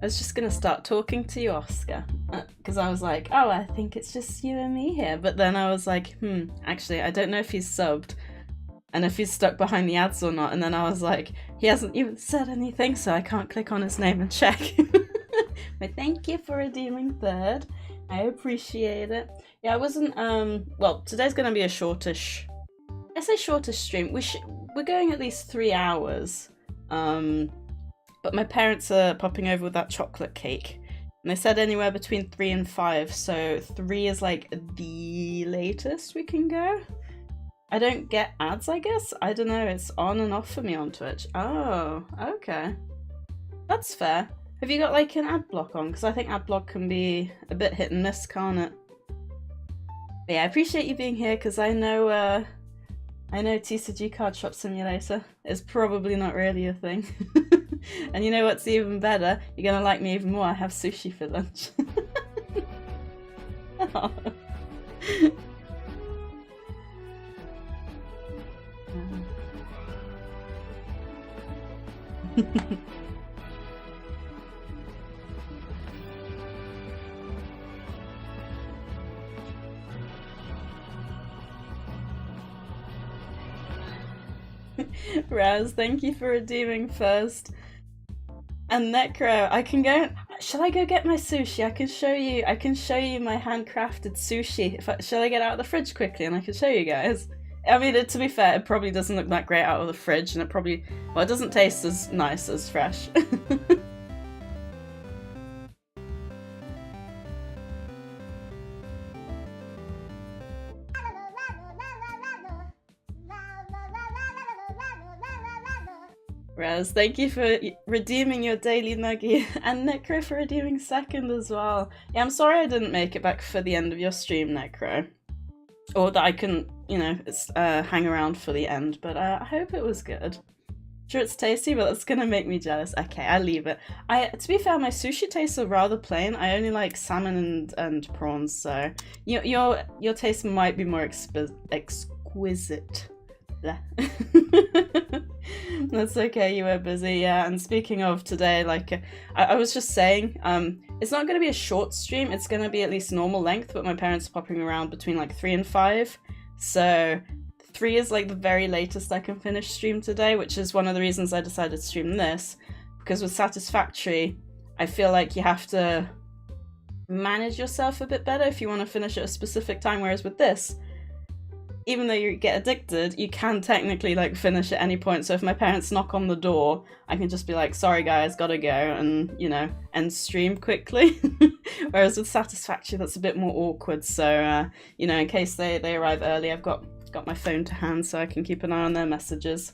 was just gonna start talking to you, Oscar, because I was like, oh, I think it's just you and me here. But then I was like, actually, I don't know if he's subbed and if he's stuck behind the ads or not. And then I was like, he hasn't even said anything, so I can't click on his name and check. But thank you for redeeming third. I appreciate it. Yeah, I wasn't, well, today's gonna be a shortish, I say shortish stream. We're going at least 3 hours. But my parents are popping over with that chocolate cake. And they said anywhere between 3 and 5, so 3 is like the latest we can go. I don't get ads, I guess? I don't know, it's on and off for me on Twitch. Oh, okay. That's fair. Have you got like an ad block on? Because I think ad block can be a bit hit and miss, can't it? But yeah, I appreciate you being here because I know TCG Card Shop Simulator is probably not really a thing. And you know what's even better? You're gonna like me even more. I have sushi for lunch. Oh. Raz, thank you for redeeming first. And Necro, I can go. Shall I go get my sushi? I can show you my handcrafted sushi. Shall I get out of the fridge quickly and I can show you guys? I mean, to be fair, it probably doesn't look that great out of the fridge, and it doesn't taste as nice as fresh. Raz, thank you for redeeming your daily nugget, and Necro for redeeming second as well. Yeah, I'm sorry I didn't make it back for the end of your stream, Necro. Or that I couldn't, hang around for the end, but I hope it was good. Sure, it's tasty, but it's gonna make me jealous. Okay, I'll leave it. To be fair, my sushi tastes are rather plain. I only like salmon and prawns, so your taste might be more exquisite. That's okay, you were busy. Yeah, and speaking of today, I was just saying, it's not going to be a short stream, it's going to be at least normal length, but my parents are popping around between like 3 and 5, so 3 is like the very latest I can finish stream today, which is one of the reasons I decided to stream this, because with Satisfactory, I feel like you have to manage yourself a bit better if you want to finish at a specific time, whereas with this, even though you get addicted, you can technically finish at any point. So if my parents knock on the door, I can just be like, sorry guys, gotta go, and end stream quickly. Whereas with Satisfactory, that's a bit more awkward. So in case they arrive early, I've got my phone to hand so I can keep an eye on their messages.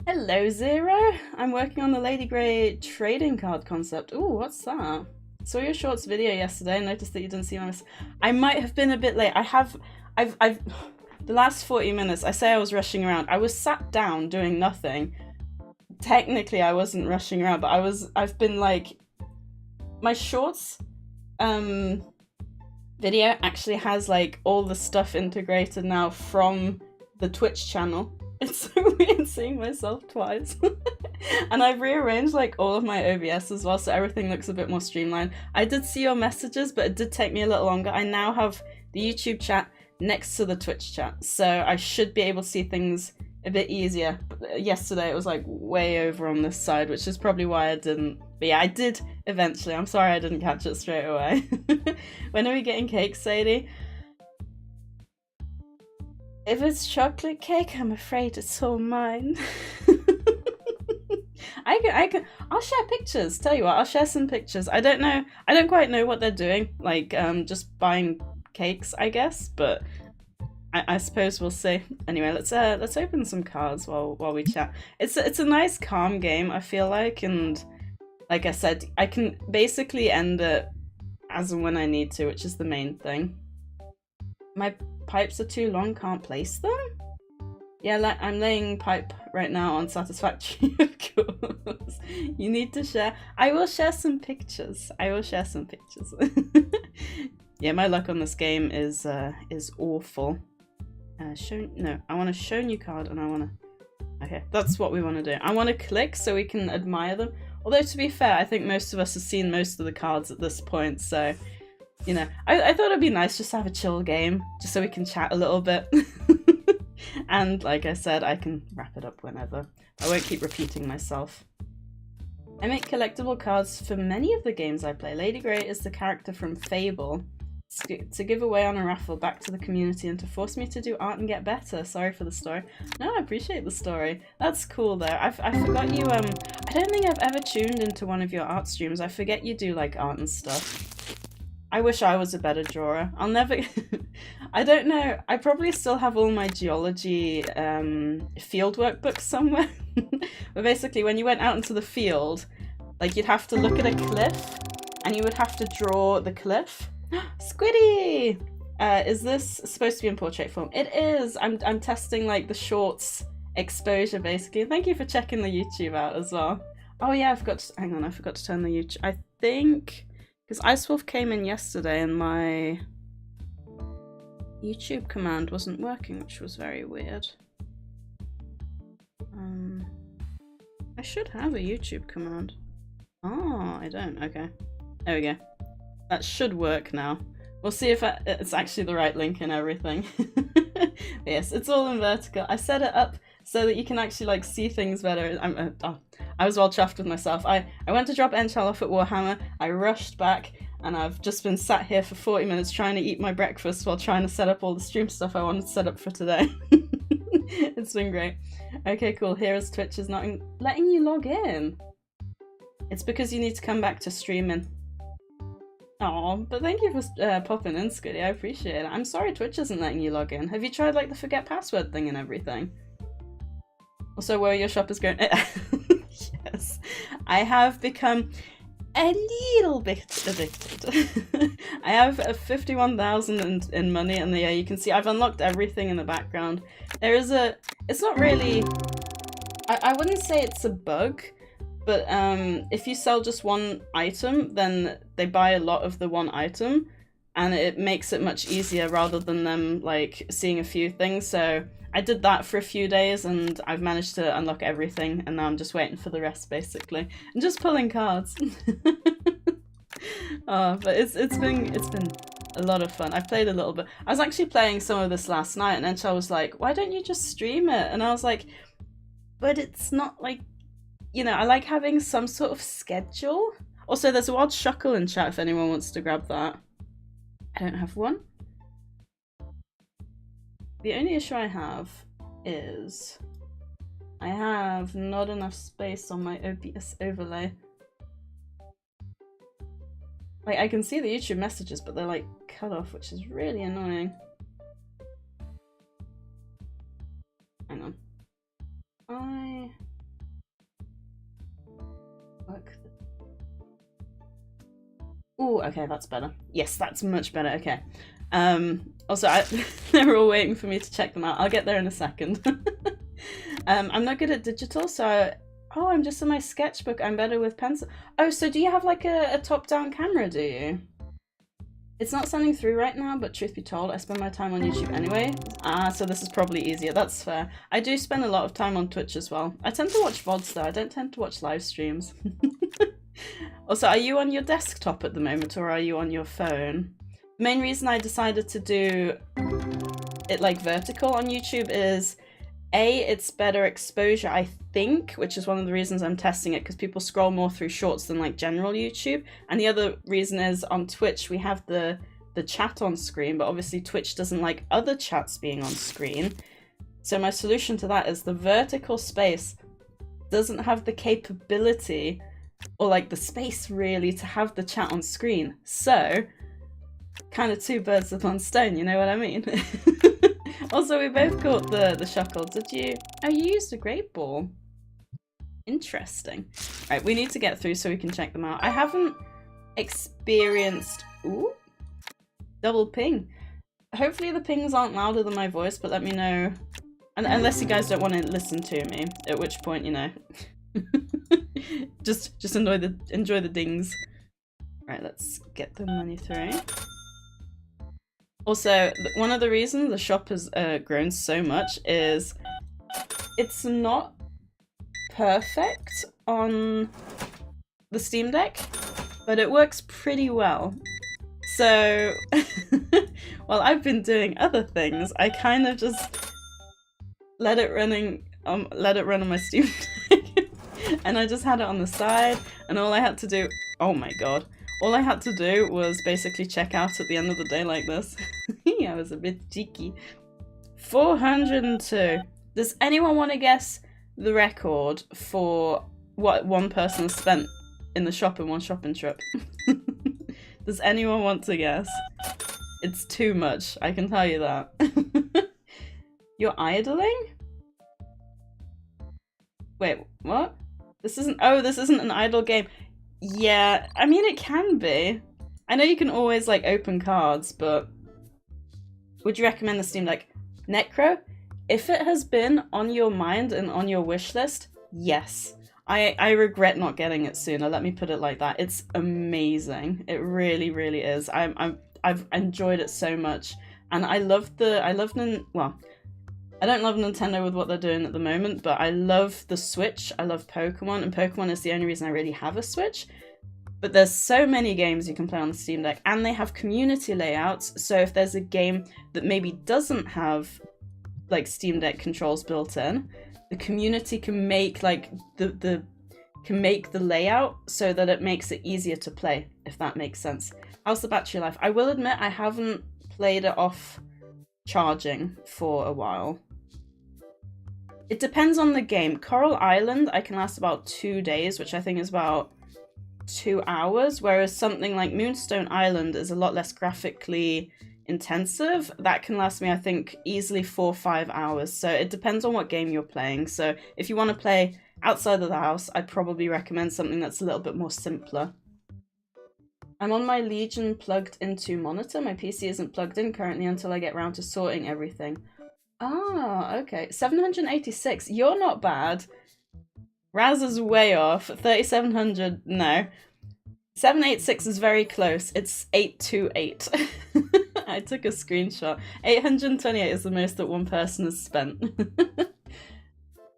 Hello Zero, I'm working on the Lady Grey trading card concept. Ooh, what's that? Saw your shorts video yesterday and noticed that you didn't see my I might have been a bit late. I've the last 40 minutes, I say I was rushing around. I was sat down doing nothing. Technically, I wasn't rushing around, but I've been my shorts video actually has all the stuff integrated now from the Twitch channel. It's so weird seeing myself twice. And I've rearranged all of my OBS as well, so everything looks a bit more streamlined. I did see your messages, but it did take me a little longer. I now have the YouTube chat next to the Twitch chat, so I should be able to see things a bit easier. But yesterday it was way over on this side, which is probably why I didn't. But yeah, I did eventually. I'm sorry I didn't catch it straight away. When are we getting cake, Sadie? If it's chocolate cake, I'm afraid it's all mine. I'll share pictures. Tell you what, I'll share some pictures. I don't quite know what they're doing. Just buying cakes, I guess, but I suppose we'll see. Anyway, let's open some cards while we chat. It's a nice calm game, I feel like, and like I said, I can basically end it as and when I need to, which is the main thing. My pipes are too long, can't place them? Yeah, I'm laying pipe right now on Satisfactory, of course. You need to share. I will share some pictures. Yeah, my luck on this game is awful. I want a show new card, and I want to. Okay, that's what we want to do. I want to click so we can admire them. Although to be fair, I think most of us have seen most of the cards at this point, so, you know, I thought it'd be nice just to have a chill game, just so we can chat a little bit. And like I said, I can wrap it up whenever. I won't keep repeating myself. I make collectible cards for many of the games I play. Lady Grey is the character from Fable. To give away on a raffle back to the community and to force me to do art and get better. Sorry for the story. No, I appreciate the story. That's cool though. I forgot you, I don't think I've ever tuned into one of your art streams. I forget you do like art and stuff. I wish I was a better drawer. I'll never... I don't know. I probably still have all my geology fieldwork books somewhere. But basically when you went out into the field, like you'd have to look at a cliff and you would have to draw the cliff. Squiddy! Is this supposed to be in portrait form? It is! I'm testing like the shorts exposure basically. Thank you for checking the YouTube out as well. Oh yeah, I forgot to turn the YouTube. I think because Icewolf came in yesterday and my YouTube command wasn't working, which was very weird. I should have a YouTube command. Oh, I don't. Okay. There we go. That should work now. We'll see if it's actually the right link and everything. Yes, it's all in vertical. I set it up so that you can actually like see things better. I was well chuffed with myself. I went to drop Enchal off at Warhammer. I rushed back and I've just been sat here for 40 minutes trying to eat my breakfast while trying to set up all the stream stuff I wanted to set up for today. It's been great. Okay, cool. Heroes Twitch is not letting you log in. It's because you need to come back to streaming. Oh, but thank you for popping in, Scuddy. I appreciate it. I'm sorry Twitch isn't letting you log in. Have you tried like the forget password thing and everything? Also, where your shop is going. Yes, I have become a little bit addicted. I have 51,000 in money, and yeah, you can see I've unlocked everything in the background. There is a. It's not really. I wouldn't say it's a bug. But if you sell just one item, then they buy a lot of the one item, and it makes it much easier rather than them like seeing a few things. So I did that for a few days, and I've managed to unlock everything, and now I'm just waiting for the rest basically, and just pulling cards. Oh, but it's been a lot of fun. I've played a little bit. I was actually playing some of this last night, and Enchal was like, "Why don't you just stream it?" And I was like, "But it's not like." You know, I like having some sort of schedule. Also, there's a wild shuckle in chat if anyone wants to grab that. I don't have one. The only issue I have is I have not enough space on my OBS overlay. Like, I can see the YouTube messages, but they're like cut off, which is really annoying. Hang on. Ooh, okay, that's better. Yes, that's much better. Okay. Also, they were all waiting for me to check them out. I'll get there in a second. I'm not good at digital, so... Oh, I'm just in my sketchbook. I'm better with pencil. Oh, so do you have like a top-down camera, do you? It's not sending through right now, but truth be told, I spend my time on YouTube anyway. Ah, so this is probably easier. That's fair. I do spend a lot of time on Twitch as well. I tend to watch VODs though. I don't tend to watch live streams. Also, are you on your desktop at the moment or are you on your phone? The main reason I decided to do it like vertical on YouTube is A, it's better exposure, I think, which is one of the reasons I'm testing it, because people scroll more through shorts than like general YouTube. And the other reason is on Twitch we have the chat on screen, but obviously Twitch doesn't like other chats being on screen. So my solution to that is the vertical space doesn't have the capability or like the space really to have the chat on screen. So kind of two birds with one stone, you know what I mean? Also, we both caught the shuckle. Did you? Oh, you used a great ball. Interesting. Right, we need to get through so we can check them out. I haven't experienced... Ooh, double ping. Hopefully the pings aren't louder than my voice, but let me know. And unless you guys don't want to listen to me, at which point, you know. just enjoy the dings. Right, let's get the money through. Also, one of the reasons the shop has grown so much is it's not perfect on the Steam Deck, but it works pretty well. So, while I've been doing other things, I kind of just let it run on my Steam Deck, and I just had it on the side, and all I had to do, oh my god, all I had to do was basically check out at the end of the day like this. I was a bit cheeky. 402. Does anyone want to guess the record for what one person spent in the shop in one shopping trip? Does anyone want to guess? It's too much, I can tell you that. You're idling? Wait, what? This isn't an idle game. Yeah, I mean it can be. I know you can always like open cards, but would you recommend the Steam Deck? Necro? If it has been on your mind and on your wish list, yes. I regret not getting it sooner, let me put it like that. It's amazing. It really, really is. I've enjoyed it so much. And I love well, I don't love Nintendo with what they're doing at the moment, but I love the Switch, I love Pokemon, and Pokemon is the only reason I really have a Switch. But there's so many games you can play on the Steam Deck, and they have community layouts, so if there's a game that maybe doesn't have like Steam Deck controls built in, the community can make like the layout so that it makes it easier to play, if that makes sense. How's the battery life? I will admit I haven't played it off charging for a while. It depends on the game. Coral Island I can last about 2 days, which I think is about 2 hours, whereas something like Moonstone Island is a lot less graphically intensive. That can last me, I think, easily 4 or 5 hours. So it depends on what game you're playing. So if you want to play outside of the house, I'd probably recommend something that's a little bit more simpler. I'm on my Legion plugged into monitor. My PC isn't plugged in currently until I get around to sorting everything. Ah, okay. 786. You're not bad. Raz is way off. 3700, no. 786 is very close. It's 828. I took a screenshot. 828 is the most that one person has spent.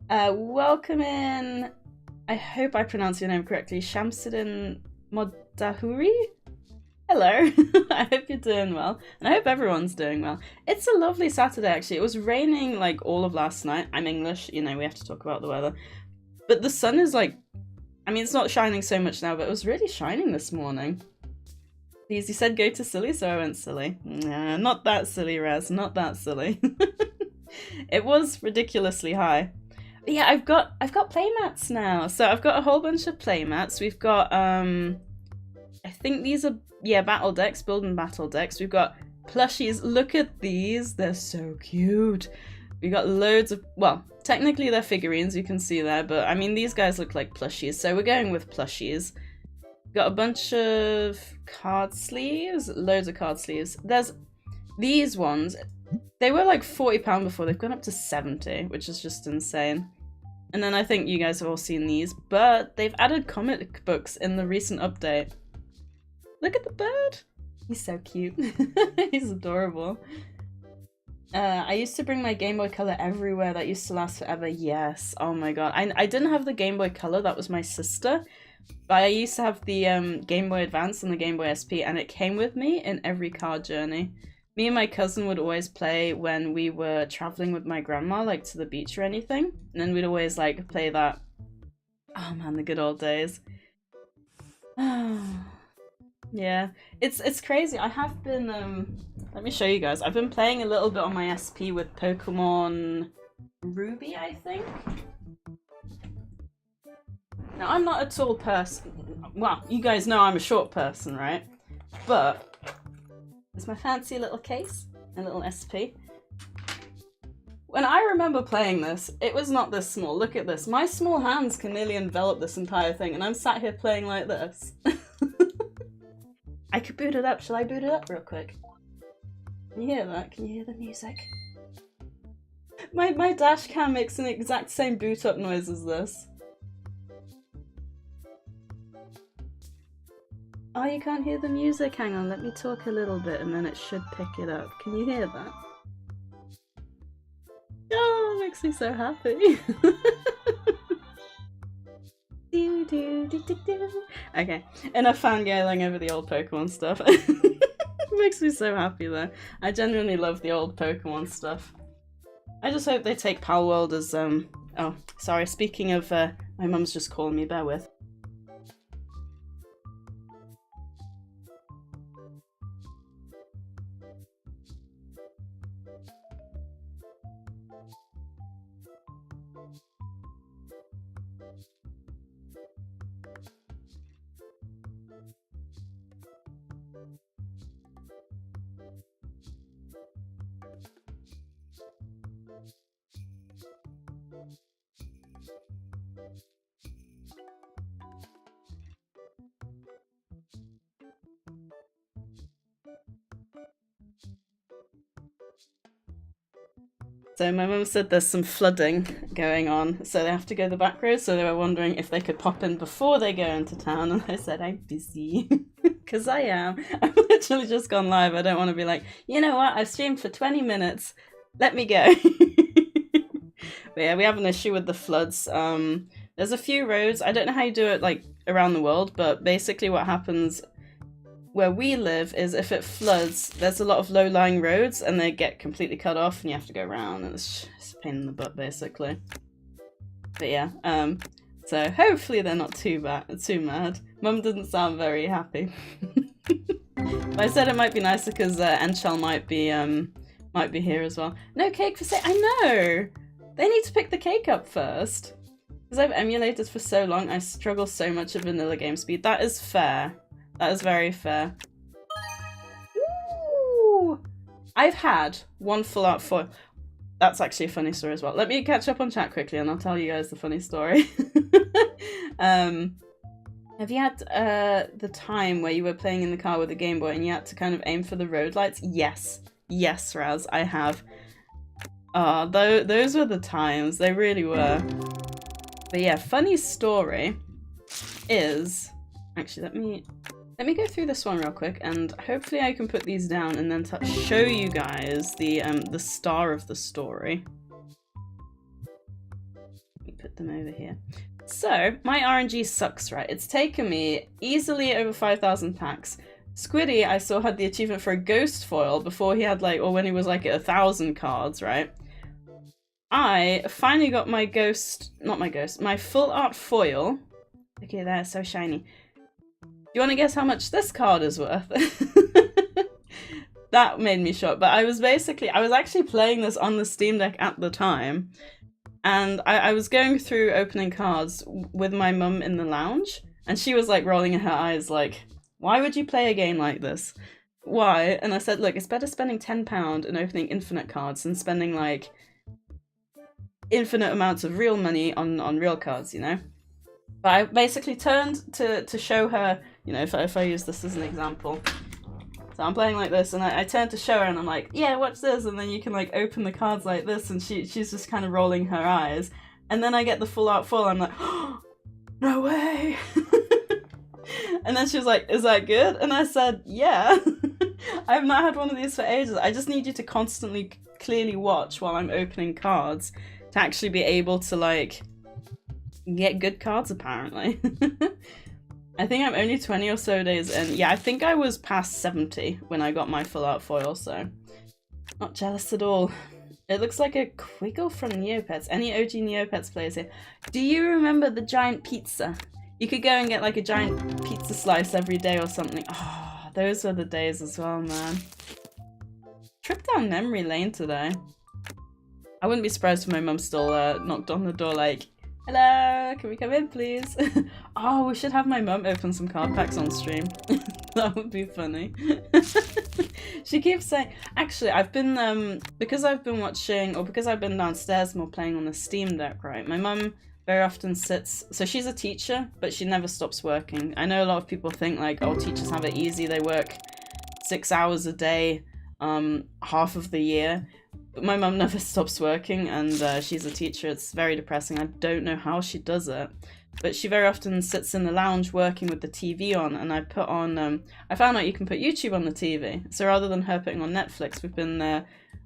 Welcome in. I hope I pronounced your name correctly. Shamsuddin Modahuri? Hello. I hope you're doing well. And I hope everyone's doing well. It's a lovely Saturday, actually. It was raining like all of last night. I'm English, you know, we have to talk about the weather. But the sun is like, I mean, it's not shining so much now, but it was really shining this morning. You said go to silly, so I went silly. Nah, not that silly, Raz, not that silly. It was ridiculously high. But yeah, I've got playmats now. So I've got a whole bunch of playmats. We've got, I think these are, yeah, battle decks, build and battle decks. We've got plushies. Look at these, they're so cute. We got loads of, well, technically they're figurines, you can see there, but I mean, these guys look like plushies, so we're going with plushies. Got a bunch of card sleeves, loads of card sleeves. There's these ones, they were like £40 before, they've gone up to 70, which is just insane. And then I think you guys have all seen these, but they've added comic books in the recent update. Look at the bird! He's so cute. He's adorable. I used to bring my Game Boy Color everywhere. That used to last forever. Yes. Oh my god. I didn't have the Game Boy Color. That was my sister. But I used to have the Game Boy Advance and the Game Boy SP, and it came with me in every car journey. Me and my cousin would always play when we were traveling with my grandma, like to the beach or anything. And then we'd always like play that. Oh man, the good old days. Yeah, it's crazy. I have been, let me show you guys. I've been playing a little bit on my SP with Pokemon Ruby, I think. Now, I'm not a tall person. Well, you guys know I'm a short person, right? But it's my fancy little case, a little SP. When I remember playing this, it was not this small. Look at this. My small hands can nearly envelop this entire thing, and I'm sat here playing like this. I could boot it up. Shall I boot it up real quick? Can you hear that? Can you hear the music? My dash cam makes an exact same boot up noise as this. Oh, you can't hear the music? Hang on, let me talk a little bit and then it should pick it up. Can you hear that? Oh, it makes me so happy. Do, Okay, enough fangirling over the old Pokemon stuff. It makes me so happy though. I genuinely love the old Pokemon stuff. I just hope they take Palworld as oh, sorry, speaking of my mum's just calling me, bear with. So my mum said there's some flooding going on, so they have to go the back road, so they were wondering if they could pop in before they go into town, and I said, I'm busy. Because I am. I've literally just gone live. I don't want to be like, you know what, I've streamed for 20 minutes. Let me go. But yeah, we have an issue with the floods. There's a few roads. I don't know how you do it like around the world, but basically what happens where we live is if it floods, there's a lot of low-lying roads and they get completely cut off and you have to go around, and it's just a pain in the butt basically. But yeah, so hopefully they're not too mad. Mum didn't sound very happy. But I said it might be nicer because Enchel might be here as well. No cake for sale. I know! They need to pick the cake up first. Because I've emulated for so long, I struggle so much at vanilla game speed. That is fair. That is very fair. Ooh! I've had one full art foil. That's actually a funny story as well. Let me catch up on chat quickly and I'll tell you guys the funny story. Have you had the time where you were playing in the car with the Game Boy and you had to kind of aim for the road lights? Yes. Yes, Raz, I have. Those were the times. They really were. But yeah, funny story is... Actually, let me go through this one real quick, and hopefully I can put these down and then show you guys the star of the story. Let me put them over here. So, my RNG sucks, right? It's taken me easily over 5,000 packs. Squiddy, I saw, had the achievement for a ghost foil before he had like, or when he was like at 1,000 cards, right? I finally got my my full art foil. Okay, there, so shiny. Do you want to guess how much this card is worth? That made me shocked, but I was actually playing this on the Steam Deck at the time, and I was going through opening cards with my mum in the lounge, and she was like rolling her eyes like, why would you play a game like this? Why? And I said, look, it's better spending £10 and opening infinite cards than spending like infinite amounts of real money on real cards, you know? But I basically turned to show her, you know, if I use this as an example. So I'm playing like this, and I turned to show her, and I'm like, yeah, watch this, and then you can like open the cards like this, and she's just kind of rolling her eyes. And then I get the full art full, I'm like, oh, no way! And then she was like, is that good? And I said, yeah. I've not had one of these for ages. I just need you to constantly clearly watch while I'm opening cards to actually be able to like get good cards, apparently. I think I'm only 20 or so days in. Yeah, I think I was past 70 when I got my full art foil, so not jealous at all. It looks like a Quiggle from Neopets. Any OG Neopets players here? Do you remember the giant pizza? You could go and get like a giant pizza slice every day or something. Oh, those were the days as well, man. Trip down memory lane today. I wouldn't be surprised if my mum still knocked on the door like, hello, can we come in, please? Oh, we should have my mum open some card packs on stream. That would be funny. She keeps saying... Actually, I've been, because I've been watching, or because I've been downstairs more playing on the Steam Deck, right? My mum very often sits... So she's a teacher, but she never stops working. I know a lot of people think, like, oh, teachers have it easy. They work 6 hours a day, half of the year. But my mum never stops working, and she's a teacher. It's very depressing. I don't know how she does it. But she very often sits in the lounge working with the TV on, and I put on... I found out you can put YouTube on the TV. So rather than her putting on Netflix, we've been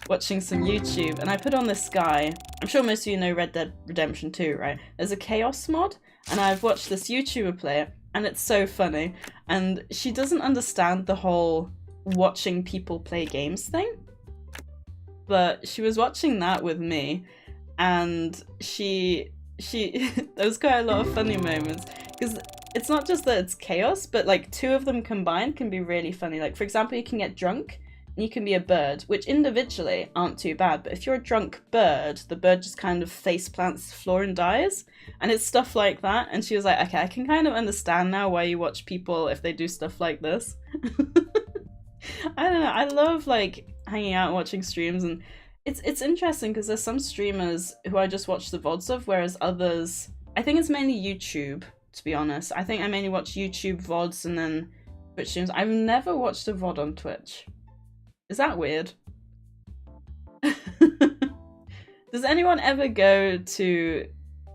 watching some YouTube, and I put on this guy. I'm sure most of you know Red Dead Redemption 2, right? There's a Chaos mod, and I've watched this YouTuber play it, and it's so funny. And she doesn't understand the whole watching people play games thing, but she was watching that with me, and she there was quite a lot of funny moments, because it's not just that it's chaos, but like two of them combined can be really funny. Like, for example, you can get drunk and you can be a bird, which individually aren't too bad, but if you're a drunk bird, the bird just kind of face plants the floor and dies, and it's stuff like that. And she was like, okay, I can kind of understand now why you watch people if they do stuff like this. I don't know, I love like hanging out and watching streams, and it's interesting because there's some streamers who I just watch the VODs of, whereas others, I think it's mainly YouTube, to be honest. I think I mainly watch YouTube VODs and then Twitch streams. I've never watched a VOD on Twitch. Is that weird? Does anyone ever go to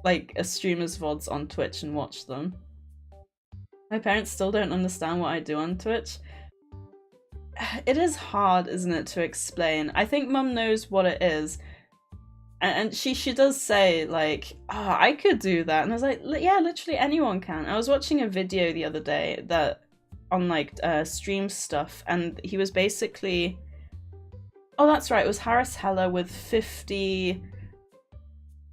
like a streamer's VODs on Twitch and watch them? My parents still don't understand what I do on Twitch. It is hard, isn't it, to explain. I think Mum knows what it is, and she does say like, oh, I could do that, and I was like, yeah, literally anyone can. I was watching a video the other day that on like stream stuff, and he was basically, oh that's right, it was Harris Heller with 50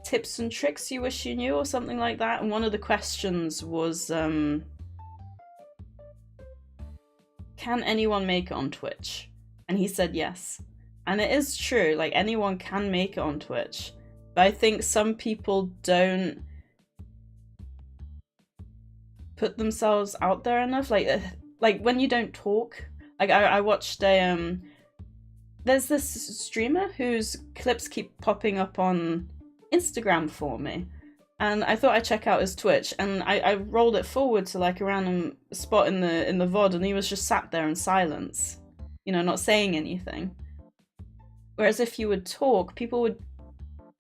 tips and tricks you wish you knew or something like that, and one of the questions was can anyone make it on Twitch? And he said yes. And it is true, like anyone can make it on Twitch. But I think some people don't put themselves out there enough. Like when you don't talk. Like I watched a there's this streamer whose clips keep popping up on Instagram for me. And I thought I'd check out his Twitch, and I rolled it forward to like a random spot in the VOD, and he was just sat there in silence, you know, not saying anything. Whereas if you would talk, people would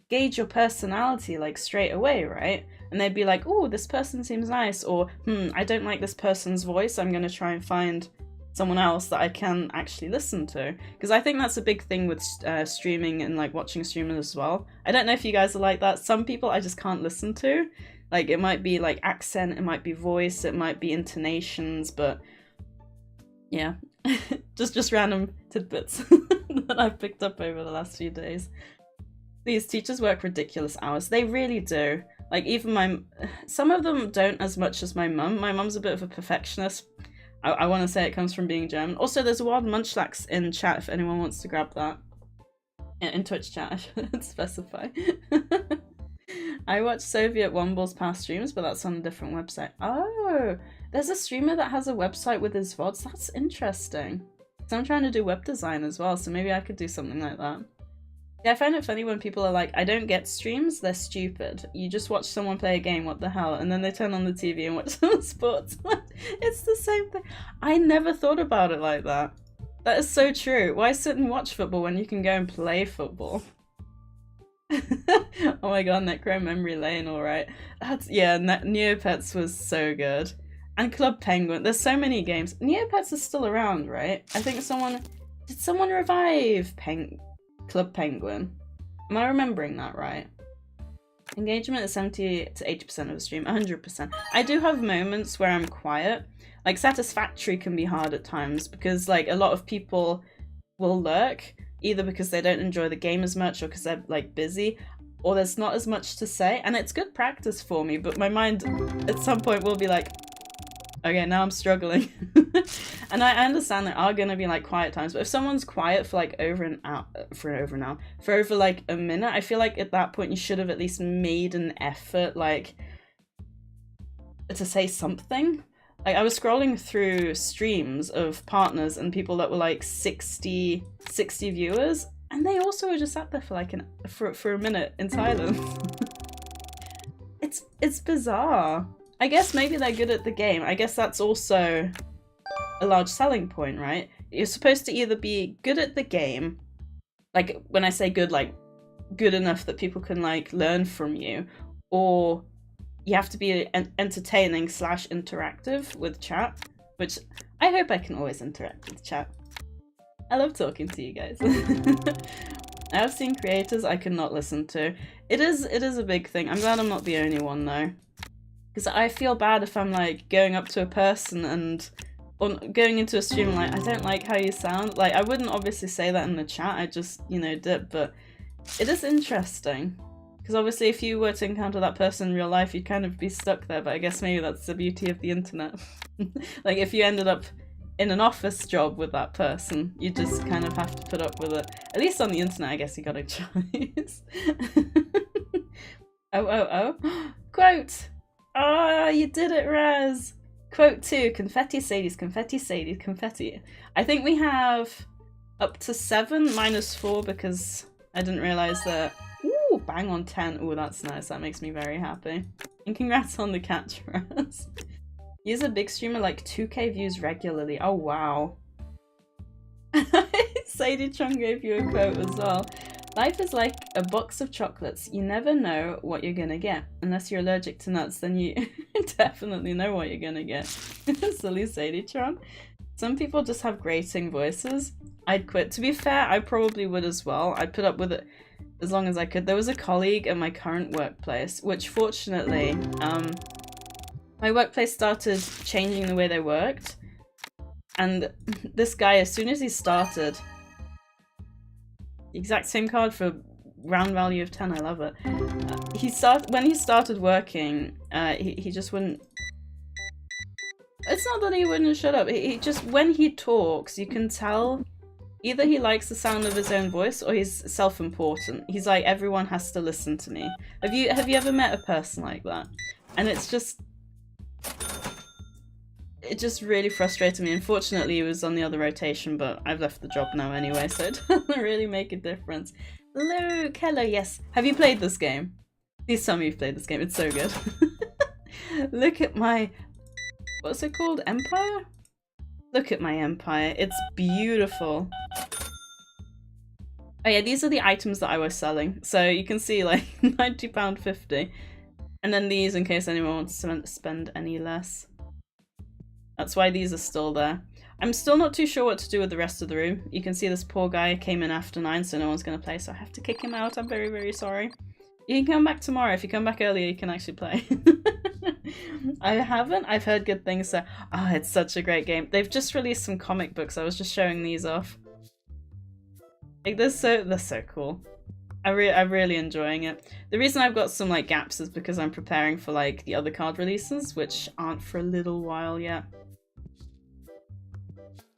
gauge your personality like straight away, right? And they'd be like, oh, this person seems nice, or I don't like this person's voice, I'm gonna try and find someone else that I can actually listen to. Because I think that's a big thing with streaming and like watching streamers as well. I don't know if you guys are like that. Some people I just can't listen to. Like it might be like accent, it might be voice, it might be intonations, but yeah. just random tidbits that I've picked up over the last few days. These teachers work ridiculous hours. They really do. Like even some of them don't as much as my mum. My mum's a bit of a perfectionist. I want to say it comes from being German. Also, there's a wild munchlax in chat if anyone wants to grab that. In Twitch chat, I should specify. I watch Soviet Womble's past streams, but that's on a different website. Oh, there's a streamer that has a website with his VODs. That's interesting. So I'm trying to do web design as well, so maybe I could do something like that. Yeah, I find it funny when people are like, I don't get streams, they're stupid. You just watch someone play a game, what the hell? And then they turn on the TV and watch some sports. It's the same thing. I never thought about it like that. That is so true. Why sit and watch football when you can go and play football? Oh my god, Necro Memory Lane, alright. Yeah, Neopets was so good. And Club Penguin, there's so many games. Neopets is still around, right? I think did someone revive Club Penguin? Am I remembering that right? Engagement is 70 to 80% of the stream, 100%. I do have moments where I'm quiet. Like Satisfactory can be hard at times because like a lot of people will lurk, either because they don't enjoy the game as much or because they're like busy, or there's not as much to say, and it's good practice for me, but my mind at some point will be like, okay, now I'm struggling. And I understand there are gonna be like quiet times, but if someone's quiet for like over like a minute, I feel like at that point you should have at least made an effort like to say something. Like I was scrolling through streams of partners and people that were like 60 viewers, and they also were just sat there for like for a minute in silence. It's bizarre. I guess maybe they're good at the game. I guess that's also a large selling point, right? You're supposed to either be good at the game, like when I say good, like good enough that people can like learn from you, or you have to be entertaining / interactive with chat, which I hope I can always interact with chat. I love talking to you guys. I have seen creators I cannot listen to. It is a big thing. I'm glad I'm not the only one though. Because I feel bad if I'm like going up to a person and or going into a stream like, I don't like how you sound. Like, I wouldn't obviously say that in the chat, I just, you know, dip, but it is interesting. Because obviously if you were to encounter that person in real life, you'd kind of be stuck there, but I guess maybe that's the beauty of the internet. Like, if you ended up in an office job with that person, you just kind of have to put up with it. At least on the internet, I guess you got a choice. Oh. Quote! Ah, you did it, Raz! Quote 2, confetti Sadies, confetti Sadies, confetti. I think we have up to 7 minus 4 because I didn't realise that. Ooh, bang on 10. Ooh, that's nice. That makes me very happy. And congrats on the catch, Raz. Use a big streamer like 2k views regularly. Oh, wow. Sadie Chung gave you a quote as well. Life is like a box of chocolates. You never know what you're gonna get. Unless you're allergic to nuts, then you definitely know what you're gonna get. Silly Sadie Chung. Some people just have grating voices. I'd quit. To be fair, I probably would as well. I'd put up with it as long as I could. There was a colleague at my current workplace, which fortunately, my workplace started changing the way they worked. And this guy, as soon as he started, the exact same card for round value of 10, I love it. When he started working, he just wouldn't... It's not that he wouldn't shut up, he just, when he talks, you can tell either he likes the sound of his own voice or he's self-important. He's like, everyone has to listen to me. Have you ever met a person like that? And it's just... It just really frustrated me. Unfortunately, he was on the other rotation, but I've left the job now anyway, so it doesn't really make a difference. Luke, hello, yes. Have you played this game? Please tell me you've played this game, it's so good. Look at my... What's it called? Empire? Look at my empire, it's beautiful. Oh yeah, these are the items that I was selling. So you can see like £90.50. And then these in case anyone wants to spend any less. That's why these are still there. I'm still not too sure what to do with the rest of the room. You can see this poor guy came in after 9, so no one's going to play, so I have to kick him out. I'm very, very sorry. You can come back tomorrow. If you come back earlier, you can actually play. I haven't. I've heard good things, so... Oh, it's such a great game. They've just released some comic books. I was just showing these off. Like, they're so cool. I'm really enjoying it. The reason I've got some, like, gaps is because I'm preparing for, like, the other card releases, which aren't for a little while yet.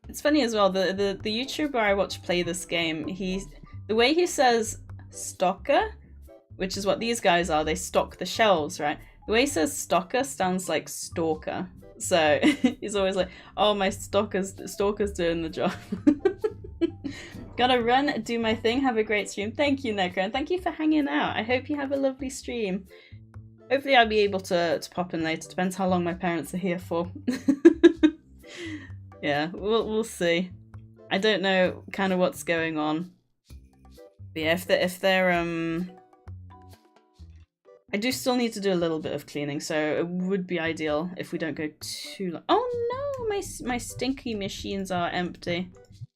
It's funny as well, the YouTuber I watch play this game, the way he says stocker, which is what these guys are, they stock the shelves, right? The way he says stocker sounds like stalker. So he's always like, oh, my stalker's doing the job. Gotta run, do my thing, have a great stream. Thank you, Necro, and thank you for hanging out. I hope you have a lovely stream. Hopefully I'll be able to pop in later, depends how long my parents are here for. Yeah, we'll see. I don't know kind of what's going on. But yeah, if they're I do still need to do a little bit of cleaning, so it would be ideal if we don't go too long. Oh no, my stinky machines are empty.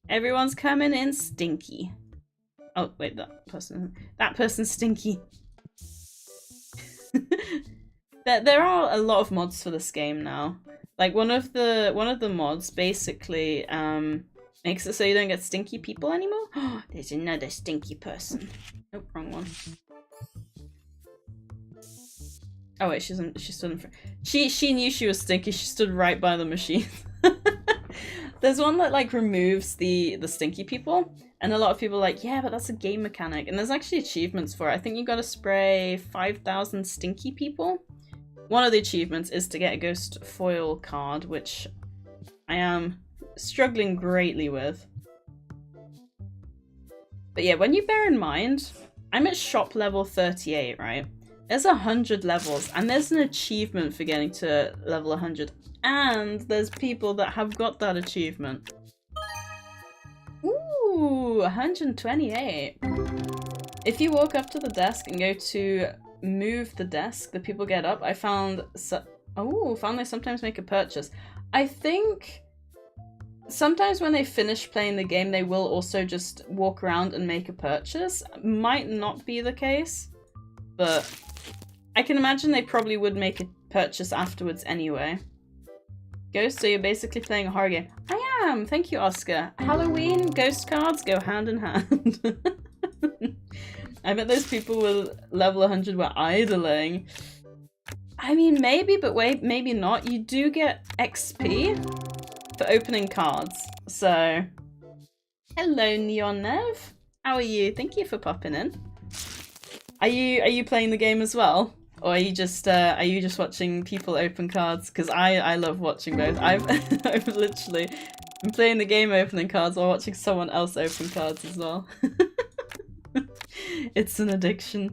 Everyone's coming in stinky. Oh wait, that person's stinky. There are a lot of mods for this game now. Like one of the mods basically makes it so you don't get stinky people anymore. Oh, there's another stinky person. Oh, wrong one. Oh wait, she stood in front. She knew she was stinky. She stood right by the machine. There's one that like removes the stinky people, and a lot of people are like, yeah, but that's a game mechanic. And there's actually achievements for it. I think you gotta spray 5,000 stinky people. One of the achievements is to get a ghost foil card, which I am struggling greatly with. But yeah, when you bear in mind, I'm at shop level 38, right? There's 100 levels, and there's an achievement for getting to level 100. And there's people that have got that achievement. Ooh, 128. If you walk up to the desk and go to move the desk, the people get up. I found they sometimes make a purchase. I think sometimes when they finish playing the game, they will also just walk around and make a purchase. Might not be the case, but I can imagine they probably would make purchase afterwards anyway. Ghost, so you're basically playing a horror game. I am! Thank you, Oscar. Halloween, ghost cards go hand in hand. I bet those people with level 100 were idling. I mean, maybe, but wait, maybe not. You do get XP for opening cards. So, hello, Neon Nev. How are you? Thank you for popping in. Are you playing the game as well? Or are you just watching people open cards? Because I love watching both. I've literally been playing the game opening cards or watching someone else open cards as well. It's an addiction.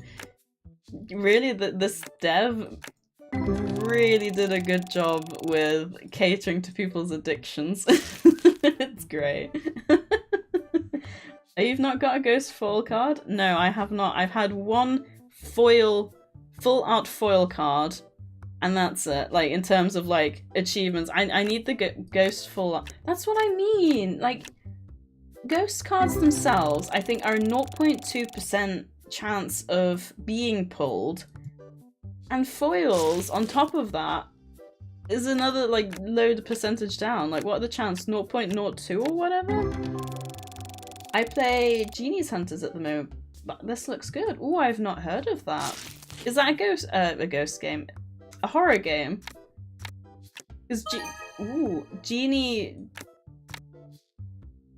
Really, this dev really did a good job with catering to people's addictions. It's great. You've not got a ghost foil card? No, I have not. I've had one full art foil card, and that's it. Like, in terms of like achievements, I need the ghost full art. That's what I mean. Like, ghost cards themselves, I think, are a 0.2% chance of being pulled, and foils on top of that is another like load of percentage down. Like, what are the chances? 0.02 or whatever. I play Genie's Hunters at the moment, but this looks good. Oh, I've not heard of that. Is that a ghost game? A horror game? Is Genie...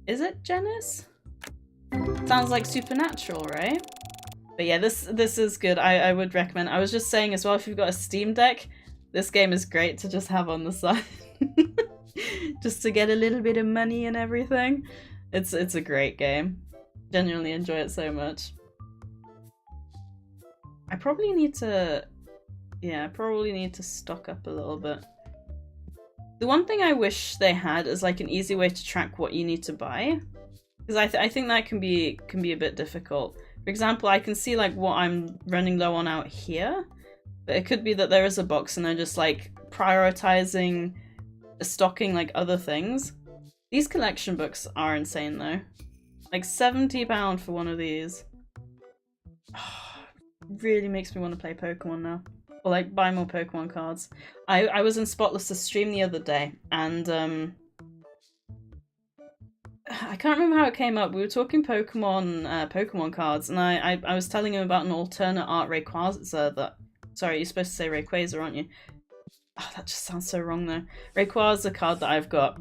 Is it Genis? Sounds like Supernatural, right? But yeah, this is good. I would recommend. I was just saying as well, if you've got a Steam Deck, this game is great to just have on the side. Just to get a little bit of money and everything. It's a great game. Genuinely enjoy it so much. I probably need to... Yeah, I probably need to stock up a little bit. The one thing I wish they had is like an easy way to track what you need to buy. Because I think that can be a bit difficult. For example, I can see like what I'm running low on out here. But it could be that there is a box and they're just like prioritizing stocking like other things. These collection books are insane though. Like £70 for one of these. Really makes me want to play Pokemon now. Or like buy more Pokemon cards. I was in Spotless's stream the other day and I can't remember how it came up. We were talking Pokemon cards and I was telling him about an alternate art Rayquaza that... Sorry, you're supposed to say Rayquaza, aren't you? Oh, that just sounds so wrong though. Rayquaza card that I've got.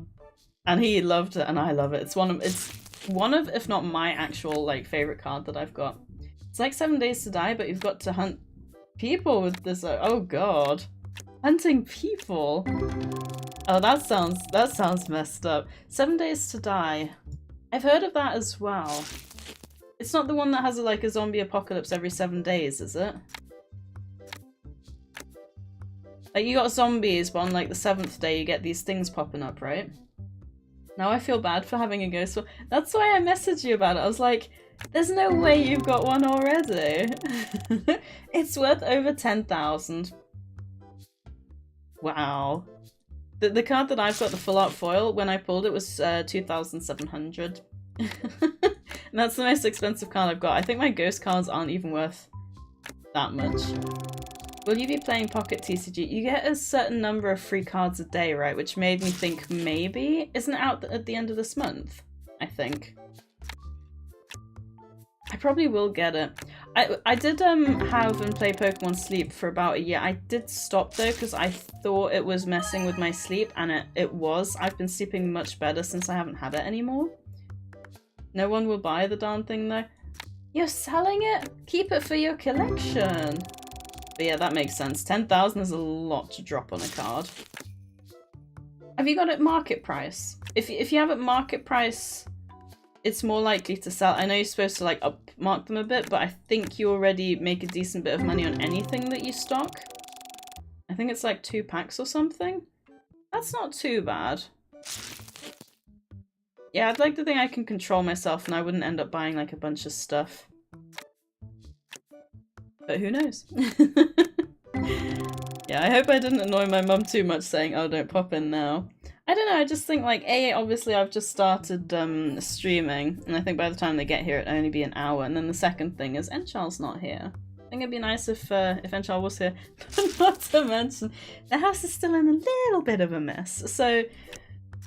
And he loved it and I love it. It's one of, if not my actual like favorite card that I've got. It's like 7 Days to Die, but you've got to hunt people with this. Oh god, hunting people. Oh, that sounds messed up. 7 Days to Die. I've heard of that as well. It's not the one that has like a zombie apocalypse every 7 days, is it? Like you got zombies, but on like the 7th day you get these things popping up, right? Now I feel bad for having a ghost. That's why I messaged you about it. I was like, there's no way you've got one already. It's worth over 10,000. Wow. The card that I've got, the full art foil, when I pulled it was 2,700. And that's the most expensive card I've got. I think my ghost cards aren't even worth that much. Will you be playing Pocket TCG? You get a certain number of free cards a day, right? Which made me think maybe... Isn't it out at the end of this month? I think. I probably will get it. I did have and play Pokemon Sleep for about a year. I did stop though because I thought it was messing with my sleep, and it was. I've been sleeping much better since I haven't had it anymore. No one will buy the darn thing though. You're selling it? Keep it for your collection. But yeah, that makes sense. 10,000 is a lot to drop on a card. Have you got it market price? If you have it market price, it's more likely to sell. I know you're supposed to like upmark them a bit, but I think you already make a decent bit of money on anything that you stock. I think it's like 2 packs or something. That's not too bad. Yeah, I'd like to think I can control myself and I wouldn't end up buying like a bunch of stuff. But who knows? Yeah, I hope I didn't annoy my mum too much saying, oh, don't pop in now. I don't know, I just think like, obviously I've just started streaming, and I think by the time they get here it'll only be an hour, and then the second thing is Enchar's not here. I think it'd be nice if Enchal was here. Not to mention, the house is still in a little bit of a mess. So,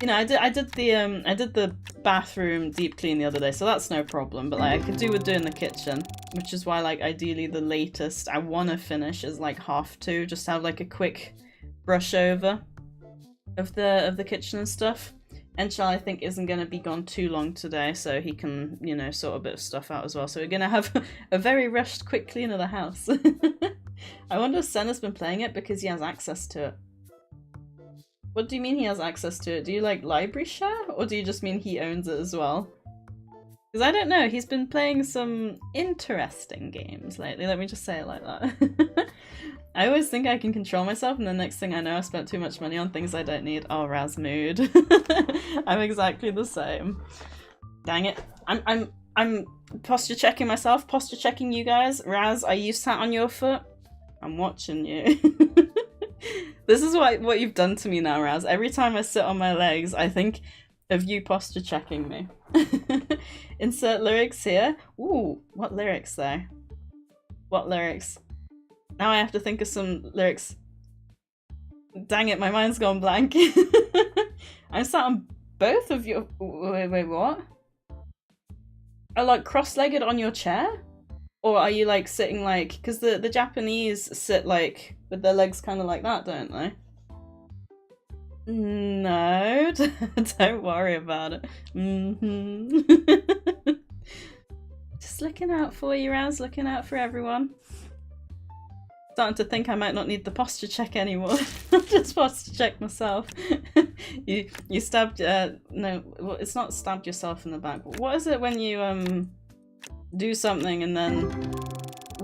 you know, I did the bathroom deep clean the other day, so that's no problem. But like, I could do with doing the kitchen, which is why like ideally the latest I want to finish is like 2:30, just to have like a quick brush over of the kitchen and stuff. Enchal, I think, isn't going to be gone too long today, so he can, you know, sort a bit of stuff out as well. So we're going to have a very rushed, quick clean of the house. I wonder if Senna's been playing it because he has access to it. What do you mean he has access to it? Do you like library share, or do you just mean he owns it as well? Because I don't know, he's been playing some interesting games lately, let me just say it like that. I always think I can control myself, and the next thing I know I spent too much money on things I don't need. Oh, Raz mood. I'm exactly the same. Dang it. I'm posture checking myself, posture checking you guys. Raz, are you sat on your foot? I'm watching you. This is what you've done to me now, Raz. Every time I sit on my legs, I think of you posture checking me. Insert lyrics here. Ooh, what lyrics though? What lyrics? Now I have to think of some lyrics. Dang it, my mind's gone blank. I'm sat on both of your... Wait, what? Are like cross-legged on your chair? Or are you like sitting like... Because the Japanese sit like with their legs kind of like that, don't they? No, don't worry about it. Just looking out for you, Raz, looking out for everyone. Starting to think I might not need the posture check anymore. I'll just posture check myself. you stabbed, no, well, it's not stabbed yourself in the back. What is it when you, do something and then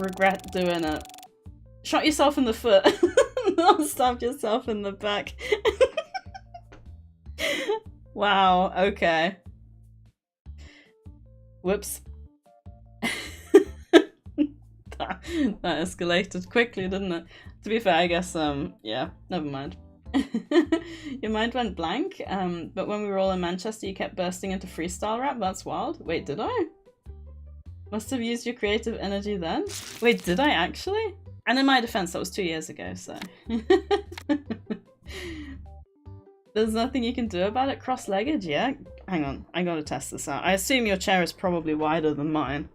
regret doing it? Shot yourself in the foot. Not stabbed yourself in the back. Wow, okay. Whoops. that escalated quickly, didn't it? To be fair, I guess, yeah, never mind. Your mind went blank, but when we were all in Manchester, you kept bursting into freestyle rap? That's wild. Wait, did I? Must have used your creative energy then? Wait, did I actually? And in my defense, that was 2 years ago, so... There's nothing you can do about it? Cross-legged? Yeah? Hang on, I gotta test this out. I assume your chair is probably wider than mine.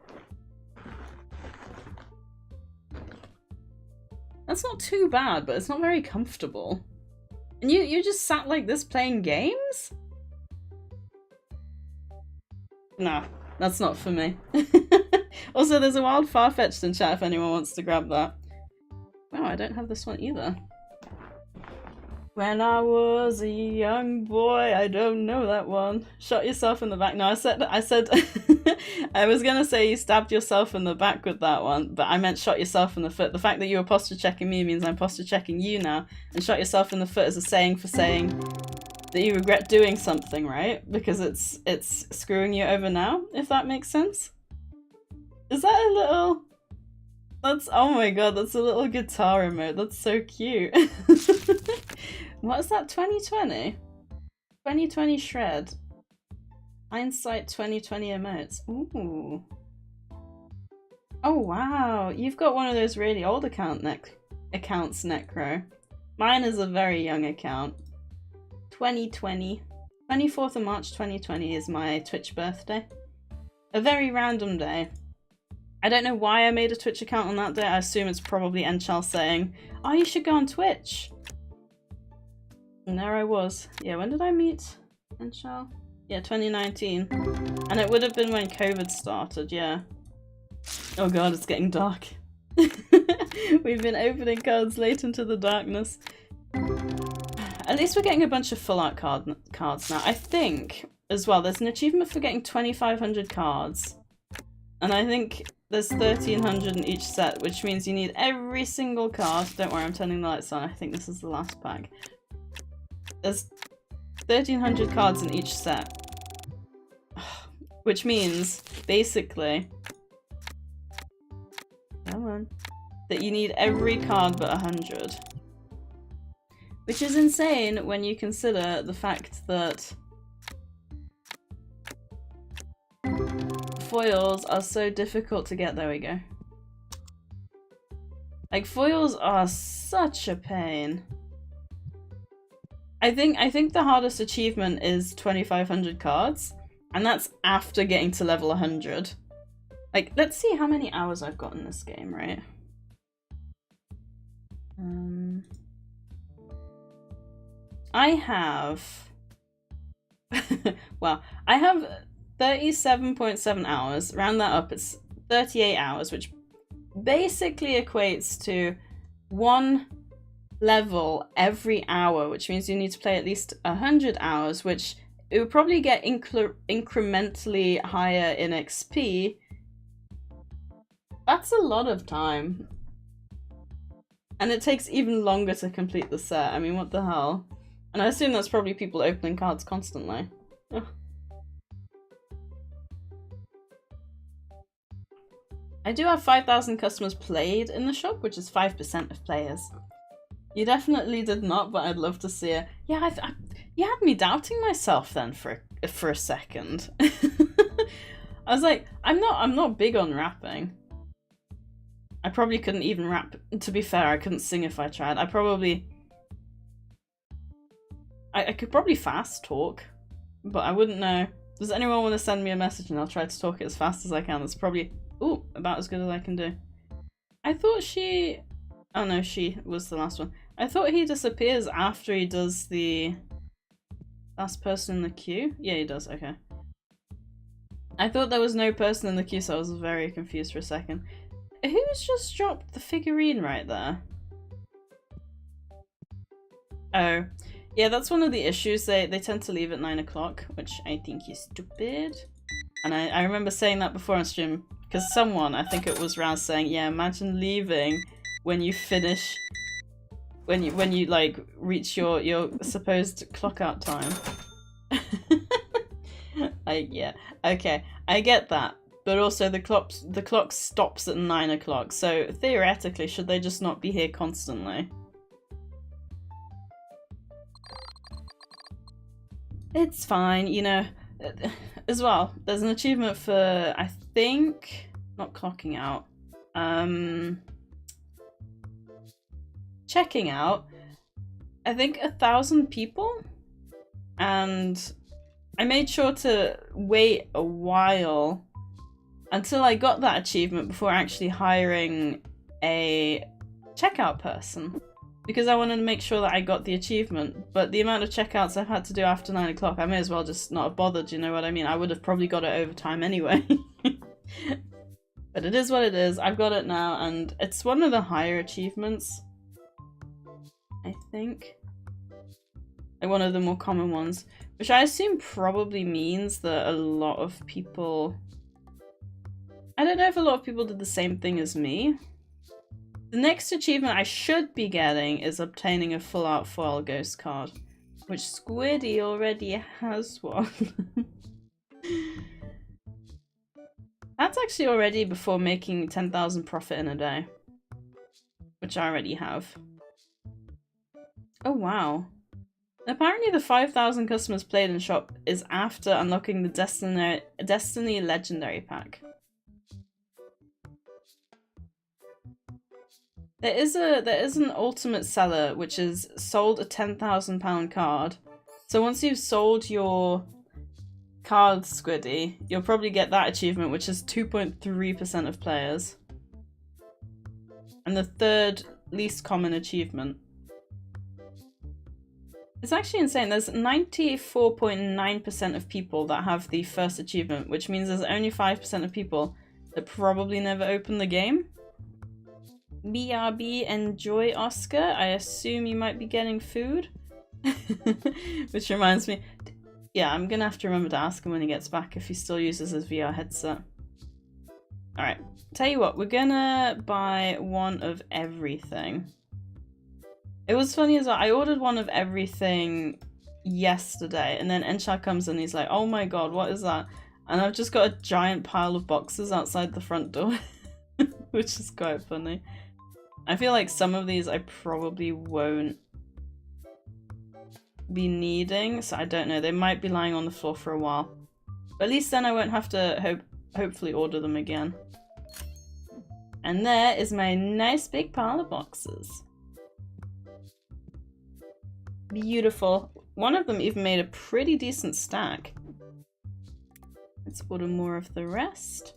That's not too bad, but it's not very comfortable. And you just sat like this playing games? Nah, that's not for me. Also, there's a wild Farfetched in chat if anyone wants to grab that. Wow, I don't have this one either. When I was a young boy, I don't know that one. Shot yourself in the back. No, I said I was gonna say you stabbed yourself in the back with that one, but I meant shot yourself in the foot. The fact that you were posture checking me means I'm posture checking you now, and shot yourself in the foot is a saying for saying that you regret doing something, right? Because it's screwing you over now, if that makes sense. Is that a little... That's, oh my god, that's a little guitar remote. That's so cute. What is that, 2020? 2020 shred. Hindsight 2020 emotes. Ooh. Oh wow, you've got one of those really old accounts, Necro. Mine is a very young account. 2020. 24th of March 2020 is my Twitch birthday. A very random day. I don't know why I made a Twitch account on that day. I assume it's probably Enchal saying, oh, you should go on Twitch. And there I was. Yeah, when did I meet Enchal? Yeah, 2019. And it would have been when COVID started, yeah. Oh god, it's getting dark. We've been opening cards late into the darkness. At least we're getting a bunch of full art cards now. I think, as well, there's an achievement for getting 2,500 cards. And I think there's 1,300 in each set, which means you need every single card. Don't worry, I'm turning the lights on. I think this is the last pack. There's 1,300 cards in each set. Which means, basically... Come on. That you need every card but 100. Which is insane when you consider the fact that foils are so difficult to get. There we go. Like, foils are such a pain. I think the hardest achievement is 2,500 cards, and that's after getting to level 100. Like, let's see how many hours I've got in this game, right? I have... well, I have 37.7 hours. Round that up, it's 38 hours, which basically equates to 1 level every hour, which means you need to play at least 100 hours, which it would probably get incrementally higher in XP. That's a lot of time. And it takes even longer to complete the set. I mean, what the hell? And I assume that's probably people opening cards constantly. Ugh. I do have 5,000 customers played in the shop, which is 5% of players. You definitely did not, but I'd love to see it. Yeah, you had me doubting myself then for a second. I was like, I'm not big on rapping. I probably couldn't even rap. To be fair, I couldn't sing if I tried. I could probably fast talk, but I wouldn't know. Does anyone want to send me a message and I'll try to talk it as fast as I can? That's probably, ooh, about as good as I can do. I thought she... Oh no, she was the last one. I thought he disappears after he does the last person in the queue. Yeah, he does, okay. I thought there was no person in the queue, so I was very confused for a second. Who's just dropped the figurine right there? Oh. Yeah, that's one of the issues. They tend to leave at 9 o'clock, which I think is stupid. And I remember saying that before on stream, because someone, I think it was Raz, saying, yeah, imagine leaving when you finish, when you like reach your supposed clock out time. Like, yeah, okay, I get that. But also the clock stops at 9 o'clock, so theoretically, should they just not be here constantly? It's fine, you know. As well, there's an achievement for, I think, not clocking out, checking out, I think 1,000 people, and I made sure to wait a while until I got that achievement before actually hiring a checkout person, because I wanted to make sure that I got the achievement. But the amount of checkouts I've had to do after 9 o'clock, I may as well just not have bothered, you know what I mean? I would have probably got it over time anyway. But it is what it is. I've got it now, and it's one of the higher achievements, I think. Like one of the more common ones, which I assume probably means that a lot of people... I don't know if a lot of people did the same thing as me. The next achievement I should be getting is obtaining a full art foil ghost card, which Squiddy already has one. That's actually already before making 10,000 profit in a day, which I already have. Oh wow. Apparently the 5,000 customers played in shop is after unlocking the Destiny Legendary Pack. There is an ultimate seller which is sold a £10,000 card. So once you've sold your card, Squiddy, you'll probably get that achievement, which is 2.3% of players. And the third least common achievement. It's actually insane. There's 94.9% of people that have the first achievement, which means there's only 5% of people that probably never open the game. BRB, enjoy, Oscar. I assume you might be getting food. Which reminds me, yeah, I'm gonna have to remember to ask him when he gets back if he still uses his VR headset. Alright, tell you what, we're gonna buy one of everything. It was funny as well, I ordered one of everything yesterday, and then Enchar comes and he's like, oh my god, what is that? And I've just got a giant pile of boxes outside the front door, which is quite funny. I feel like some of these I probably won't be needing, so I don't know, they might be lying on the floor for a while. But at least then I won't have to hopefully order them again. And there is my nice big pile of boxes. Beautiful. One of them even made a pretty decent stack. Let's order more of the rest.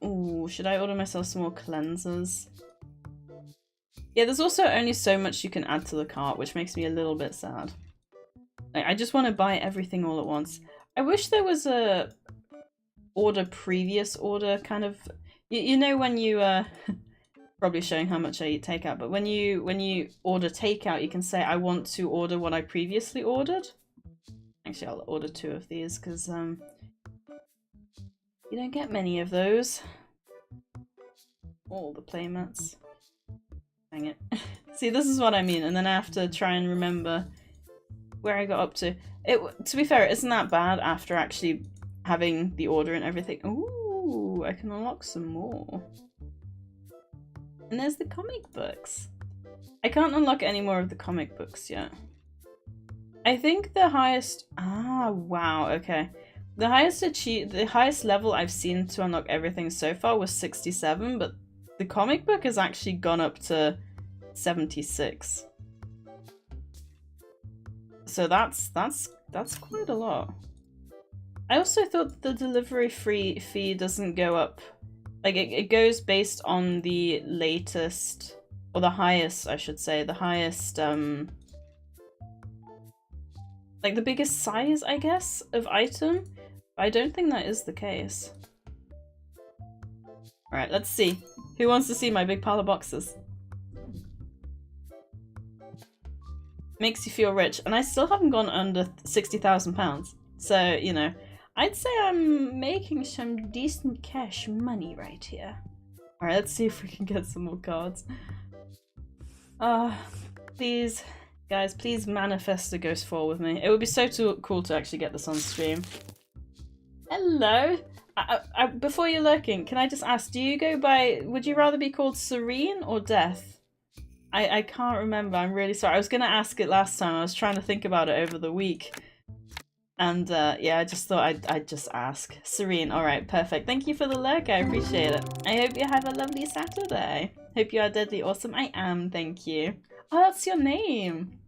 Ooh, should I order myself some more cleansers? Yeah, there's also only so much you can add to the cart, which makes me a little bit sad. Like, I just want to buy everything all at once. I wish there was a order previous order kind of... You know when you... probably showing how much I eat takeout, but when you order takeout, you can say, I want to order what I previously ordered. Actually, I'll order 2 of these, because you don't get many of those. All the playmats. Dang it. See, this is what I mean, and then I have to try and remember where I got up to. To be fair, it isn't that bad after actually having the order and everything. Ooh, I can unlock some more. And there's the comic books. I can't unlock any more of the comic books yet. I think the highest... Ah, wow, okay. The highest level I've seen to unlock everything so far was 67, but the comic book has actually gone up to 76. So that's quite a lot. I also thought the delivery fee doesn't go up. Like, it goes based on the latest, or the highest, I should say, the highest, like the biggest size, I guess, of item. But I don't think that is the case. Alright, let's see. Who wants to see my big pile of boxes? Makes you feel rich. And I still haven't gone under £60,000. So, you know, I'd say I'm making some decent cash money right here. Alright, let's see if we can get some more cards. Please, guys, please manifest a Ghost 4 with me. It would be so cool to actually get this on stream. Hello! Before you're lurking, can I just ask, do you go by, would you rather be called Serene or Death? I can't remember, I'm really sorry. I was gonna ask it last time, I was trying to think about it over the week. And yeah, I just thought I'd just ask. Serene, alright, perfect. Thank you for the lurk, I appreciate it. I hope you have a lovely Saturday. Hope you are deadly awesome. I am, thank you. Oh, that's your name!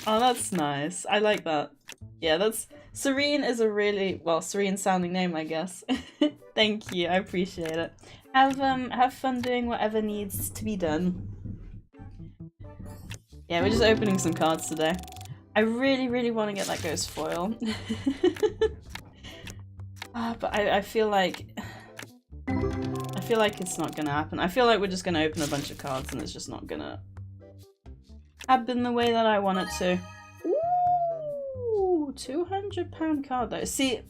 Oh, that's nice. I like that. Yeah, that's... Serene is a really, well, serene sounding name, I guess. Thank you, I appreciate it. Have fun doing whatever needs to be done. Yeah, we're just opening some cards today. I really, really want to get that ghost foil. But I feel like it's not gonna happen. I feel like we're just gonna open a bunch of cards and it's just not gonna happen the way that I want it to. Ooh, £200 card though. See,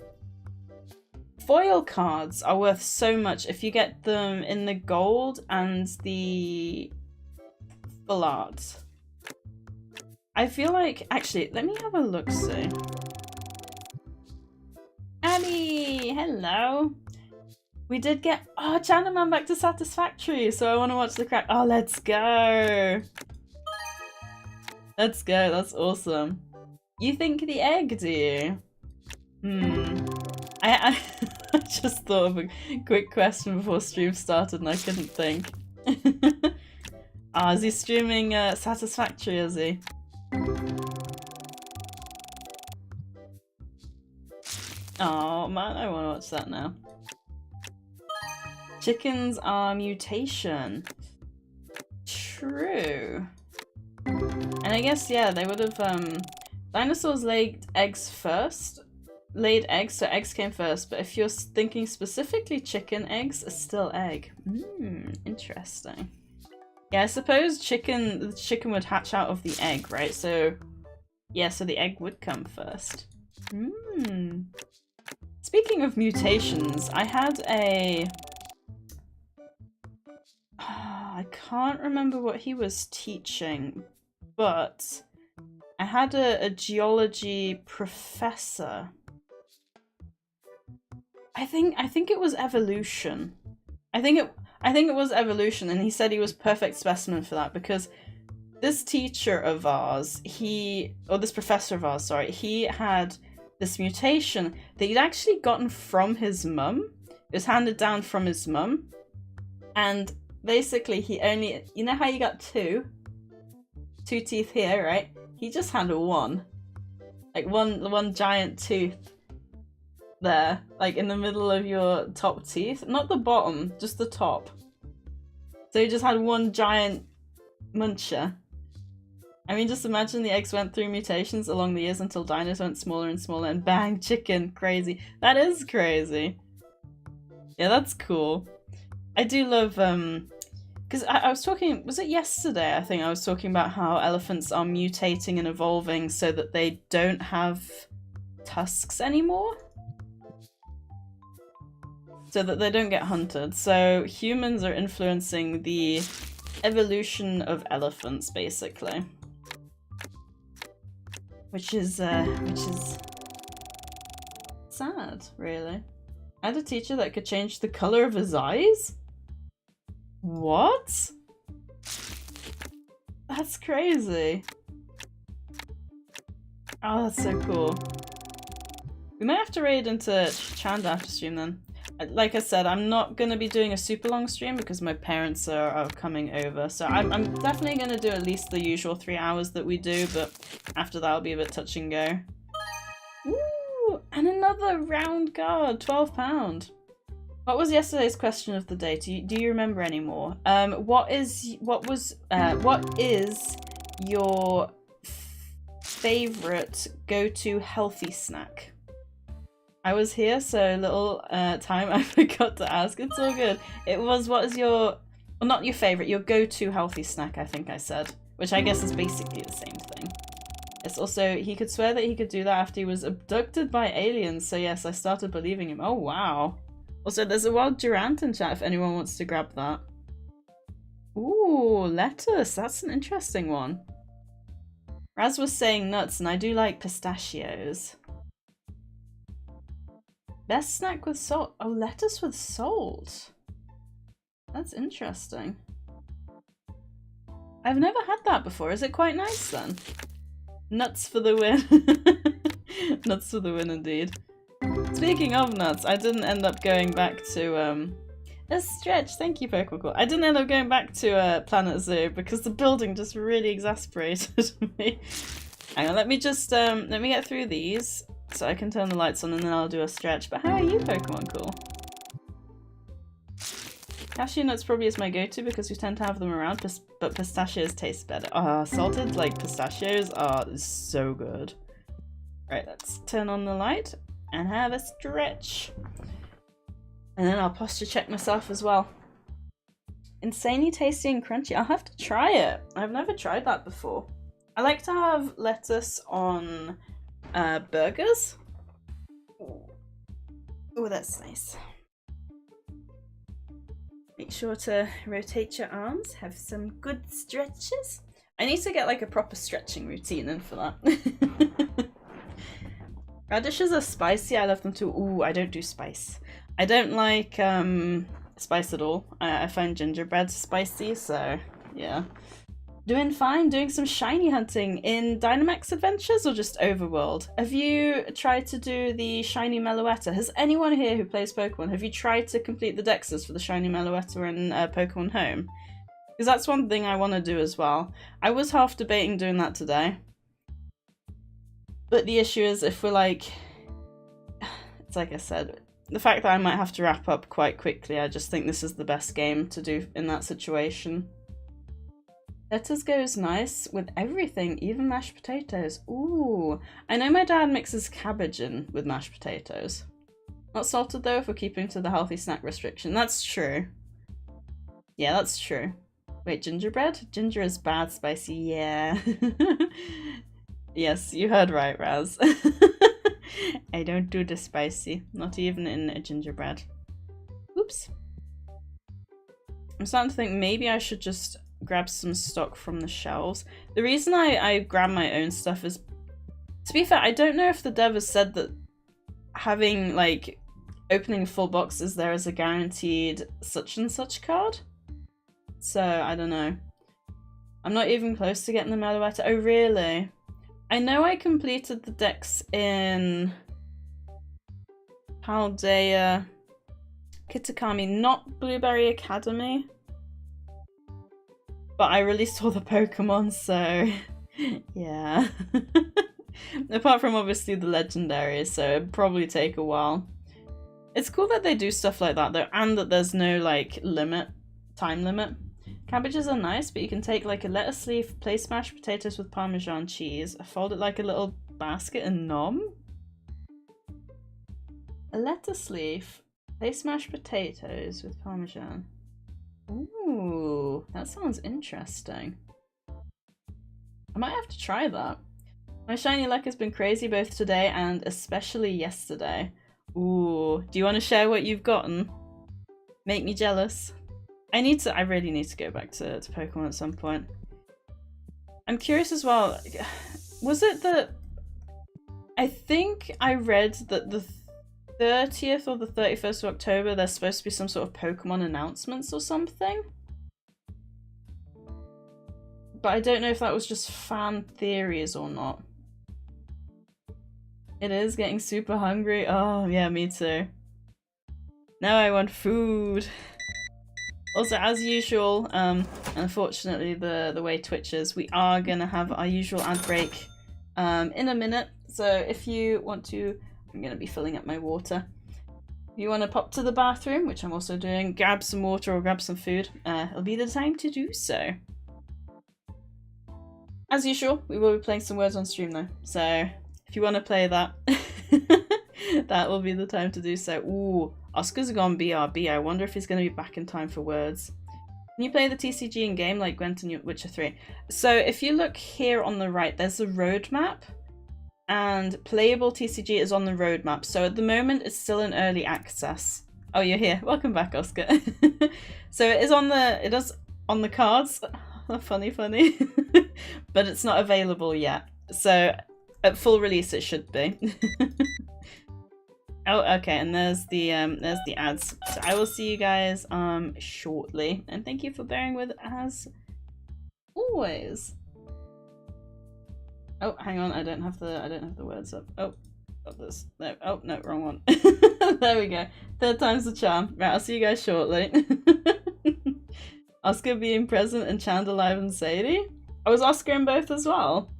foil cards are worth so much if you get them in the gold and the full art. I feel like, actually, let me have a look-see. Abby, hello. We did get, oh, Chanaman back to Satisfactory, so I want to watch the crack. Oh, let's go. Let's go, that's awesome. You think the egg, do you? I just thought of a quick question before stream started and I couldn't think. Is he streaming Satisfactory, is he? Oh man, I want to watch that now. Chickens are mutation. True. And I guess, yeah, they would have, dinosaurs laid eggs first. Laid eggs, so eggs came first, but if you're thinking specifically chicken, eggs are still egg. Interesting. Yeah, I suppose the chicken would hatch out of the egg, right? So, yeah, so the egg would come first. Speaking of mutations, I had a... I can't remember what he was teaching, but I had a geology professor. I think it was evolution. I think it was evolution, and he said he was perfect specimen for that because this teacher of ours, this professor of ours, sorry, he had this mutation that he'd actually gotten from his mum. It was handed down from his mum, and basically he only, you know how you got two teeth here, right? He just had one, like one giant tooth there, like in the middle of your top teeth, not the bottom, just the top. So he just had one giant muncher. I mean, just imagine the eggs went through mutations along the years until dinos went smaller and smaller, and bang, chicken, crazy. That is crazy. Yeah, that's cool. I do love, because I was talking, was it yesterday, I think I was talking about how elephants are mutating and evolving so that they don't have tusks anymore? So that they don't get hunted. So humans are influencing the evolution of elephants, basically. Which is sad, really. I had a teacher that could change the color of his eyes? What? That's crazy. Oh, that's so cool. We might have to raid into Chand after stream then. Like I said, I'm not going to be doing a super long stream because my parents are coming over. So I'm definitely going to do at least the usual 3 hours that we do, but after that I'll be a bit touch and go. Ooh, and another round guard, £12. What was yesterday's question of the day? Do you remember anymore? What is your favorite go-to healthy snack? I was here, so a little time I forgot to ask. It's all good. It was, what is your, well, not your favorite, your go-to healthy snack, I think I said. Which I guess is basically the same thing. It's also, he could swear that he could do that after he was abducted by aliens, so yes, I started believing him. Oh, wow. Also, there's a wild Durant in chat if anyone wants to grab that. Ooh, lettuce. That's an interesting one. Raz was saying nuts, and I do like pistachios. Best snack with salt. Oh, lettuce with salt. That's interesting. I've never had that before. Is it quite nice then? Nuts for the win. Nuts for the win indeed. Speaking of nuts, I didn't end up going back to a stretch. Thank you, Pokeball. I didn't end up going back to Planet Zoo because the building just really exasperated me. Hang on, let me just let me get through these. So I can turn the lights on and then I'll do a stretch. But how are you, Pokemon Cool? Cashew nuts probably is my go-to because we tend to have them around, but pistachios taste better. Ah, salted like pistachios are so good. Right, let's turn on the light and have a stretch. And then I'll posture check myself as well. Insanely tasty and crunchy. I'll have to try it. I've never tried that before. I like to have lettuce on burgers. Oh, that's nice. Make sure to rotate your arms, have some good stretches. I need to get like a proper stretching routine in for that. Radishes are spicy, I love them too. Ooh, I don't do spice. I don't like spice at all. I find gingerbread spicy, so yeah. Doing fine, doing some shiny hunting in Dynamax Adventures or just Overworld? Have you tried to do the shiny Meloetta? Has anyone here who plays Pokemon, have you tried to complete the Dexes for the shiny Meloetta in Pokemon Home? Because that's one thing I want to do as well. I was half debating doing that today. But the issue is if we're like, it's like I said, the fact that I might have to wrap up quite quickly, I just think this is the best game to do in that situation. Lettuce goes nice with everything, even mashed potatoes. Ooh, I know my dad mixes cabbage in with mashed potatoes. Not salted though if we're keeping to the healthy snack restriction. That's true. Yeah, that's true. Wait, gingerbread? Ginger is bad spicy, yeah. Yes, you heard right, Raz. I don't do the spicy, not even in a gingerbread. Oops. I'm starting to think maybe I should just grab some stock from the shelves. The reason I grab my own stuff is, to be fair, I don't know if the dev has said that having, like, opening full boxes there is a guaranteed such and such card. So, I don't know. I'm not even close to getting the Meloetta. Oh, really? I know I completed the Dex in Paldea Kitakami, not Blueberry Academy. But I released all the Pokemon, so yeah. Apart from obviously the legendaries, so it'd probably take a while. It's cool that they do stuff like that though, and that there's no like time limit. Cabbages are nice, but you can take like a lettuce leaf, place mashed potatoes with Parmesan cheese, fold it like a little basket and nom. A lettuce leaf, place mashed potatoes with Parmesan. Ooh, that sounds interesting. I might have to try that. My shiny luck has been crazy both today and especially yesterday. Ooh, do you want to share what you've gotten? Make me jealous. I really need to go back to Pokemon at some point. I'm curious as well, was it that... I think I read that the 30th or the 31st of October there's supposed to be some sort of Pokemon announcements or something? But I don't know if that was just fan theories or not. It is getting super hungry. Oh, yeah, me too. Now I want food. Also, as usual, unfortunately, the way Twitch is, we are gonna have our usual ad break in a minute. So if you want to, I'm gonna be filling up my water. If you want to pop to the bathroom, which I'm also doing, grab some water or grab some food, it'll be the time to do so. As usual, we will be playing some words on stream though, so if you want to play that, that will be the time to do so. Ooh, Oscar's gone BRB. I wonder if he's going to be back in time for words. Can you play the TCG in game like Gwent in Witcher 3? So if you look here on the right, there's a roadmap, and playable TCG is on the roadmap. So at the moment, it's still in early access. Oh, you're here. Welcome back, Oscar. So it is on the cards. Funny. But it's not available yet. So at full release, it should be. Oh, okay, and there's the ads. So I will see you guys shortly, and thank you for bearing with as always. Oh, hang on, I don't have the words up. Oh, got this. No, oh no, wrong one. There we go. Third time's the charm. Right, I'll see you guys shortly. Oscar being present and Chand alive and Sadie. Oh, was Oscar in both as well?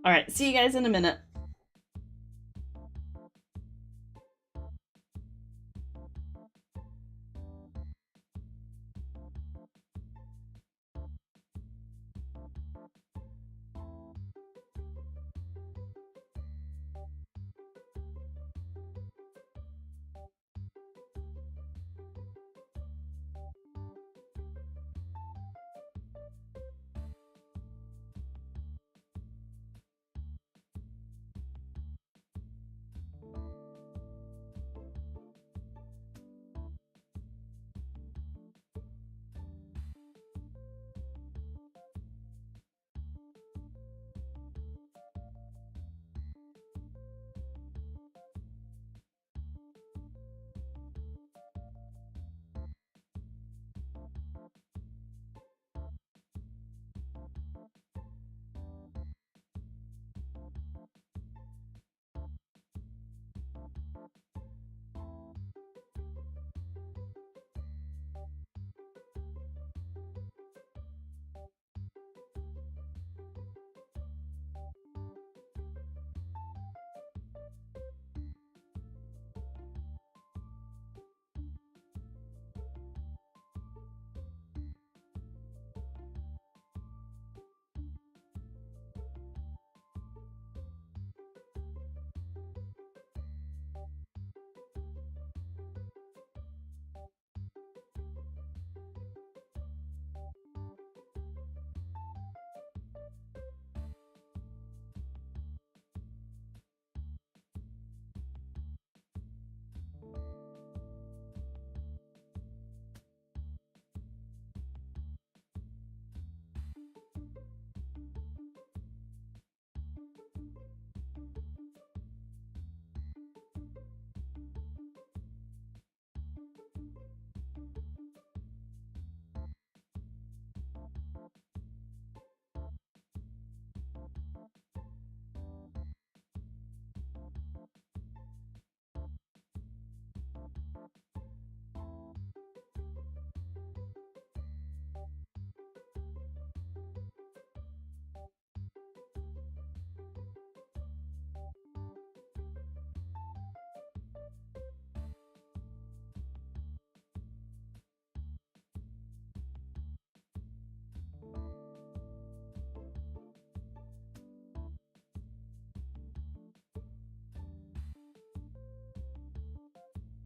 Alright, see you guys in a minute.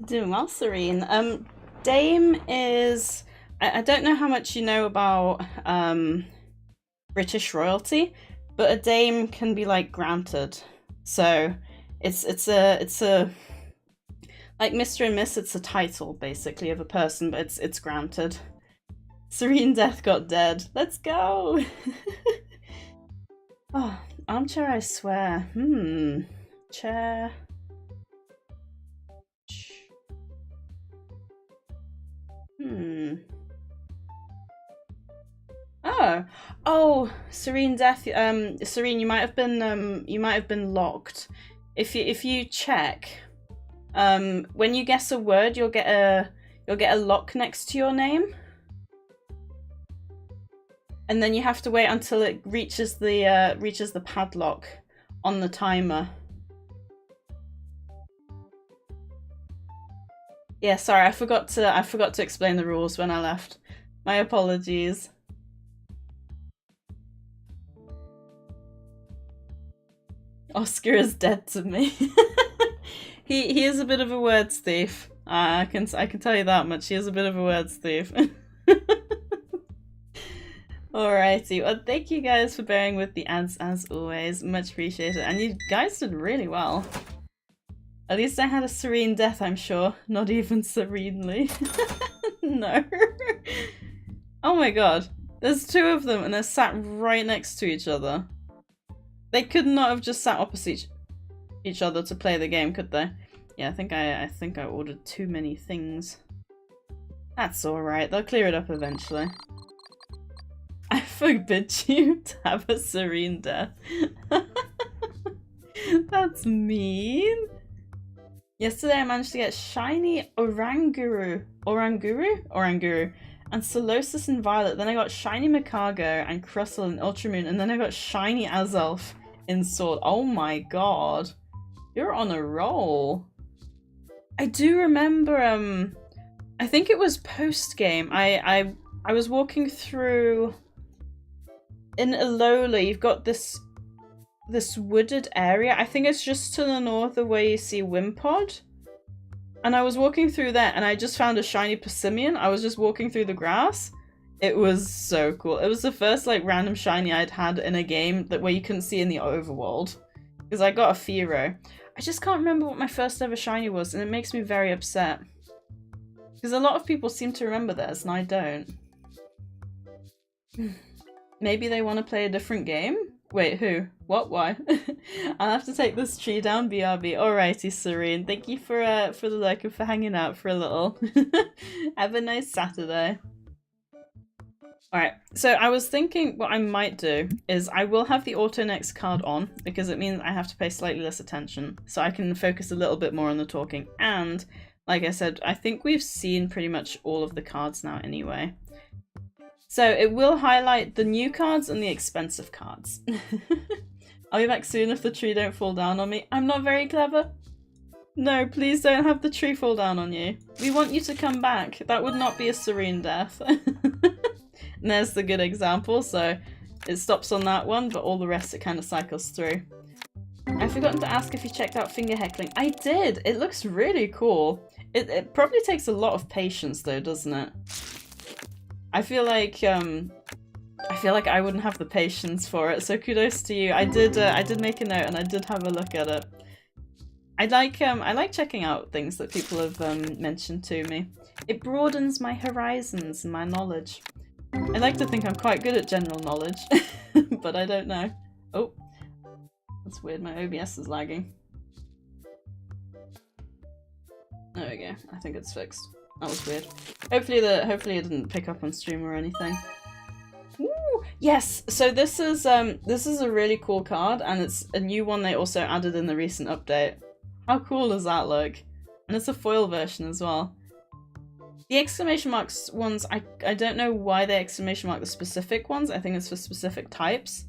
Doing well, Serene. Dame is... I don't know how much you know about British royalty, but a dame can be like granted. So it's a like Mr. and Miss, it's a title basically of a person, but it's granted. Serene Death got dead. Let's go! Oh, armchair, I swear. Chair. Oh, Serene Death. Serene, you might have been locked. If you check, when you guess a word, you'll get a lock next to your name, and then you have to wait until it reaches the padlock on the timer. Yeah, sorry, I forgot to explain the rules when I left. My apologies. Oscar is dead to me. He is a bit of a words thief. I can tell you that much. He is a bit of a words thief. Alrighty, well, thank you guys for bearing with the ads as always. Much appreciated. And you guys did really well. At least I had a serene death, I'm sure. Not even serenely. No. Oh my god. There's two of them and they're sat right next to each other. They could not have just sat opposite each other to play the game, could they? Yeah, I think I ordered too many things. That's alright, they'll clear it up eventually. I forbid you to have a serene death. That's mean. Yesterday I managed to get shiny Oranguru, and Solosis and Violet. Then I got shiny Mikago and Crustle and Ultramoon, and then I got shiny Azelf in Sword. Oh my god. You're on a roll. I do remember, I think it was post-game. I was walking through... In Alola, you've got this wooded area. I think it's just to the north of where you see Wimpod. And I was walking through there and I just found a shiny Persimmon. I was just walking through the grass. It was so cool. It was the first like random shiny I'd had in a game where you couldn't see in the overworld. Because I got a Fearow. I just can't remember what my first ever shiny was and it makes me very upset. Because a lot of people seem to remember theirs and I don't. Maybe they want to play a different game? Wait, who? What? Why? I'll have to take this tree down, BRB. Alrighty, Serene. Thank you for the lurk and for hanging out for a little. Have a nice Saturday. Alright, so I was thinking what I might do is I will have the auto next card on because it means I have to pay slightly less attention so I can focus a little bit more on the talking. And, like I said, I think we've seen pretty much all of the cards now anyway. So it will highlight the new cards and the expensive cards. I'll be back soon if the tree don't fall down on me. I'm not very clever. No, please don't have the tree fall down on you. We want you to come back. That would not be a serene death. And there's the good example, so it stops on that one, but all the rest it kind of cycles through. I've forgotten to ask if you checked out finger heckling. I did! It looks really cool. It probably takes a lot of patience though, doesn't it? I feel like I wouldn't have the patience for it, so kudos to you. I did make a note and I did have a look at it. I like checking out things that people have mentioned to me. It broadens my horizons and my knowledge. I like to think I'm quite good at general knowledge, but I don't know. Oh, that's weird. My OBS is lagging. There we go. I think it's fixed. That was weird. Hopefully it didn't pick up on stream or anything. Ooh, yes. So this is a really cool card, and it's a new one they also added in the recent update. How cool does that look? And it's a foil version as well. The exclamation marks ones, I don't know why they exclamation mark the specific ones. I think it's for specific types.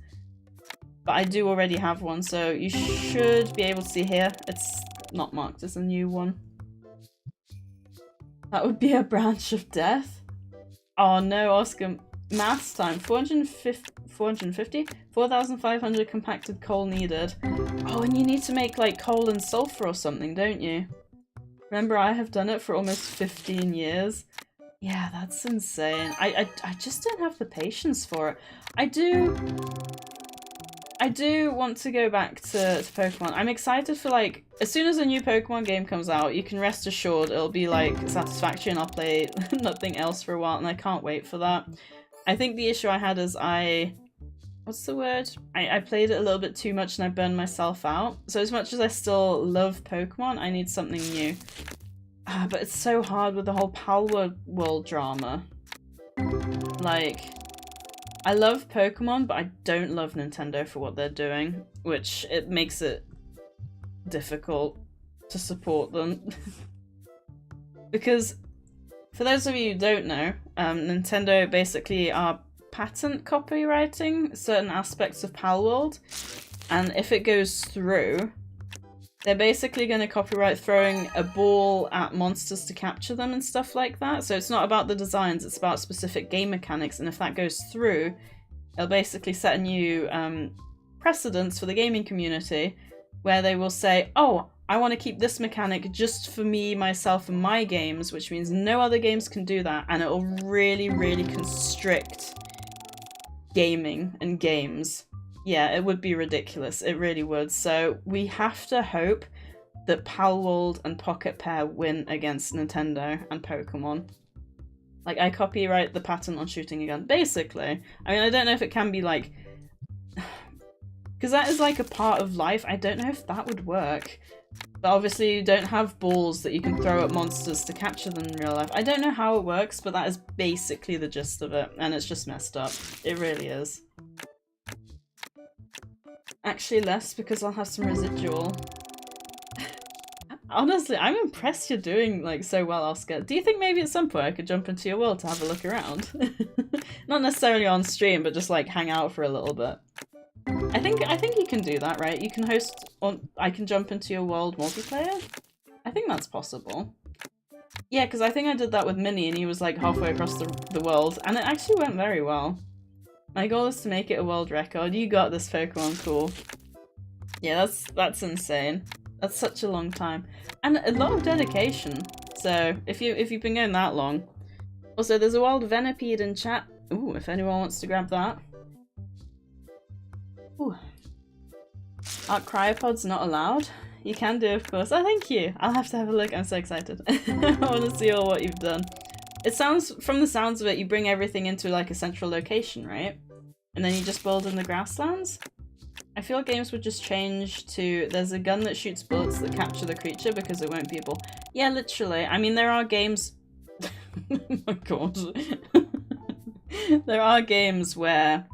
But I do already have one, so you should be able to see here. It's not marked as a new one. That would be a branch of death. Oh no, Oscar. Maths time. 450? 4,500 compacted coal needed. Oh, and you need to make like coal and sulfur or something, don't you? Remember, I have done it for almost 15 years. Yeah, that's insane. I just don't have the patience for it. I do want to go back to Pokemon. I'm excited for, like, as soon as a new Pokemon game comes out, you can rest assured it'll be, like, satisfactory and I'll play nothing else for a while, and I can't wait for that. I think the issue I had is what's the word? I played it a little bit too much and I burned myself out. So as much as I still love Pokemon, I need something new. But it's so hard with the whole Palworld World drama. Like, I love Pokemon, but I don't love Nintendo for what they're doing, which it makes it difficult to support them. Because, for those of you who don't know, Nintendo basically are patent copywriting certain aspects of Palworld, and if it goes through, they're basically going to copyright throwing a ball at monsters to capture them and stuff like that. So it's not about the designs, it's about specific game mechanics, and if that goes through, it'll basically set a new precedence for the gaming community where they will say, oh, I want to keep this mechanic just for me, myself, and my games, which means no other games can do that, and it'll really, really constrict gaming and games. Yeah, it would be ridiculous. It really would. So we have to hope that Palworld and Pocket Pair win against Nintendo and Pokemon. Like, I copyright the patent on shooting a gun. Basically. I mean, I don't know if it can be, like... Because that is, like, a part of life. I don't know if that would work. But obviously you don't have balls that you can throw at monsters to capture them in real life. I don't know how it works, but that is basically the gist of it. And it's just messed up. It really is. Actually less, because I'll have some residual. Honestly, I'm impressed you're doing, like, so well, Oscar. Do you think maybe at some point I could jump into your world to have a look around? Not necessarily on stream, but just, like, hang out for a little bit. I think you can do that, right? You can host, or I can jump into your world multiplayer? I think that's possible. Yeah, because I think I did that with Minnie and he was, like, halfway across the world, and it actually went very well. My goal is to make it a world record. You got this, Pokemon, cool. Yeah, that's insane. That's such a long time. And a lot of dedication. So, if you've been going that long. Also, there's a wild Venipede in chat. Ooh, if anyone wants to grab that. Ooh. Are cryopods not allowed? You can do, of course. Oh, thank you. I'll have to have a look. I'm so excited. I want to see all what you've done. It sounds, from the sounds of it, you bring everything into like a central location, right? And then you just build in the grasslands? I feel games would just change to, there's a gun that shoots bullets that capture the creature because it won't be able... Yeah, literally. I mean, there are games... Oh my god. There are games where...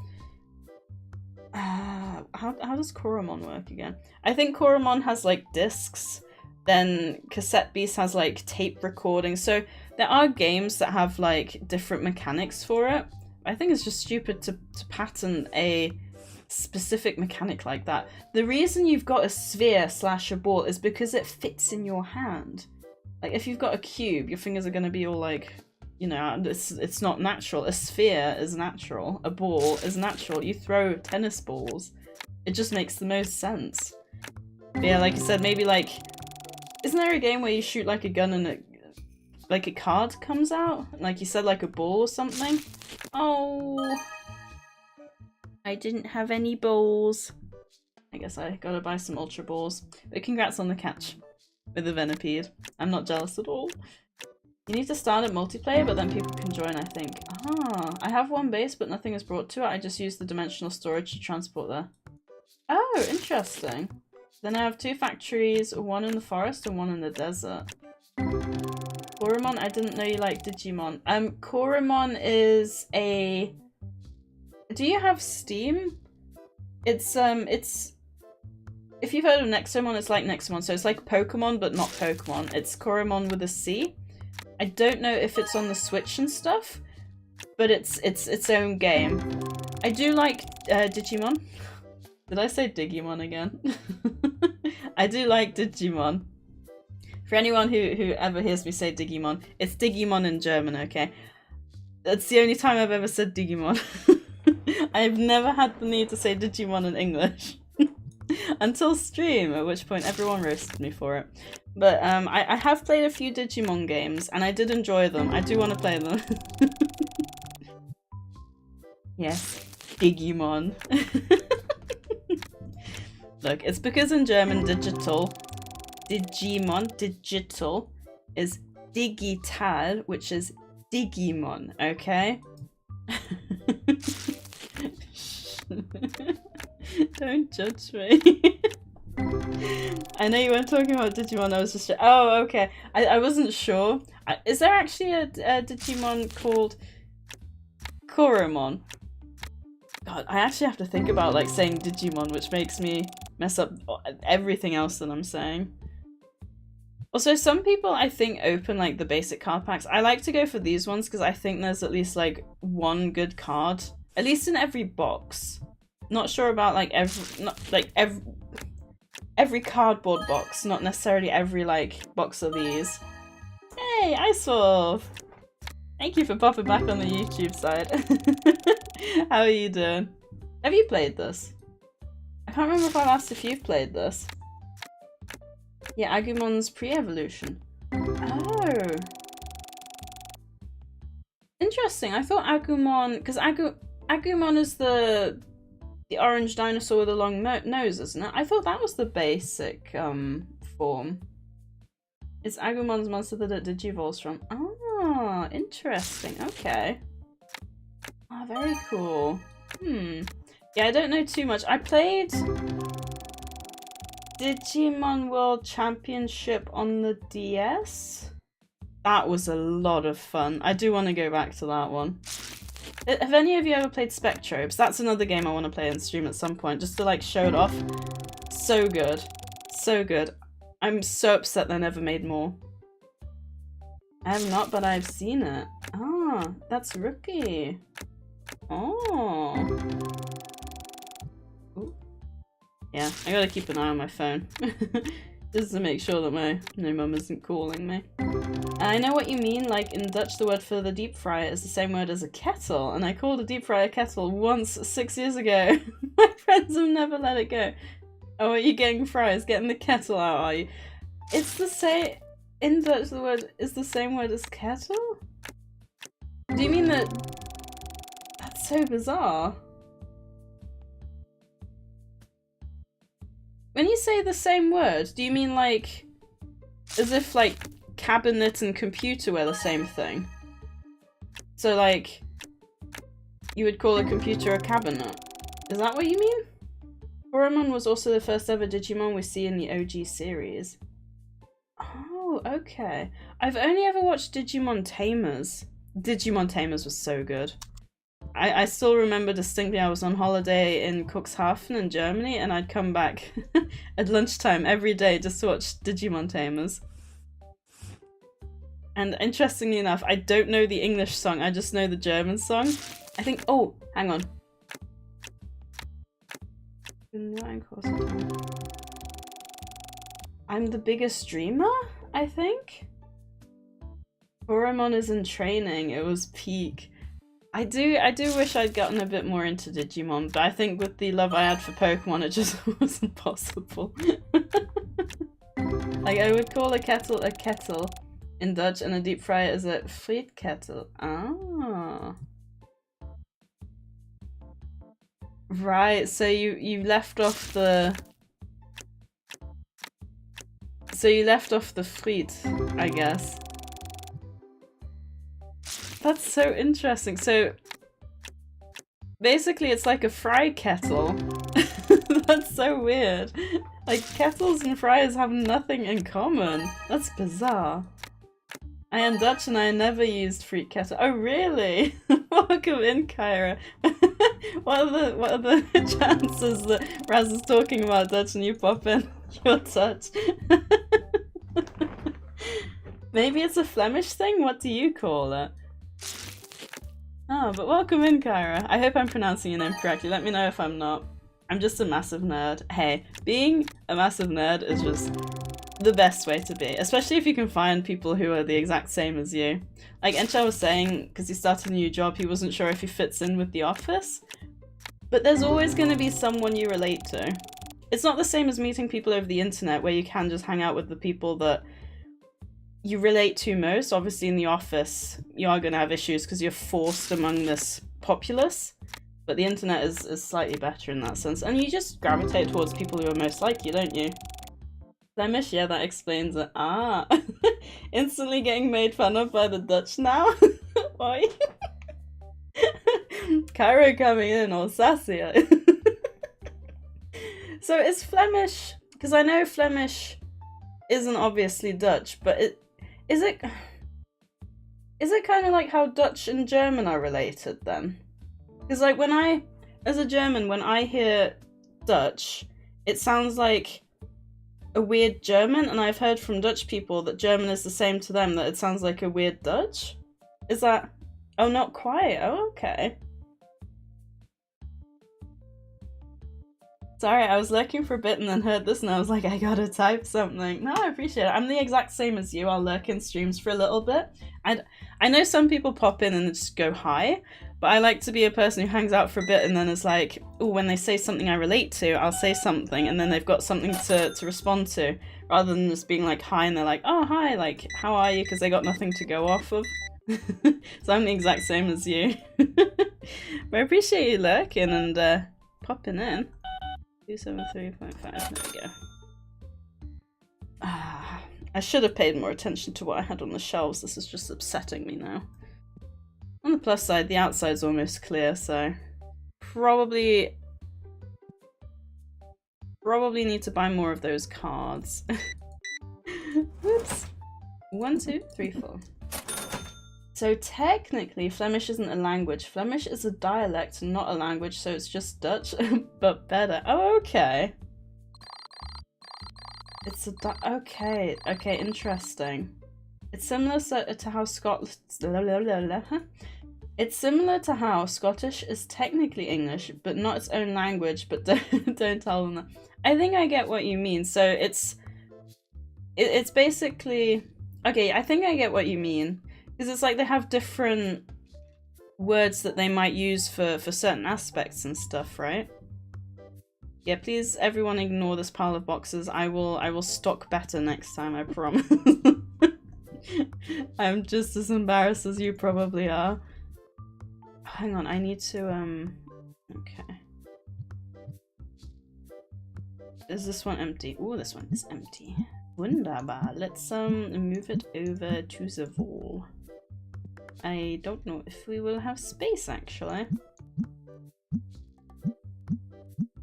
how does Koromon work again? I think Koromon has like discs, then Cassette Beast has like tape recording, so there are games that have like different mechanics for it. I think it's just stupid to patent a specific mechanic like that. The reason you've got a sphere / a ball is because it fits in your hand. Like if you've got a cube, your fingers are going to be all like, you know, it's not natural. A sphere is natural. A ball is natural. You throw tennis balls. It just makes the most sense. But yeah, like I said, maybe like... Isn't there a game where you shoot like a gun and it, like a card comes out? Like you said, like a ball or something? Oh... I didn't have any balls. I guess I gotta buy some Ultra Balls. But congrats on the catch with the Venipede. I'm not jealous at all. You need to start at multiplayer, but then people can join, I think. Ah, I have one base, but nothing is brought to it. I just use the dimensional storage to transport there. Oh, interesting. Then I have 2 factories, one in the forest and one in the desert. Koromon, I didn't know you liked Digimon. Koromon is a... Do you have Steam? It's if you've heard of Nexomon, it's like Nexomon, so it's like Pokemon, but not Pokemon. It's Koromon with a C. I don't know if it's on the Switch and stuff, but it's its own game. I do like Digimon. Did I say Digimon again? I do like Digimon. For anyone who ever hears me say Digimon, it's Digimon in German, okay? That's the only time I've ever said Digimon. I've never had the need to say Digimon in English. Until stream, at which point everyone roasted me for it. But I have played a few Digimon games, and I did enjoy them. I do want to play them. Yes, Digimon. Look, it's because in German digital, Digimon, digital, is digital, which is Digimon, okay? Don't judge me. I know you weren't talking about Digimon, I was just... Oh, okay. I wasn't sure. Is there actually a Digimon called Koromon? God, I actually have to think about like saying Digimon, which makes me mess up everything else that I'm saying. Also, some people I think open like the basic card packs. I like to go for these ones because I think there's at least like one good card, at least in every box. Not sure about like every cardboard box, not necessarily every like box of these. Hey, Icewolf! Thank you for popping back on the YouTube side. How are you doing? Have you played this? I can't remember if I've asked if you've played this. Yeah, Agumon's pre-evolution. Oh. Interesting. I thought Agumon... Because Agumon is the orange dinosaur with a long nose, isn't it? I thought that was the basic form. It's Agumon's monster that it digivolves from. Oh, interesting. Okay. Oh, very cool. Yeah, I don't know too much. I played Digimon World Championship on the DS. That was a lot of fun. I do want to go back to that one. Have any of you ever played Spectrobes? That's another game I want to play on stream at some point, just to like show it off. So good. So good. I'm so upset they never made more. I have not, but I've seen it. Ah, that's Rookie. Oh. Ooh. Yeah, I gotta keep an eye on my phone. Just to make sure that my mum isn't calling me. I know what you mean, like in Dutch the word for the deep fryer is the same word as a kettle, and I called a deep fryer a kettle once 6 years ago. My friends have never let it go. Oh, are you getting fries? Getting the kettle out, are you? It's the same... In Dutch the word is the same word as kettle? Do you mean that... That's so bizarre. When you say the same word, do you mean like... As if like cabinet and computer were the same thing? So like... You would call a computer a cabinet? Is that what you mean? Koromon was also the first ever Digimon we see in the OG series. Oh, okay. I've only ever watched Digimon Tamers. Digimon Tamers was so good. I still remember distinctly I was on holiday in Cuxhaven in Germany and I'd come back at lunchtime every day just to watch Digimon Tamers. And interestingly enough, I don't know the English song, I just know the German song. I think- oh, hang on. I'm the biggest dreamer, I think? Koromon is in training, it was peak. I do wish I'd gotten a bit more into Digimon, but I think with the love I had for Pokemon it just wasn't possible. Like I would call a kettle in Dutch and a deep fryer is a frietkettle. Ah. Right, so you left off the... So you left off the friet, I guess. That's so interesting. So basically it's like a fry kettle. That's so weird. Like kettles and fryers have nothing in common. That's bizarre. I am Dutch and I never used friet kettle. Oh really? Welcome in, Kyra. What are the chances that Raz is talking about Dutch and you pop in? You're Dutch. Maybe it's a Flemish thing? What do you call it? Oh, but welcome in, Kyra. I hope I'm pronouncing your name correctly. Let me know if I'm not. I'm just a massive nerd. Hey, being a massive nerd is just the best way to be, especially if you can find people who are the exact same as you. Like Encha was saying, because he started a new job, he wasn't sure if he fits in with the office. But there's always going to be someone you relate to. it's not the same as meeting people over the internet where you can just hang out with the people that you relate to most. Obviously in the office you are going to have issues because you're forced among this populace, but the internet is slightly better in that sense, and you just gravitate towards people who are most like you, don't you? Flemish, yeah, that explains it. Ah, instantly getting made fun of by the Dutch now. Why? Cairo coming in all sassy. So is Flemish, because I know Flemish isn't obviously Dutch, but is it kind of like how Dutch and German are related then? Because like as a German, when I hear Dutch, it sounds like a weird German, and I've heard from Dutch people that German is the same to them, that it sounds like a weird Dutch. Is that... Oh, not quite. Oh, okay. Sorry, I was lurking for a bit and then heard this and I was like, I gotta type something. No, I appreciate it. I'm the exact same as you. I'll lurk in streams for a little bit. I know some people pop in and just go hi, but I like to be a person who hangs out for a bit and then is like, oh, when they say something I relate to, I'll say something and then they've got something to respond to, rather than just being like hi and they're like, oh, hi, like, how are you? Because they got nothing to go off of. So I'm the exact same as you. But I appreciate you lurking and popping in. 273.5, there we go. Ah, I should have paid more attention to what I had on the shelves. This is just upsetting me now. On the plus side, the outside's almost clear, so probably need to buy more of those cards. Whoops. 1, 2, 3, 4. So technically, Flemish isn't a language. Flemish is a dialect, not a language, so it's just Dutch, but better. Oh, okay. It's a okay, interesting. It's similar to how It's similar to how Scottish is technically English, but not its own language. But don't tell them that. I think I get what you mean. So it's basically okay. I think I get what you mean. Because it's like they have different words that they might use for certain aspects and stuff, right? Yeah, please everyone ignore this pile of boxes. I will stock better next time, I promise. I'm just as embarrassed as you probably are. Hang on, I need to okay. Is this one empty? Oh, this one is empty. Wunderbar. Let's move it over to the wall. I don't know if we will have space, actually.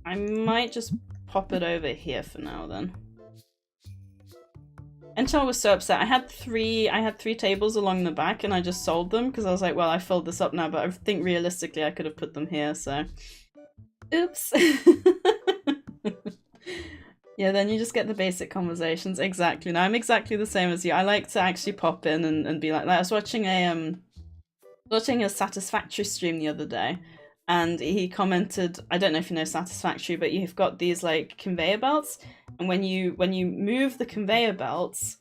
I might just pop it over here for now, then. Enchel was so upset. I had three tables along the back, and I just sold them because I was like, well, I filled this up now, but I think realistically I could have put them here, so... Oops! Yeah, then you just get the basic conversations. Exactly. No, I'm exactly the same as you. I like to actually pop in and be like that. I was watching a Satisfactory stream the other day, and he commented, I don't know if you know Satisfactory, but you've got these like conveyor belts, and when you move the conveyor belts,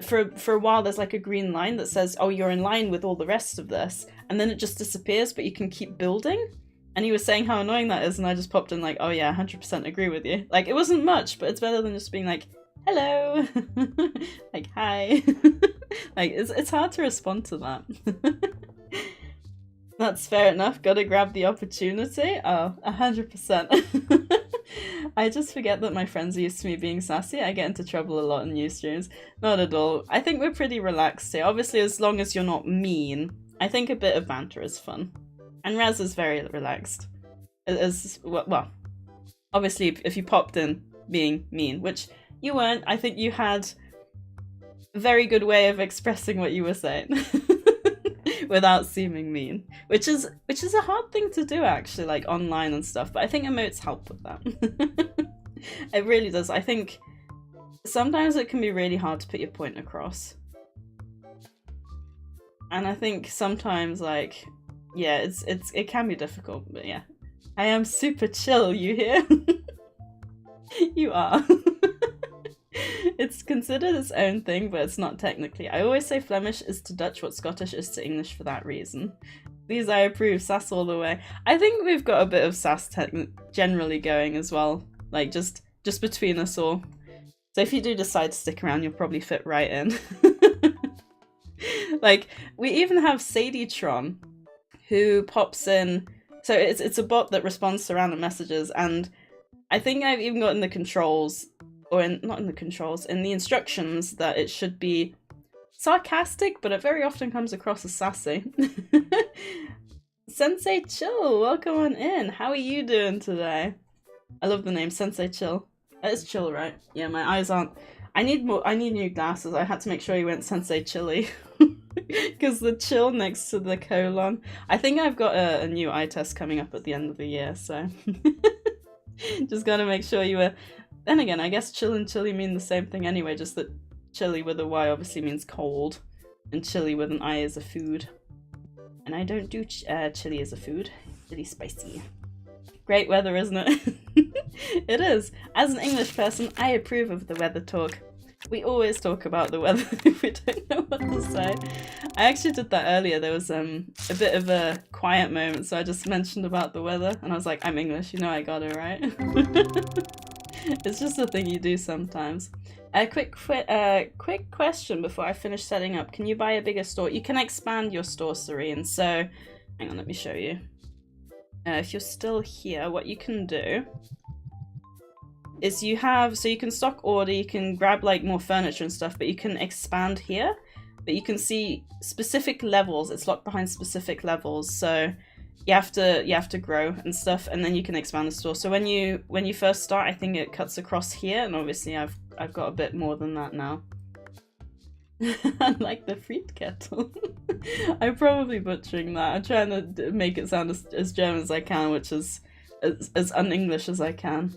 for a while there's like a green line that says, oh, you're in line with all the rest of this, and then it just disappears, but you can keep building. And he was saying how annoying that is, and I just popped in like, oh yeah, 100% agree with you. Like, it wasn't much, but it's better than just being like, hello, like, hi. Like, it's hard to respond to that. That's fair enough, gotta grab the opportunity. Oh, 100%. I just forget that my friends are used to me being sassy. I get into trouble a lot in new streams. Not at all. I think we're pretty relaxed here. Obviously, as long as you're not mean, I think a bit of banter is fun. And Raz is very relaxed. Well, obviously if you popped in being mean, which you weren't, I think you had a very good way of expressing what you were saying without seeming mean, which is a hard thing to do actually, like online and stuff, but I think emotes help with that. It really does. I think sometimes it can be really hard to put your point across. And I think sometimes like yeah, it can be difficult, but yeah. I am super chill, you hear? You are. It's considered its own thing, but it's not technically. I always say Flemish is to Dutch what Scottish is to English for that reason. These I approve, sass all the way. I think we've got a bit of sass generally going as well. like just between us all. So if you do decide to stick around, you'll probably fit right in. Like, we even have SadieTron, who pops in. So it's a bot that responds to random messages, and I think I've even got in the controls, or not in the controls, in the instructions that it should be sarcastic, but it very often comes across as sassy. Sensei Chill, welcome on in. How are you doing today? I love the name Sensei Chill. It's chill, right? Yeah, my eyes aren't. I need new glasses. I had to make sure you went Sensei Chilly. Because the chill next to the colon. I think I've got a new eye test coming up at the end of the year, so just gotta make sure you were. Then again, I guess chill and chilly mean the same thing anyway, just that chilly with a Y obviously means cold, and chilly with an I is a food. And I don't do chili as a food. Really spicy. Great weather, isn't it? It is. As an English person, I approve of the weather talk. We always talk about the weather if we don't know what to say. I actually did that earlier. There was a bit of a quiet moment, so I just mentioned about the weather, and I was like, I'm English, you know I got it, right? It's just a thing you do sometimes. A quick question before I finish setting up. Can you buy a bigger store? You can expand your store, Serene. So, hang on, let me show you. If you're still here, what you can do is you can stock order, you can grab like more furniture and stuff, but you can expand here. But you can see specific levels. It's locked behind specific levels, so you have to grow and stuff, and then you can expand the store. So when you first start, I think it cuts across here, and obviously I've got a bit more than that now. Like the fruit kettle. I'm probably butchering that. I'm trying to make it sound as German as I can, which is as un-English as I can.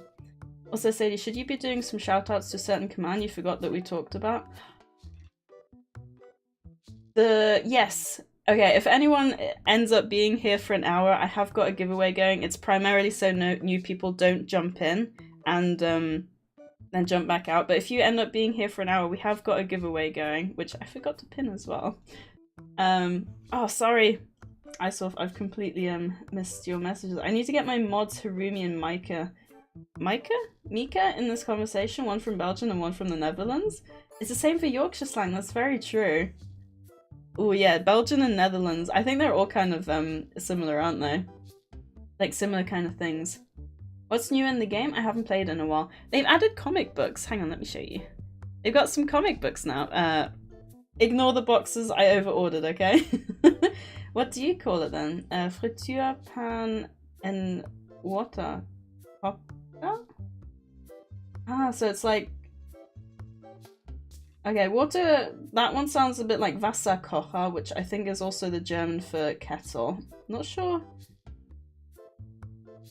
Also, Sadie, should you be doing some shoutouts to a certain command you forgot that we talked about? Yes. Okay, if anyone ends up being here for an hour, I have got a giveaway going. It's primarily so new people don't jump in and then jump back out. But if you end up being here for an hour, we have got a giveaway going, which I forgot to pin as well. Oh, sorry. I've completely missed your messages. I need to get my mods Harumi and Mika in this conversation, one from Belgium and one from the Netherlands. It's the same for Yorkshire slang, that's very true. Oh yeah, Belgium and Netherlands. I think they're all kind of similar, aren't they? Like similar kind of things. What's new in the game? I haven't played in a while. They've added comic books. Hang on, let me show you. They've got some comic books now. Ignore the boxes I over-ordered, okay? What do you call it then? Friture, pan, and water. Pop? Ah, so it's like... Okay, water... That one sounds a bit like Wasserkocher, which I think is also the German for kettle. Not sure.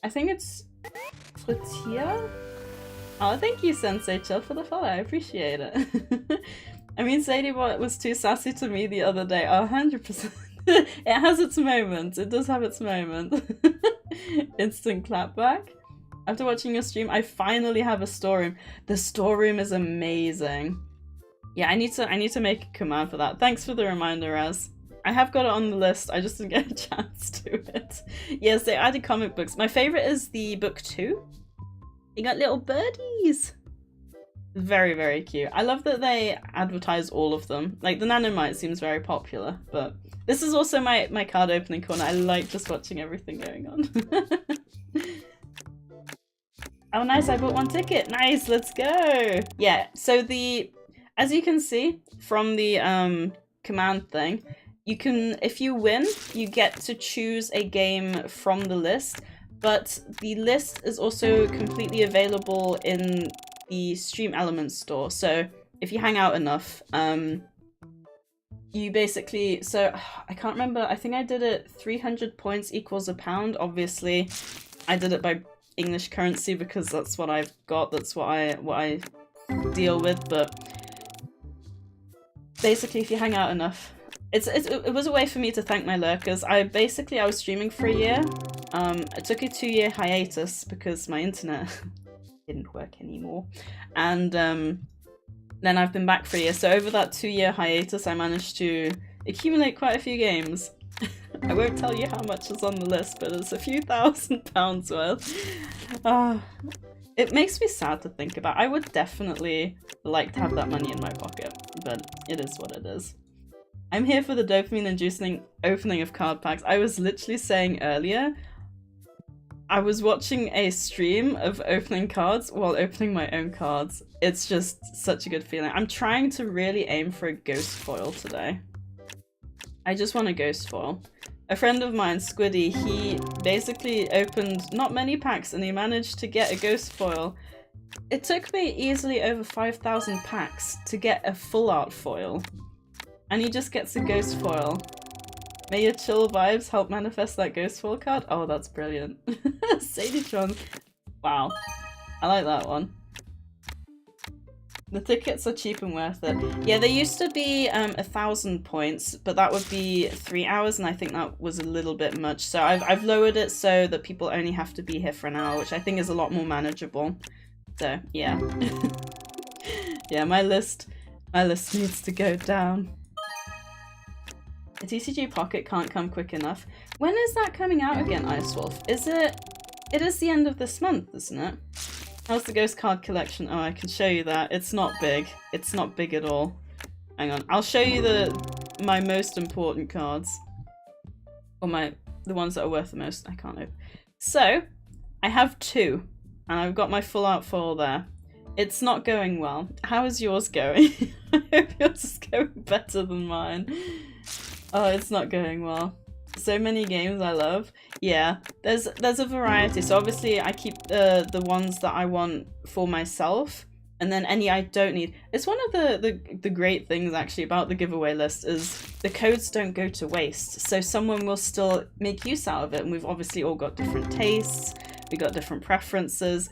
I think it's... Frittier? Oh, thank you, Sensei Chill, for the follow. I appreciate it. I mean, Sadie was too sassy to me the other day. 100%. It has its moments. It does have its moment. Instant clapback. After watching your stream, I finally have a storeroom. The storeroom is amazing. Yeah, I need to make a command for that. Thanks for the reminder, Raz. I have got it on the list. I just didn't get a chance to it. Yes, they added comic books. My favorite is the book 2. You got little birdies. Very, very cute. I love that they advertise all of them. Like, the Nanomite seems very popular, but this is also my card opening corner. I like just watching everything going on. Oh, nice, I bought 1 ticket. Nice, let's go. Yeah, so as you can see from the command thing, you can, if you win, you get to choose a game from the list, but the list is also completely available in the Stream Elements store. So if you hang out enough, you basically, so I can't remember, I think I did it 300 points equals £1. Obviously, I did it by English currency because that's what I've got, that's what I deal with, but basically if you hang out enough, it was a way for me to thank my lurkers. I was streaming for a year. I took a 2-year hiatus because my internet didn't work anymore, and then I've been back for a year. So over that 2-year hiatus, I managed to accumulate quite a few games. I won't tell you how much is on the list, but it's a few £1,000s worth. It makes me sad to think about. I would definitely like to have that money in my pocket, but it is what it is. I'm here for the dopamine-inducing opening of card packs. I was literally saying earlier, I was watching a stream of opening cards while opening my own cards. It's just such a good feeling. I'm trying to really aim for a ghost foil today. I just want a ghost foil. A friend of mine, Squiddy, he basically opened not many packs and he managed to get a ghost foil. It took me easily over 5,000 packs to get a full art foil. And he just gets a ghost foil. May your chill vibes help manifest that ghost foil card? Oh, that's brilliant. SadieTron. Wow. I like that one. The tickets are cheap and worth it. Yeah, they used to be 1,000 points, but that would be 3 hours, and I think that was a little bit much. So I've lowered it so that people only have to be here for an hour, which I think is a lot more manageable. So yeah, yeah, my list needs to go down. A TCG Pocket can't come quick enough. When is that coming out again, Icewolf? It is the end of this month, isn't it? How's the ghost card collection? Oh, I can show you that. It's not big. It's not big at all. Hang on. I'll show you my most important cards. Or the ones that are worth the most. I can't open. So, I have 2. And I've got my full art foil there. It's not going well. How is yours going? I hope yours is going better than mine. Oh, it's not going well. So many games I love. Yeah, there's a variety. So obviously I keep the ones that I want for myself, and then any I don't need. It's one of the great things actually about the giveaway list is the codes don't go to waste. So someone will still make use out of it, and we've obviously all got different tastes. We got different preferences.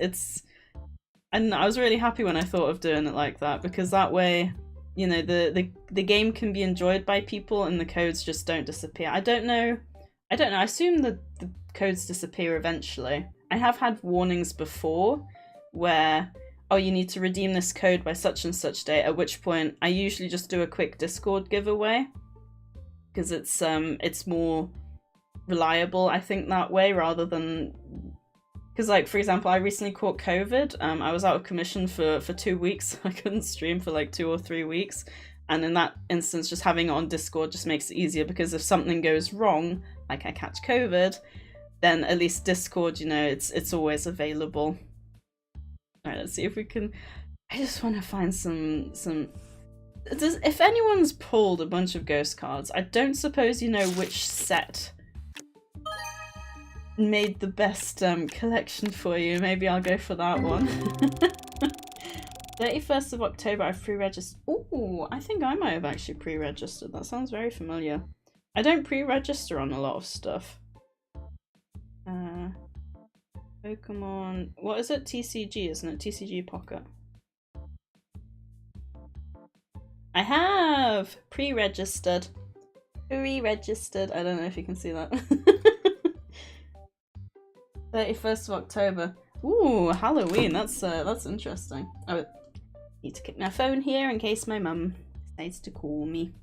And I was really happy when I thought of doing it like that, because that way, you know, the game can be enjoyed by people and the codes just don't disappear. I don't know. I assume the codes disappear eventually. I have had warnings before where, oh, you need to redeem this code by such and such date, at which point I usually just do a quick Discord giveaway because it's more reliable, I think, that way, rather than... Because, like, for example, I recently caught COVID. I was out of commission for 2 weeks. I couldn't stream for like 2 or 3 weeks. And in that instance, just having it on Discord just makes it easier, because if something goes wrong, like I catch COVID, then at least Discord, you know, it's always available. Alright, let's see if we can... I just want to find some... If anyone's pulled a bunch of ghost cards, I don't suppose you know which set made the best collection for you. Maybe I'll go for that one. 31st of October, I've pre-registered. Ooh, I think I might have actually pre-registered. That sounds very familiar. I don't pre-register on a lot of stuff. Pokemon... What is it? TCG, isn't it? TCG Pocket. I have pre-registered. Pre-registered. I don't know if you can see that. 31st of October. Ooh, Halloween. That's interesting. I need to keep my phone here in case my mum decides to call me.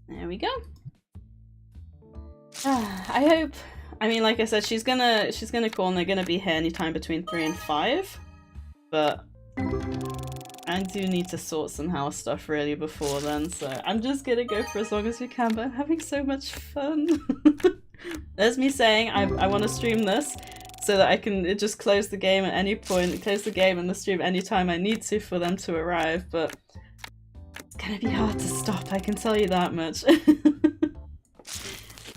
There we go. I hope. I mean, like I said, she's gonna call and they're gonna be here anytime between 3 and 5. But I do need to sort some house stuff really before then, so I'm just gonna go for as long as we can. But I'm having so much fun. There's me saying I want to stream this so that I can just close the game at any point, close the game and the stream anytime I need to for them to arrive, but it's gonna be hard to stop, I can tell you that much.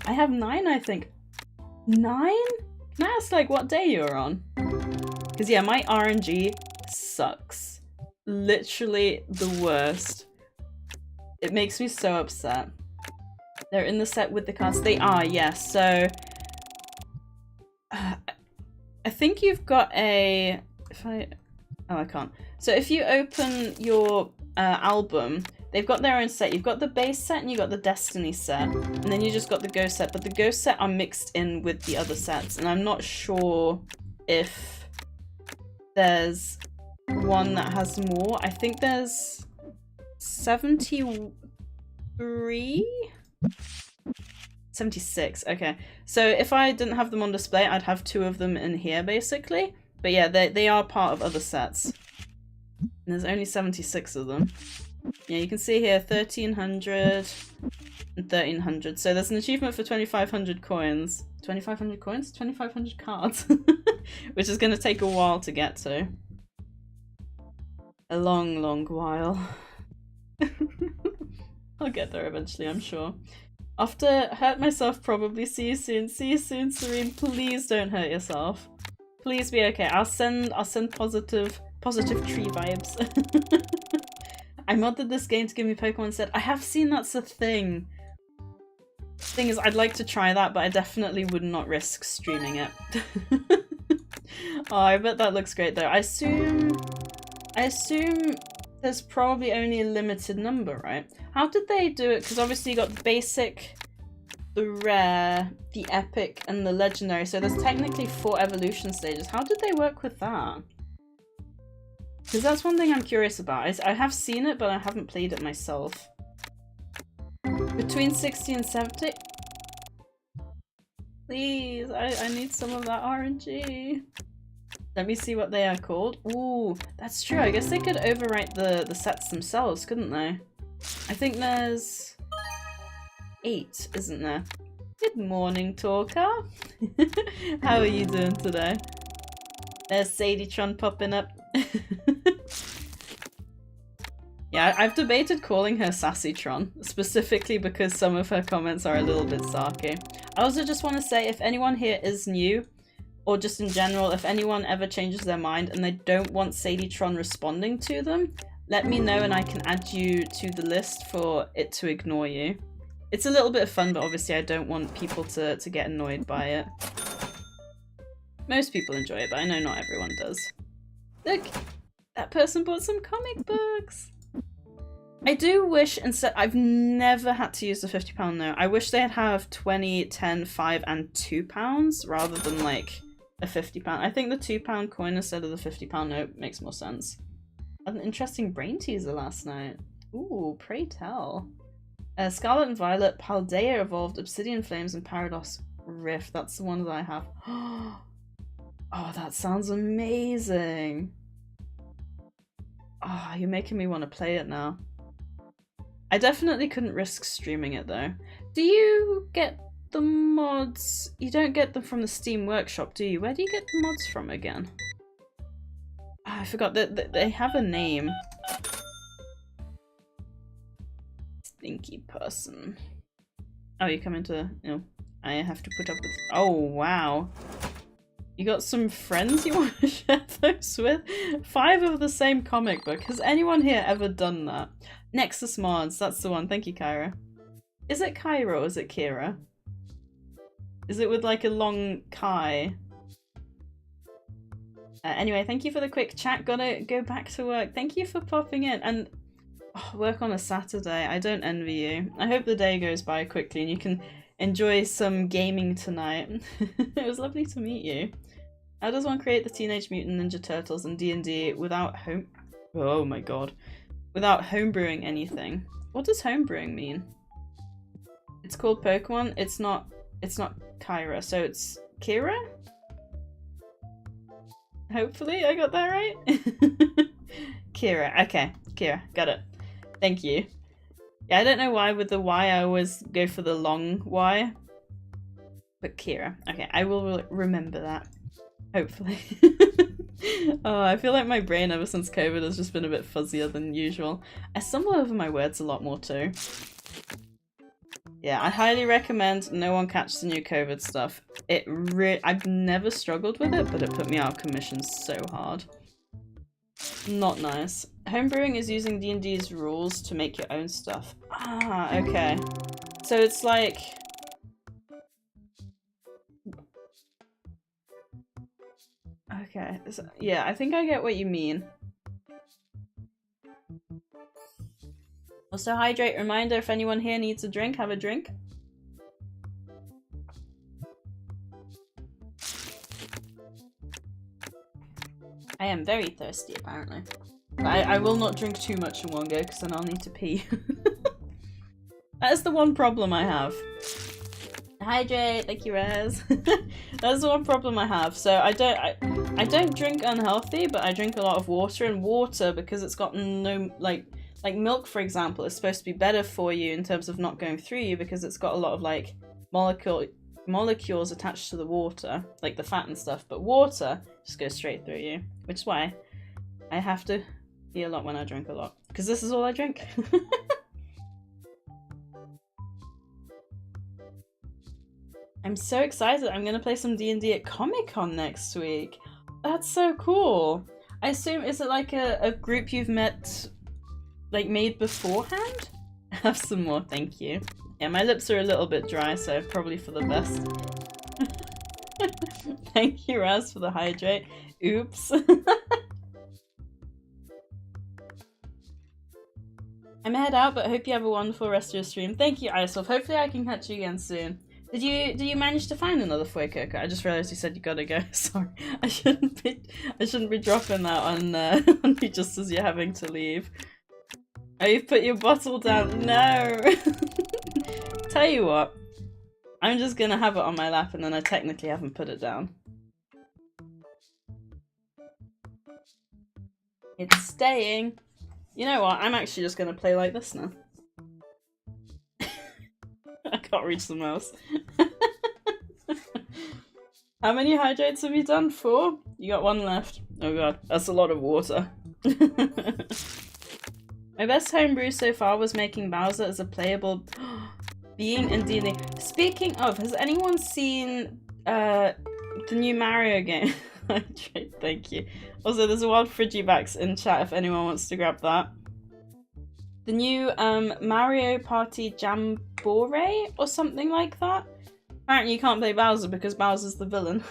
I have 9, I think. 9? Can I ask, like, what day you're on? Because, yeah, my RNG sucks. Literally the worst. It makes me so upset. They're in the set with the cards. They are, yes. So, I think you've got a... Oh, I can't. So if you open your album, they've got their own set. You've got the base set and you've got the Destiny set. And then you just got the Ghost set. But the Ghost set are mixed in with the other sets. And I'm not sure if there's one that has more. I think there's 73? 76, okay. So if I didn't have them on display, I'd have 2 of them in here, basically. But yeah, they are part of other sets. And there's only 76 of them. Yeah, you can see here 1300 and 1300. So there's an achievement for 2500 coins. 2500 coins? 2500 cards. Which is going to take a while to get to. A long, long while. I'll get there eventually, I'm sure. After hurt myself, probably. See you soon. See you soon, Serene. Please don't hurt yourself. Please be okay. I'll send positive tree vibes. I modded this game to give me Pokemon instead. I have seen that's a thing. Thing is, I'd like to try that, but I definitely would not risk streaming it. Oh, I bet that looks great though. I assume there's probably only a limited number, right? How did they do it? Because obviously you got the basic, the rare, the epic, and the legendary. So there's technically 4 evolution stages. How did they work with that? Because that's one thing I'm curious about. I have seen it, but I haven't played it myself. Between 60 and 70? Please, I need some of that RNG. Let me see what they are called. Ooh, that's true. I guess they could overwrite the sets themselves, couldn't they? I think there's 8, isn't there? Good morning, Talker. How are you doing today? There's SadieTron popping up. Yeah, I've debated calling her SassyTron, specifically because some of her comments are a little bit sarky. I also just want to say, if anyone here is new, or just in general, if anyone ever changes their mind and they don't want SadieTron responding to them, let me know and I can add you to the list for it to ignore you. It's a little bit of fun, but obviously I don't want people to get annoyed by it. Most people enjoy it, but I know not everyone does. Look! That person bought some comic books! I do wish instead, I've never had to use the £50 note. I wish they'd have 20, 10, 5 and £2 rather than like a £50. I think the £2 coin instead of the £50 note makes more sense. I had an interesting brain teaser last night. Ooh, pray tell. Scarlet and Violet, Paldea evolved, Obsidian Flames and Paradox Rift. That's the one that I have. Oh, that sounds amazing. Oh, you're making me want to play it now. I definitely couldn't risk streaming it though. Do you get the mods? You don't get them from the Steam Workshop, do you? Where do you get the mods from again? Oh, I forgot that they have a name. Stinky person. Oh, you come into, you know, I have to put up with. Oh wow. You got some friends you want to share those with? 5 of the same comic book. Has anyone here ever done that? Nexus Mods, that's the one. Thank you, Kyra. Is it Kyra or is it Kira? Is it with like a long Kai? Anyway, thank you for the quick chat. Gotta go back to work. Thank you for popping in. And work on a Saturday. I don't envy you. I hope the day goes by quickly and you can enjoy some gaming tonight. It was lovely to meet you. How does one create the Teenage Mutant Ninja Turtles in D&D without oh my god. Without homebrewing anything? What does homebrewing mean? It's called Pokemon. It's not Kyra, so it's Kira? Hopefully I got that right. Kira. Okay, Kira. Got it. Thank you. Yeah, I don't know why with the Y I always go for the long Y. But Kira. Okay, I will remember that. Hopefully. Oh, I feel like my brain ever since COVID has just been a bit fuzzier than usual. I stumble over my words a lot more too. Yeah, I highly recommend no one catch the new COVID stuff. I've never struggled with it, but it put me out of commission so hard. Not nice. Homebrewing is using D&D's rules to make your own stuff. Ah, okay. So it's like... Okay, yeah, I think I get what you mean. Also hydrate, reminder if anyone here needs a drink, have a drink. I am very thirsty apparently. But I will not drink too much in one go because then I'll need to pee. That is the one problem I have. Hydrate, thank you, Rez. That's the one problem I have. So I don't drink unhealthy, but I drink a lot of water, and water, because it's got no like milk, for example, is supposed to be better for you in terms of not going through you because it's got a lot of like molecules attached to the water, like the fat and stuff, but water just goes straight through you, which is why I have to eat a lot when I drink a lot, because this is all I drink. I'm so excited. I'm gonna play some D&D at Comic-Con next week. That's so cool. I assume, is it like a group you've met, like made beforehand? Have some more, thank you. Yeah, my lips are a little bit dry, so probably for the best. Thank you, Raz, for the hydrate. Oops. I'm head out, but I hope you have a wonderful rest of your stream. Thank you, Isolf. Hopefully I can catch you again soon. Did you manage to find another Fuecoco? I just realized you said you gotta go. Sorry, I shouldn't be dropping that on on you just as you're having to leave. Oh, you've put your bottle down. No. Tell you what, I'm just gonna have it on my lap, and then I technically haven't put it down. It's staying. You know what? I'm actually just gonna play like this now. I can't reach the mouse. How many hydrates have you done? 4? You got 1 left. Oh god, that's a lot of water. My best homebrew so far was making Bowser as a playable being in D&D. Speaking of, has anyone seen the new Mario game? Thank you. Also, there's a wild Frigibacks in chat if anyone wants to grab that. The new Mario Party Jamboree or something like that. Apparently you can't play Bowser because Bowser's the villain.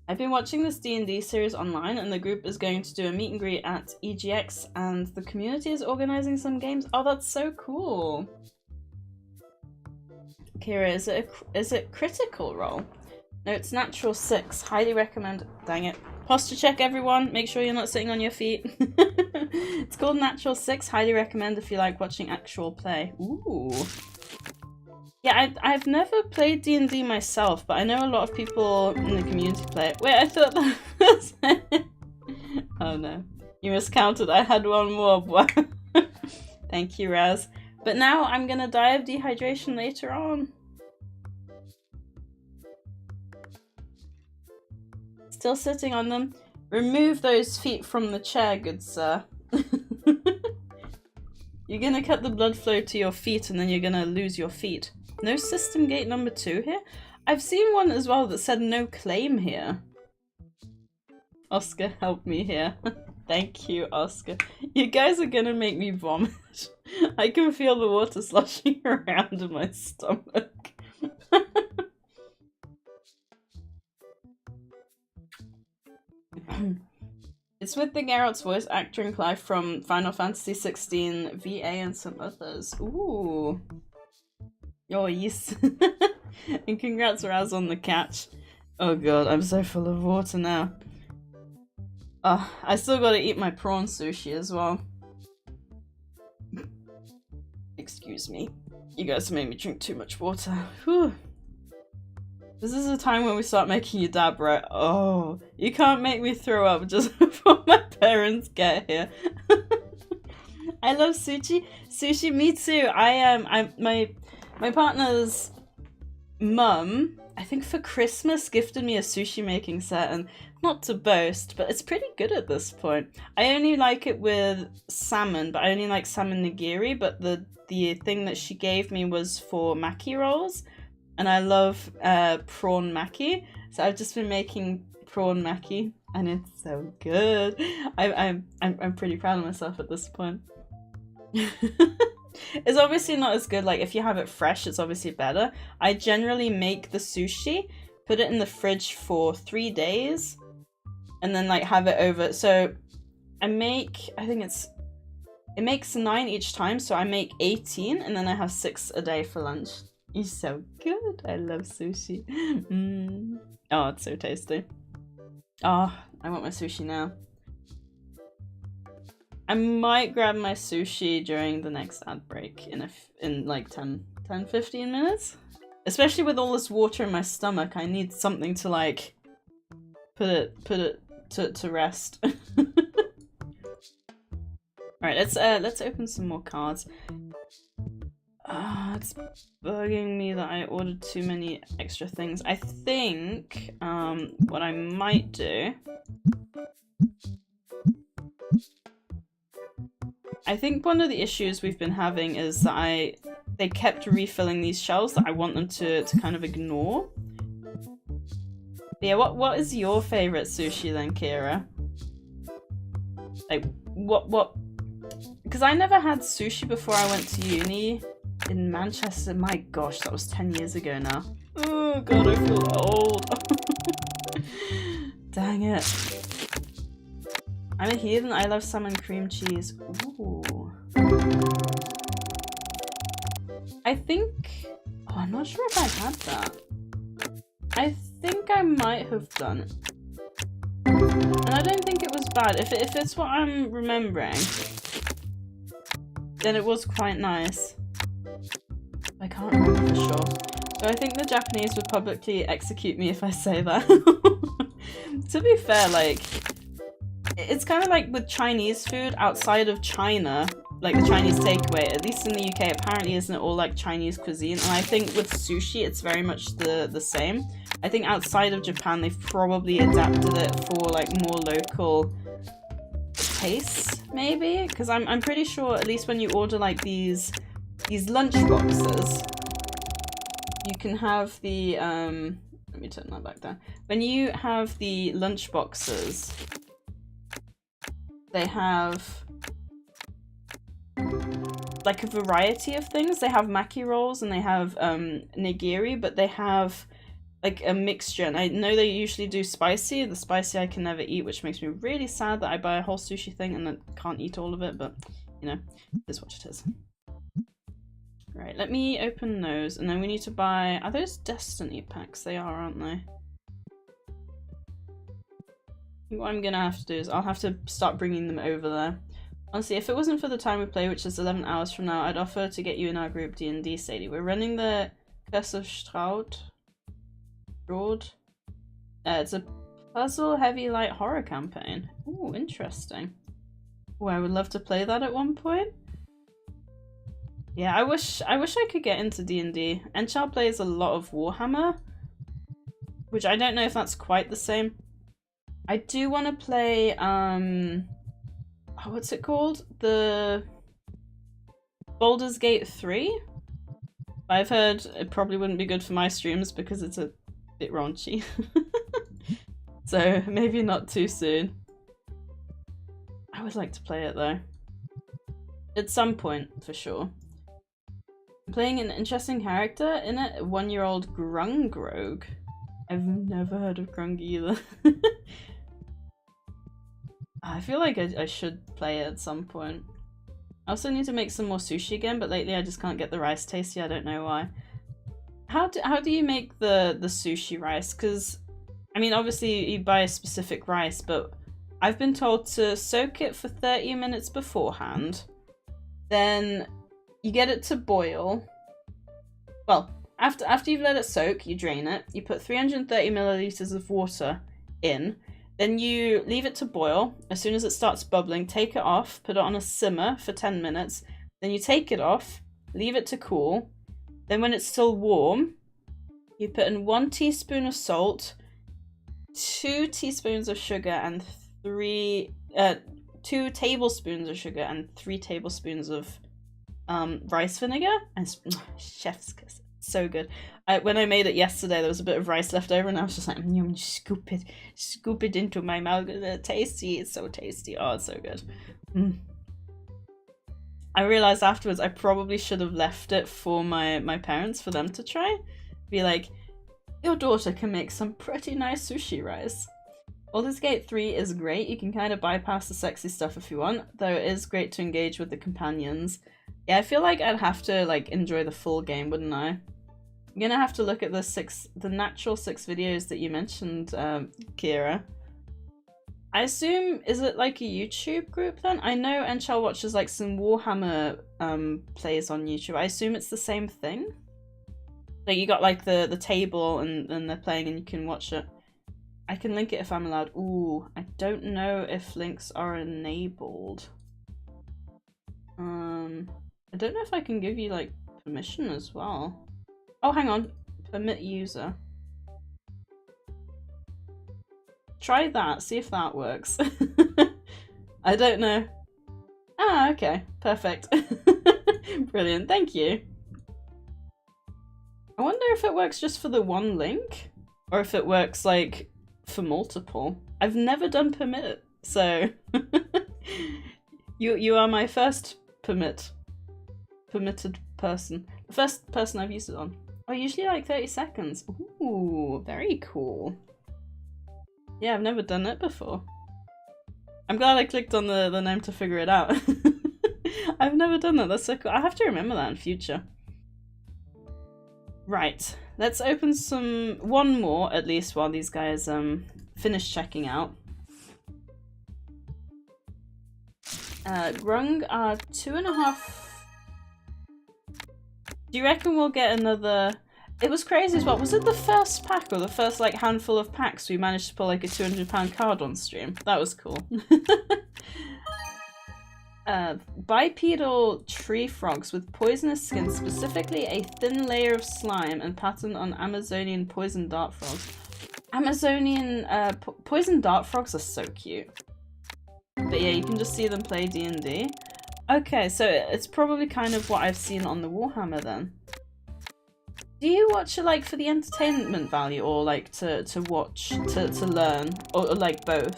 I've been watching this D&D series online, and the group is going to do a meet and greet at EGX, and the community is organising some games. Oh, that's so cool. Kira, is it Critical Role? No, it's Natural 6. Highly recommend. Dang it. Posture check, everyone. Make sure you're not sitting on your feet. It's called Natural 6. Highly recommend if you like watching actual play. Ooh. Yeah, I've never played D&D myself, but I know a lot of people in the community play it. Wait, I thought that was it. Oh no. You miscounted. I had one more. Thank you, Raz. But now I'm gonna die of dehydration later on. Still sitting on them. Remove those feet from the chair, good sir. You're gonna cut the blood flow to your feet and then you're gonna lose your feet. No system gate number 2 here? I've seen one as well that said no claim here. Oscar, help me here. Thank you, Oscar. You guys are gonna make me vomit. I can feel the water sloshing around in my stomach. It's with the Geralt's voice actor and Clive from Final Fantasy 16, VA, and some others. Ooh. Oh, yes. And congrats, Raz, on the catch. Oh god, I'm so full of water now. I still gotta eat my prawn sushi as well. Excuse me. You guys made me drink too much water. Whew. This is the time when we start making you dab, right? Oh, you can't make me throw up just before my parents get here. I love sushi. Sushi, me too. My partner's mum, I think for Christmas, gifted me a sushi making set, and not to boast, but it's pretty good at this point. I only like it with salmon, but I only like salmon nigiri, but the thing that she gave me was for maki rolls, and I love prawn maki, so I've just been making prawn maki, and it's so good. I'm pretty proud of myself at this point. It's obviously not as good, like if you have it fresh it's obviously better. I generally make the sushi, put it in the fridge for 3 days, and then like have it over. So I think it makes 9 each time, so I make 18 and then I have 6 a day for lunch. It's so good. I love sushi. Oh, it's so tasty. Oh, I want my sushi now. I might grab my sushi during the next ad break in like 15 minutes. Especially with all this water in my stomach, I need something to like put it to rest. Alright, let's open some more cards. It's bugging me that I ordered too many extra things. I think what I might do, I think one of the issues we've been having is that they kept refilling these shelves that I want them to kind of ignore. But yeah, what is your favorite sushi then, Kira? Like, what? Because I never had sushi before I went to uni in Manchester. My gosh, that was 10 years ago now. Oh god, I feel old. Dang it. I'm a heathen, I love salmon cream cheese. Ooh. I think... Oh, I'm not sure if I had that. I think I might have done it. And I don't think it was bad. If it's what I'm remembering, then it was quite nice. I can't remember for sure. So I think the Japanese would publicly execute me if I say that. To be fair, like, it's kind of like with Chinese food outside of China, like the Chinese takeaway, at least in the UK, apparently isn't it all like Chinese cuisine? And I think with sushi, it's very much the same. I think outside of Japan, they've probably adapted it for like more local tastes, maybe? Because I'm pretty sure, at least when you order like these lunch boxes, you can have the, let me turn that back down. When you have the lunch boxes, they have like a variety of things. They have maki rolls and they have nigiri, but they have like a mixture. And I know they usually do spicy. The spicy I can never eat, which makes me really sad that I buy a whole sushi thing and then can't eat all of it, but you know, it is what it is. Right, let me open those, and then we need to buy... Are those Destiny packs? They are, aren't they? What I'm gonna have to do is I'll have to start bringing them over there. Honestly, if it wasn't for the time we play, which is 11 hours from now, I'd offer to get you in our group D&D, Sadie. We're running the Curse of Strahd. It's a puzzle, heavy, light horror campaign. Ooh, interesting. Oh, I would love to play that at one point. Yeah, I wish I could get into D&D. Enchal plays a lot of Warhammer, which I don't know if that's quite the same. I do want to play, what's it called? The Baldur's Gate 3? I've heard it probably wouldn't be good for my streams because it's a bit raunchy. So maybe not too soon. I would like to play it though. At some point, for sure. Playing an interesting character in it, a 1-year-old Grung Rogue. I've never heard of Grung either. I feel like I should play it at some point. I also need to make some more sushi again, but lately I just can't get the rice tasty. I don't know why. How do you make the sushi rice? Because, I mean, obviously you buy a specific rice, but I've been told to soak it for 30 minutes beforehand. Then you get it to boil. Well, after you've let it soak, you drain it. You put 330 milliliters of water in. Then you leave it to boil. As soon as it starts bubbling, take it off, put it on a simmer for 10 minutes. Then you take it off, leave it to cool. Then when it's still warm, you put in 1 teaspoon of salt, 2 teaspoons of sugar, and 2 tablespoons of sugar, and 3 tablespoons of rice vinegar. And chef's kiss. So good. When I made it yesterday, there was a bit of rice left over, and I was just like, scoop it into my mouth. Tasty. It's so tasty. Oh, it's so good. I realized afterwards I probably should have left it for my parents, for them to try. Be like, your daughter can make some pretty nice sushi rice. Baldur's Gate 3 is great. You can kind of bypass the sexy stuff if you want, though it is great to engage with the companions. Yeah, I feel like I'd have to like enjoy the full game, wouldn't I? I'm gonna have to look at the natural 6 videos that you mentioned, Kira. I assume, is it like a YouTube group then? I know Enchal watches like some Warhammer plays on YouTube. I assume it's the same thing? Like you got like the table and they're playing and you can watch it. I can link it if I'm allowed. Ooh, I don't know if links are enabled. I don't know if I can give you like permission as well. Oh, hang on. Permit user. Try that, see if that works. I don't know. Ah, okay. Perfect. Brilliant, thank you. I wonder if it works just for the one link, or if it works like for multiple. I've never done permit, so you are my first permitted person. The first person I've used it on. Oh, usually like 30 seconds. Ooh, very cool. Yeah, I've never done it before. I'm glad I clicked on the name to figure it out. I've never done that, that's so cool. I have to remember that in future. Right, let's open one more at least while these guys finish checking out. Grung are 2.5. Do you reckon we'll get another? It was crazy as well. Was it the first pack or the first like handful of packs we managed to pull like a £200 card on stream? That was cool. Bipedal tree frogs with poisonous skin, specifically a thin layer of slime and pattern on Amazonian poison dart frogs. Amazonian poison dart frogs are so cute. But yeah, you can just see them play D&D. Okay, so it's probably kind of what I've seen on the Warhammer then. Do you watch it like for the entertainment value or like to watch, to learn, or like both?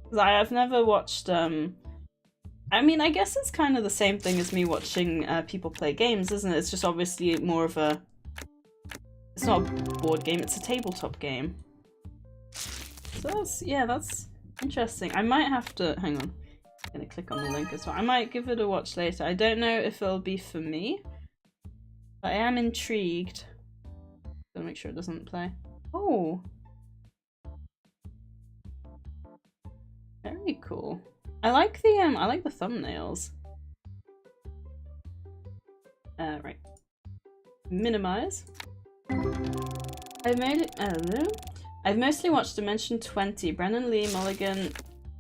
Because I've never watched, I mean, I guess it's kind of the same thing as me watching people play games, isn't it? It's just obviously more of a, it's not a board game, it's a tabletop game. So that's, yeah, that's interesting. I might have to, hang on, I'm gonna click on the link as well. I might give it a watch later. I don't know if it'll be for me. I am intrigued. Gotta make sure it doesn't play. Oh. Very cool. I like the thumbnails. Right. Minimize. I've mostly watched Dimension 20. Brennan Lee, Mulligan,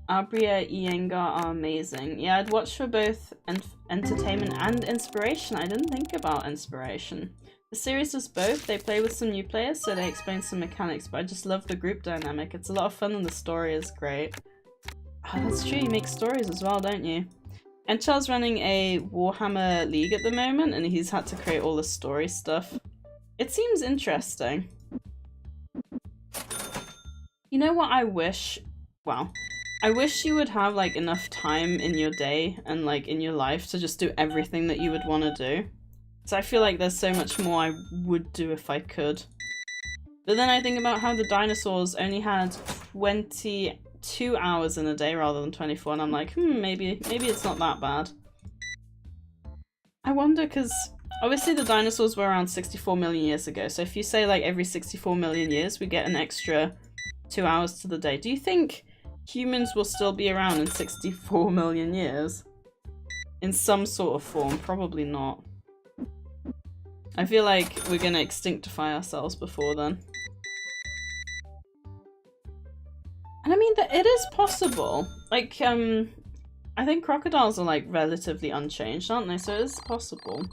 Abria, Iyengar are amazing. Yeah, I'd watch for both entertainment and inspiration. I didn't think about inspiration. The series does both. They play with some new players, so they explain some mechanics, but I just love the group dynamic. It's a lot of fun and the story is great. Oh, that's true, you make stories as well, don't you? And Charles running a Warhammer League at the moment, and he's had to create all the story stuff. It seems interesting. You know what I wish? Well, I wish you would have like enough time in your day and like in your life to just do everything that you would want to do. So I feel like there's so much more I would do if I could. But then I think about how the dinosaurs only had 22 hours in a day rather than 24, and I'm like, maybe it's not that bad. I wonder, because obviously the dinosaurs were around 64 million years ago, so if you say like every 64 million years we get an extra 2 hours to the day, do you think humans will still be around in 64 million years? In some sort of form? Probably not. I feel like we're gonna extinctify ourselves before then. And I mean, it is possible. Like, I think crocodiles are like relatively unchanged, aren't they? So it is possible.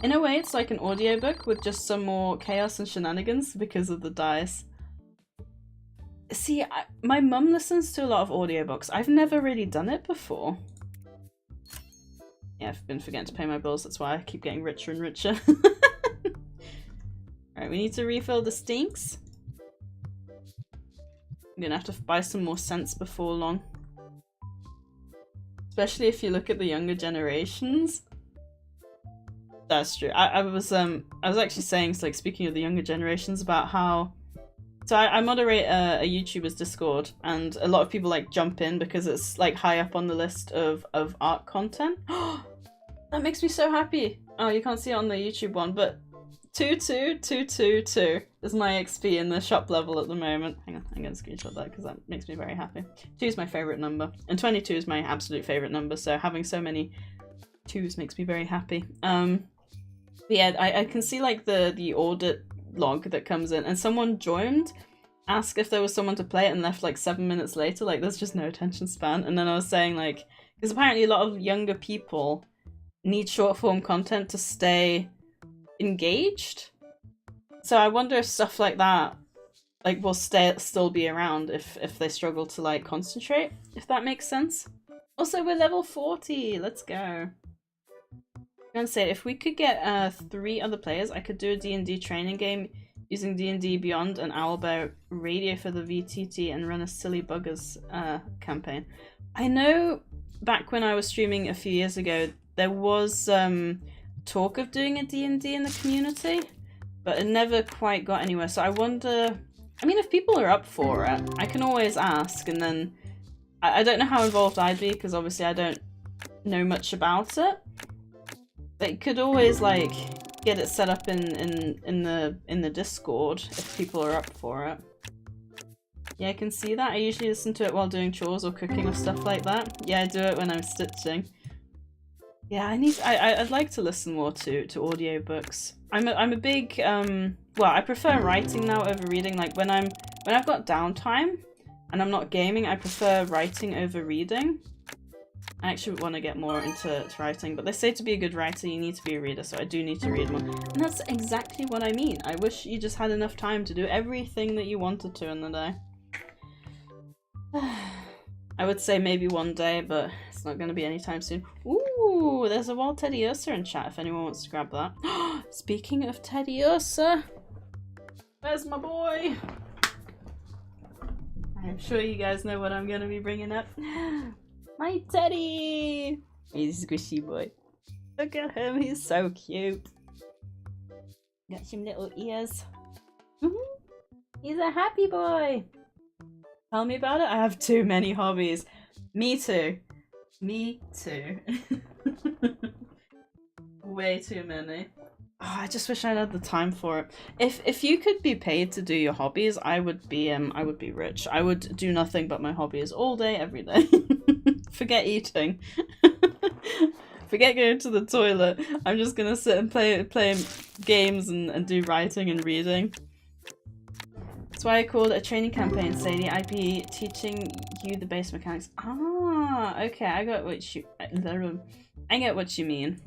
In a way, it's like an audiobook with just some more chaos and shenanigans because of the dice. See, my mum listens to a lot of audiobooks. I've never really done it before. Yeah, I've been forgetting to pay my bills, that's why I keep getting richer and richer. Alright, we need to refill the stinks. I'm gonna have to buy some more scents before long. Especially if you look at the younger generations. That's true. I was actually saying, like, speaking of the younger generations, about how... So I moderate a YouTuber's Discord, and a lot of people like jump in because it's like high up on the list of art content. That makes me so happy. Oh, you can't see it on the YouTube one, but 22222 is my XP in the shop level at the moment. Hang on, I'm gonna screenshot that because that makes me very happy. 2 is my favorite number, and 22 is my absolute favorite number, so having so many 2s makes me very happy. But yeah, I can see like the audit log that comes in, and someone joined, asked if there was someone to play it, and left like 7 minutes later. Like, there's just no attention span. And then I was saying, like, because apparently a lot of younger people need short form content to stay engaged. So I wonder if stuff like that, like, will still be around if they struggle to like concentrate, if that makes sense. Also, we're level 40. Let's go. I'm gonna say, if we could get 3 other players, I could do a D&D training game using D&D Beyond and Owlbear Radio for the VTT and run a Silly Buggers campaign. I know back when I was streaming a few years ago, there was talk of doing a D&D in the community, but it never quite got anywhere. So I wonder, I mean, if people are up for it, I can always ask, and then I don't know how involved I'd be, because obviously I don't know much about it. But you could always like get it set up in the Discord if people are up for it. Yeah, I can see that. I usually listen to it while doing chores or cooking or stuff like that. Yeah, I do it when I'm stitching. Yeah, I'd like to listen more to audiobooks. I'm a big well, I prefer writing now over reading. Like when I've got downtime and I'm not gaming, I prefer writing over reading. I actually want to get more into writing, but they say to be a good writer you need to be a reader, so I do need to read more. And that's exactly what I mean. I wish you just had enough time to do everything that you wanted to in the day. I would say maybe one day, but it's not going to be anytime soon. Ooh, there's a wild Teddiursa in chat if anyone wants to grab that. Speaking of Teddiursa, where's my boy? I'm sure you guys know what I'm going to be bringing up. My Teddy! He's a squishy boy. Look at him, he's so cute. Got some little ears. He's a happy boy. Tell me about it. I have too many hobbies. Me too. Me too. Way too many. Oh, I just wish I had the time for it. If you could be paid to do your hobbies, I would be rich. I would do nothing but my hobbies all day, every day. Forget eating. Forget going to the toilet. I'm just gonna sit and play games and do writing and reading. That's why I called it a training campaign, Sadie. I'd be teaching you the base mechanics. Ah, okay, I get what you mean.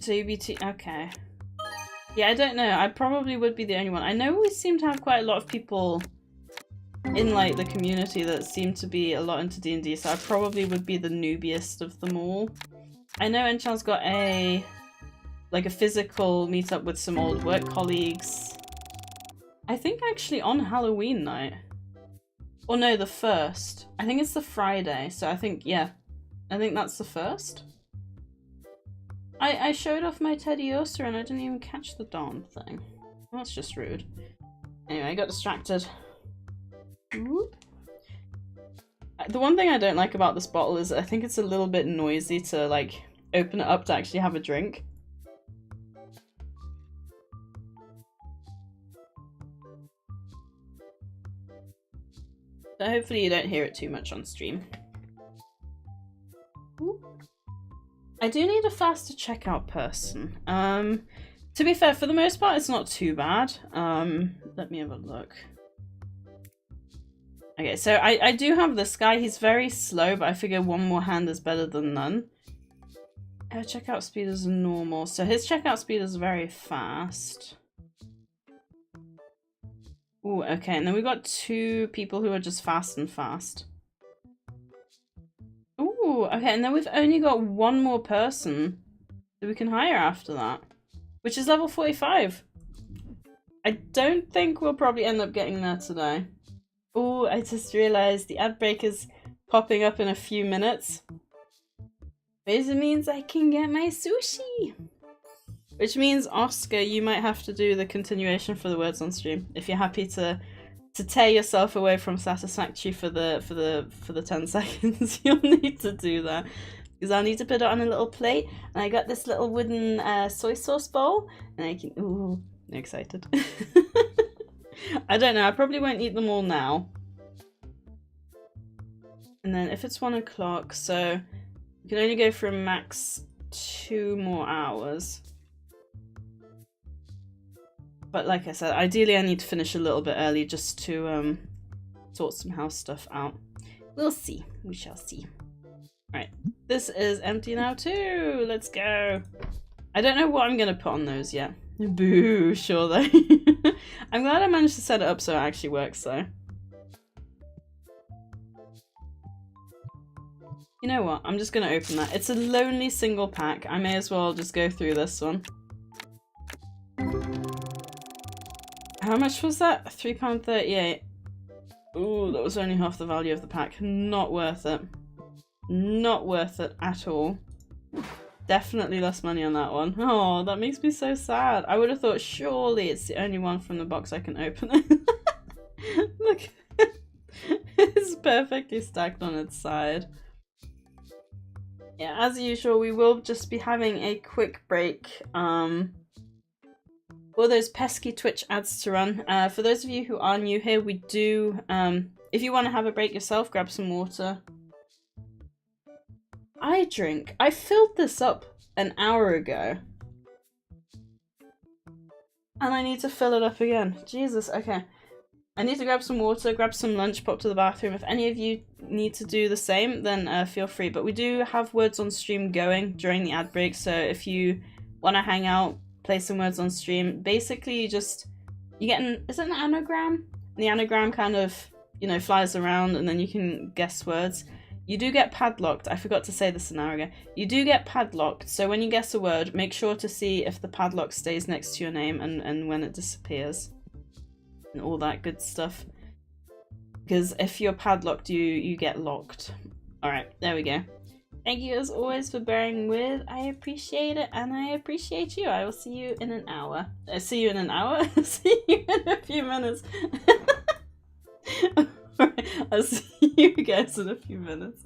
So you'd be okay. Yeah, I don't know. I probably would be the only one. I know we seem to have quite a lot of people in like the community that seem to be a lot into D&D, so I probably would be the newbiest of them all. I know Enchan's got a physical meetup with some old work colleagues. I think actually on Halloween night. Or no, the 1st. I think it's the Friday, so I think, yeah. I think that's the 1st. I showed off my Teddiursa and I didn't even catch the darn thing. That's just rude. Anyway, I got distracted. Whoop. The one thing I don't like about this bottle is I think it's a little bit noisy to like open it up to actually have a drink. So hopefully you don't hear it too much on stream. Ooh. I do need a faster checkout person. To be fair, for the most part, it's not too bad. Let me have a look. Okay, so I do have this guy. He's very slow, but I figure one more hand is better than none. Checkout speed is normal, so his checkout speed is very fast. Ooh, okay, and then we've got 2 people who are just fast and fast. Ooh, okay, and then we've only got 1 more person that we can hire after that, which is level 45. I don't think we'll probably end up getting there today. Ooh, I just realized the ad break is popping up in a few minutes. This means I can get my sushi. Which means, Oscar, you might have to do the continuation for the words on stream if you're happy to tear yourself away from Satisfactory for the 10 seconds. You'll need to do that. because I'll need to put it on a little plate. And I got this little wooden soy sauce bowl, and I can. Ooh, I'm excited. I don't know. I probably won't eat them all now. And then if it's 1 o'clock, so you can only go for a max 2 more hours. But like I said, ideally I need to finish a little bit early just to sort some house stuff out. We'll see. We shall see. Right, this is empty now too. Let's go. I don't know what I'm gonna put on those yet. Boo, sure though. I'm glad I managed to set it up so it actually works though. You know what? I'm just gonna open that. It's a lonely single pack. I may as well just go through this one. How much was that? £3.38. Ooh, that was only half the value of the pack. Not worth it. Not worth it at all. Definitely less money on that one. Oh, that makes me so sad. I would have thought surely it's the only one from the box I can open it. Look. It's perfectly stacked on its side. Yeah, as usual, we will just be having a quick break. For those pesky Twitch ads to run. For those of you who are new here, we do, if you want to have a break yourself, grab some water. I filled this up an hour ago. And I need to fill it up again. Jesus, okay. I need to grab some water, grab some lunch, pop to the bathroom. If any of you need to do the same, then feel free. But we do have words on stream going during the ad break, so if you want to hang out, play some words on stream. Basically, you get is it an anagram? The anagram kind of, you know, flies around and then you can guess words. You do get padlocked. I forgot to say this an hour ago. You do get padlocked, so when you guess a word, make sure to see if the padlock stays next to your name and when it disappears. And all that good stuff. Because if you're padlocked, you get locked. Alright, there we go. Thank you as always for bearing with. I appreciate it, and I appreciate you. I will see you in an hour. See you in an hour? See you in a few minutes. Alright, I'll see you guys in a few minutes.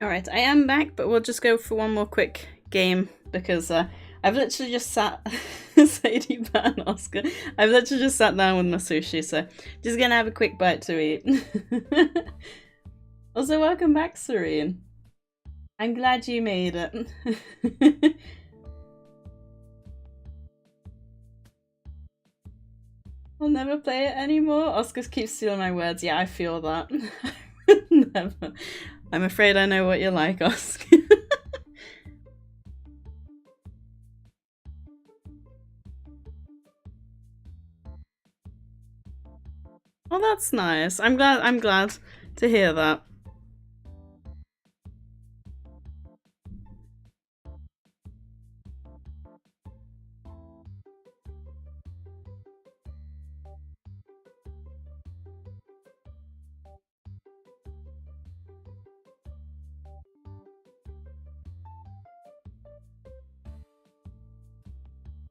Alright, I am back, but we'll just go for one more quick game because I've literally just sat Sadie and Oscar. I've literally just sat down with my sushi, so just gonna have a quick bite to eat. Also, welcome back, Serene. I'm glad you made it. I'll never play it anymore. Oscar keeps stealing my words. Yeah, I feel that. Never. I'm afraid I know what you're like, Oscar. Oh, that's nice. I'm glad to hear that.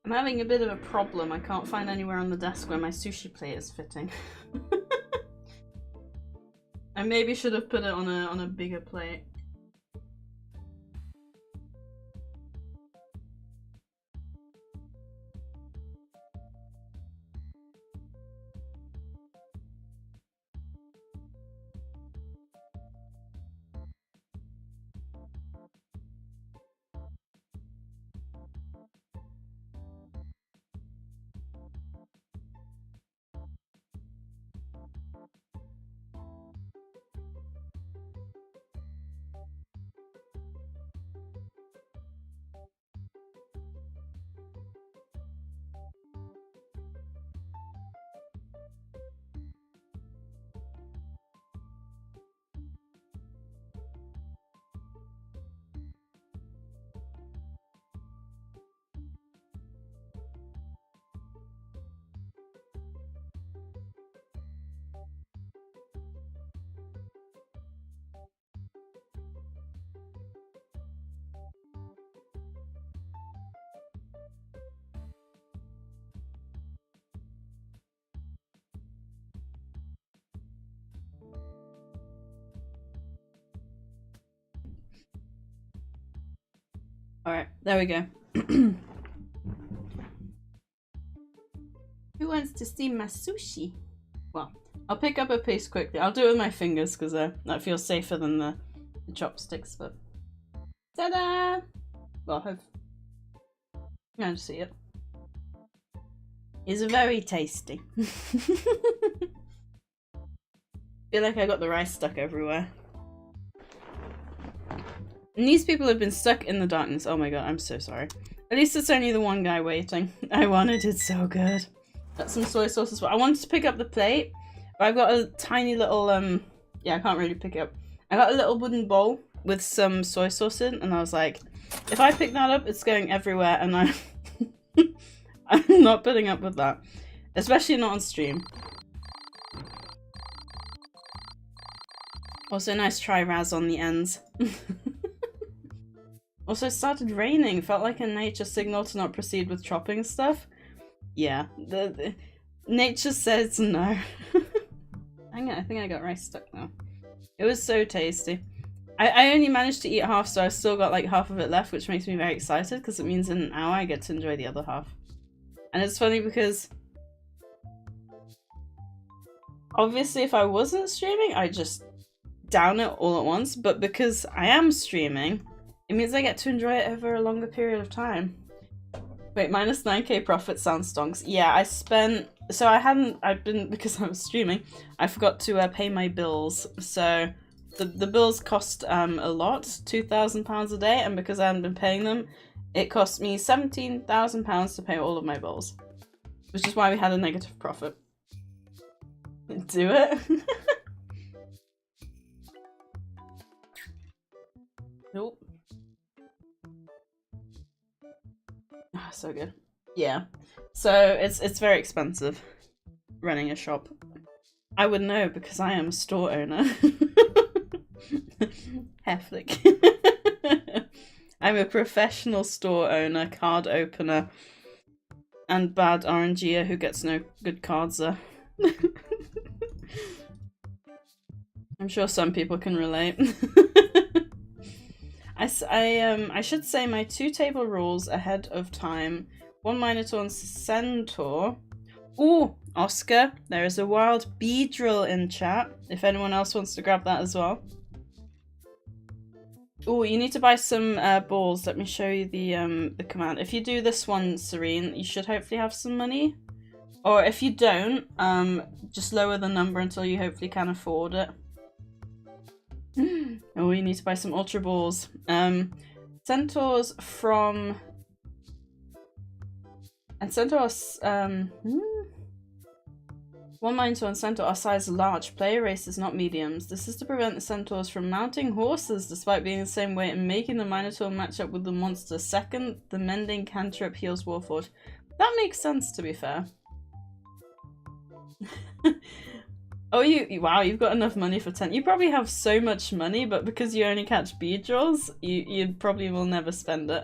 I'm having a bit of a problem. I can't find anywhere on the desk where my sushi plate is fitting. I maybe should have put it on a bigger plate. Alright, there we go. Who wants to see my sushi? Well, I'll pick up a piece quickly. I'll do it with my fingers because that feels safer than the chopsticks, but... Ta-da! Well, I hope... you can see it. It's very tasty. Feel like I got the rice stuck everywhere. And these people have been stuck in the darkness. Oh my god, I'm so sorry. At least it's only the one guy waiting. I wanted it so good. Got some soy sauce as well. I wanted to pick up the plate, but I've got a tiny little, yeah, I can't really pick it up. I got a little wooden bowl with some soy sauce in, and I was like, if I pick that up, it's going everywhere, and I'm not putting up with that. Especially not on stream. Also, nice try, Raz, on the ends. Also, it started raining. Felt like a nature signal to not proceed with chopping stuff. Yeah, the nature says no. Hang on, I think I got rice stuck now. It was so tasty. I only managed to eat half, so I still got like half of it left, which makes me very excited because it means in an hour I get to enjoy the other half. And it's funny because obviously if I wasn't streaming, I'd just down it all at once, but because I am streaming, it means I get to enjoy it over a longer period of time. Wait, minus 9k profit sounds stonks. Yeah, I spent, so I've been, because I was streaming, I forgot to pay my bills, so the bills cost a lot, £2,000 a day, and because I hadn't been paying them, it cost me £17,000 to pay all of my bills, which is why we had a negative profit. Do it. Nope. Oh, so good. Yeah. So it's very expensive running a shop. I would know because I am a store owner. Heflick. I'm a professional store owner, card opener, and bad RNGer who gets no good cards. I'm sure some people can relate. I should say my 2 table rules ahead of time. 1 Minotaur and Centaur. Ooh, Oscar, there is a wild bee drill in chat, if anyone else wants to grab that as well. Ooh, you need to buy some balls. Let me show you the command. If you do this one, Serene, you should hopefully have some money. Or if you don't, just lower the number until you hopefully can afford it. Oh, you need to buy some Ultra Balls. Centaurs from... And Centaurs... 1 Minotaur and Centaur are size large. Player races, not mediums. This is to prevent the Centaurs from mounting horses despite being the same weight and making the Minotaur match up with the monster. Second, the mending cantrip heals Warforged. That makes sense, to be fair. Oh, wow, you've got enough money for 10. You probably have so much money, but because you only catch beedrills, you probably will never spend it.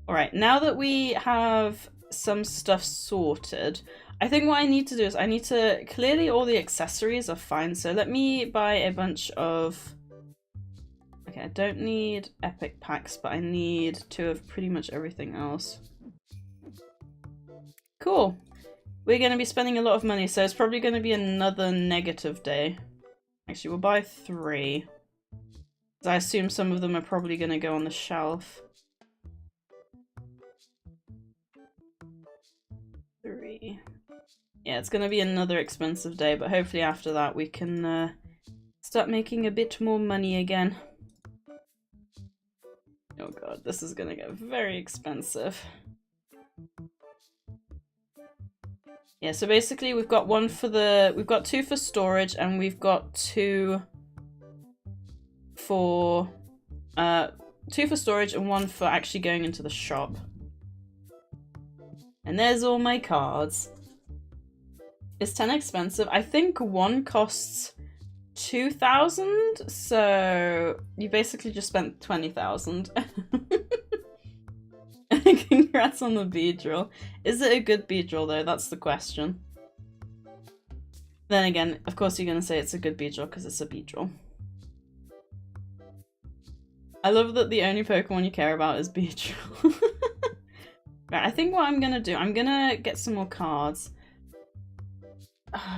Alright, now that we have some stuff sorted, I think what I need to do is I need to... Clearly all the accessories are fine, so let me buy a bunch of... Okay, I don't need epic packs, but I need 2 of pretty much everything else. Cool. We're going to be spending a lot of money, so it's probably going to be another negative day. Actually, we'll buy 3. I assume some of them are probably going to go on the shelf. 3. Yeah, it's going to be another expensive day, but hopefully after that we can start making a bit more money again. Oh god, this is going to get very expensive. Yeah, so basically we've got 2 for storage, and we've got 2 for storage and 1 for actually going into the shop. And there's all my cards. Is 10 expensive? I think 1 costs 2,000, so you basically just spent 20,000. Congrats on the beedrill. Is it a good beedrill though? That's the question. Then again, of course you're gonna say it's a good beedrill because it's a beedrill. I love that the only Pokemon you care about is beedrill. Right, I think what I'm gonna do, I'm gonna get some more cards.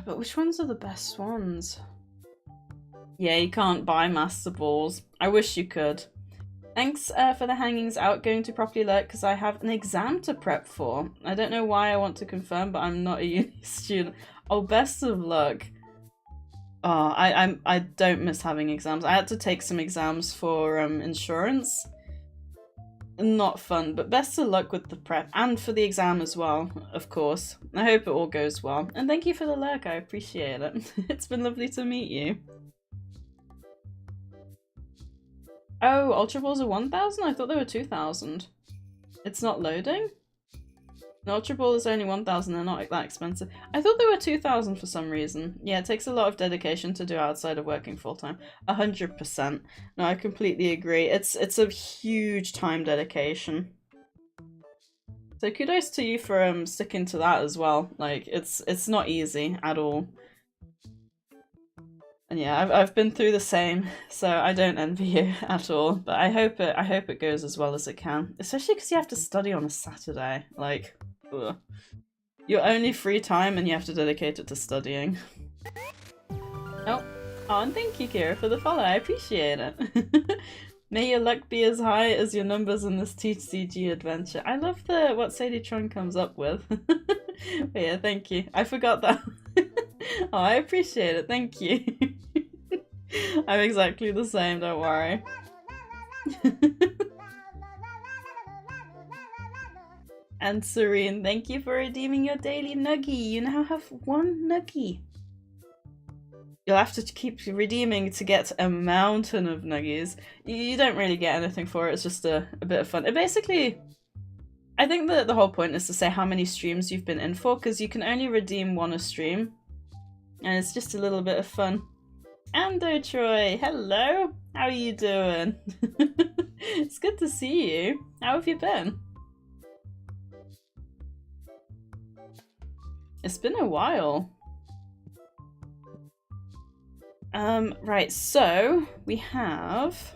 But which ones are the best ones? Yeah, you can't buy Master Balls. I wish you could. Thanks for the hangings out. Going to properly alert because I have an exam to prep for. I don't know why I want to confirm, but I'm not a uni student. Oh, best of luck. Oh, I don't miss having exams. I had to take some exams for insurance. Not fun, but best of luck with the prep and for the exam as well, of course. I hope it all goes well. And thank you for the lurk, I appreciate it. It's been lovely to meet you. Oh, Ultra Balls are 1,000? I thought they were 2,000. It's not loading? An Ultra Ball is only 1,000, they're not that expensive. I thought they were 2,000 for some reason. Yeah, it takes a lot of dedication to do outside of working full-time. 100%. No, I completely agree. It's a huge time dedication So kudos to you for sticking to that as well. Like it's not easy at all. And yeah, I've been through the same, so I don't envy you at all. But I hope it goes as well as it can, especially because you have to study on a Saturday. Like, ugh. Your only free time, and you have to dedicate it to studying. Oh, and thank you, Kira, for the follow. I appreciate it. May your luck be as high as your numbers in this TCG adventure. I love what SadieTron comes up with. But yeah, thank you. I forgot that. Oh, I appreciate it. Thank you. I'm exactly the same, don't worry. And Serene, thank you for redeeming your daily nuggie. You now have 1 nuggie. You'll have to keep redeeming to get a mountain of nuggies. You don't really get anything for it, it's just a bit of fun. It basically, I think that the whole point is to say how many streams you've been in for, because you can only redeem 1 a stream. And it's just a little bit of fun. Ando Troy, hello! How are you doing? It's good to see you. How have you been? It's been a while. Right, so we have...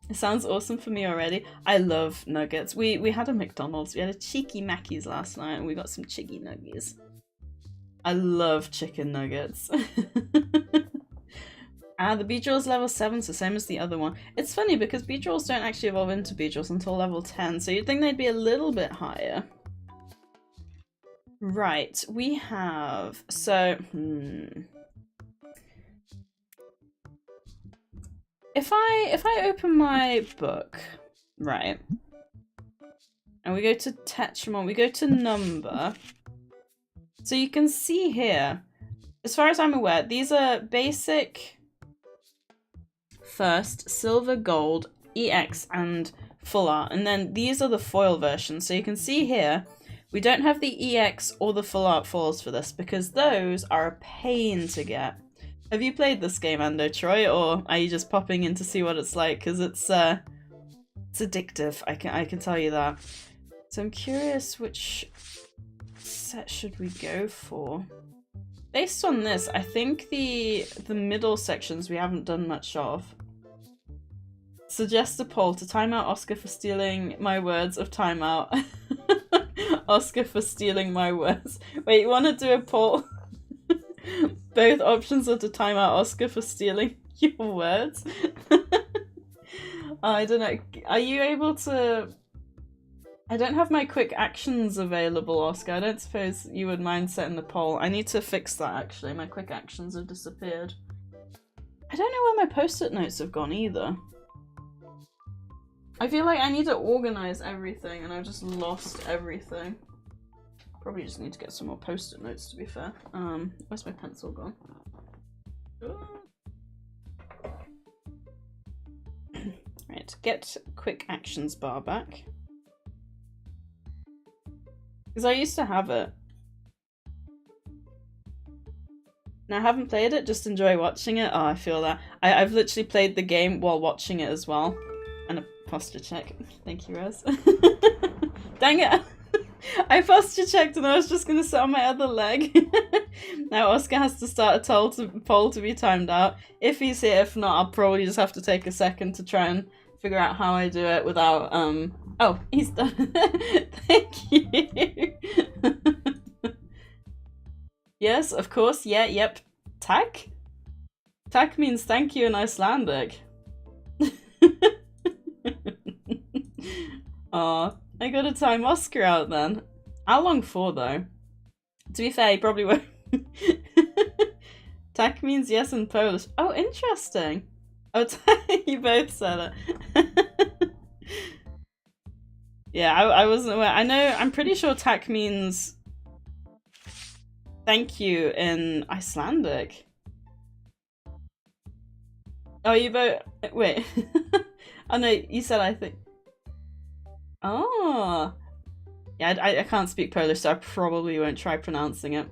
It sounds awesome for me already. I love nuggets. We had a McDonald's. We had a Cheeky Mackey's last night and we got some Chiggy Nuggies. I love chicken nuggets. The Beedrill's level 7, so same as the other one. It's funny because Beedrills don't actually evolve into Beedrills until level 10, so you'd think they'd be a little bit higher. Right, we have... So, If I open my book, right, and we go to Tetramon, we go to number, so you can see here, as far as I'm aware, these are basic, first, silver, gold, EX, and full art, and then these are the foil versions. So you can see here, we don't have the EX or the full art foils for this, because those are a pain to get. Have you played this game, Ando Troy, or are you just popping in to see what it's like? Because it's addictive, I can tell you that. So I'm curious which set should we go for? Based on this, I think the middle sections we haven't done much of. Suggest a poll to time out Oscar for stealing my words of timeout. Oscar for stealing my words. Wait, you want to do a poll? Both options are to time out Oscar for stealing your words. I don't know. Are you able to... I don't have my quick actions available, Oscar. I don't suppose you would mind setting the poll. I need to fix that, actually. My quick actions have disappeared. I don't know where my post-it notes have gone, either. I feel like I need to organise everything, and I've just lost everything. Probably just need to get some more post-it notes, to be fair. Where's my pencil gone? Right, get quick actions bar back. Because I used to have it. Now I haven't played it, just enjoy watching it. Oh, I feel that. I've literally played the game while watching it as well. And a posture check. Thank you, Rose. Dang it! I posture checked and I was just gonna sit on my other leg. Now Oscar has to start a poll to be timed out. If he's here, if not, I'll probably just have to take a second to try and figure out how I do it without, Oh, he's done. Thank you. Yes, of course, yeah, yep. Tak? Tak means thank you in Icelandic. Aw. I gotta time Oscar out then. How long for, though? To be fair, he probably won't. Tak means yes in Polish. Oh, interesting. Oh, you both said it. Yeah, I wasn't aware. I'm pretty sure tak means thank you in Icelandic. Oh, you both... Wait. Oh, no, you said I think... Oh, yeah, I can't speak Polish, so I probably won't try pronouncing it.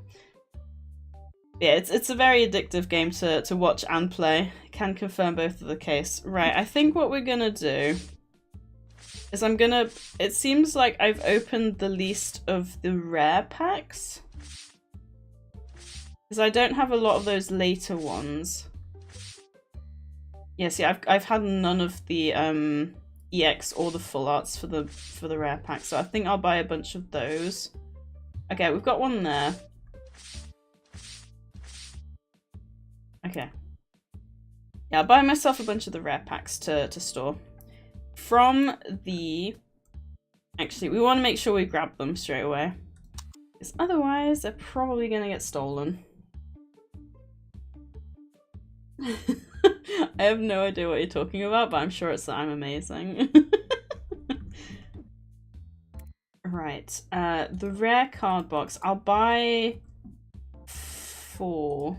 Yeah, it's a very addictive game to watch and play. Can confirm both of the case. Right, I think what we're gonna do is I'm gonna... It seems like I've opened the least of the rare packs. Because I don't have a lot of those later ones. Yeah, see, I've had none of the EX or the full arts for the rare pack, so I think I'll buy a bunch of those. Okay, we've got one there. Okay. Yeah, I'll buy myself a bunch of the rare packs to store. From the... Actually, we want to make sure we grab them straight away. Because otherwise, they're probably going to get stolen. I have no idea what you're talking about, but I'm sure it's that I'm amazing. Right, the rare card box. I'll buy 4.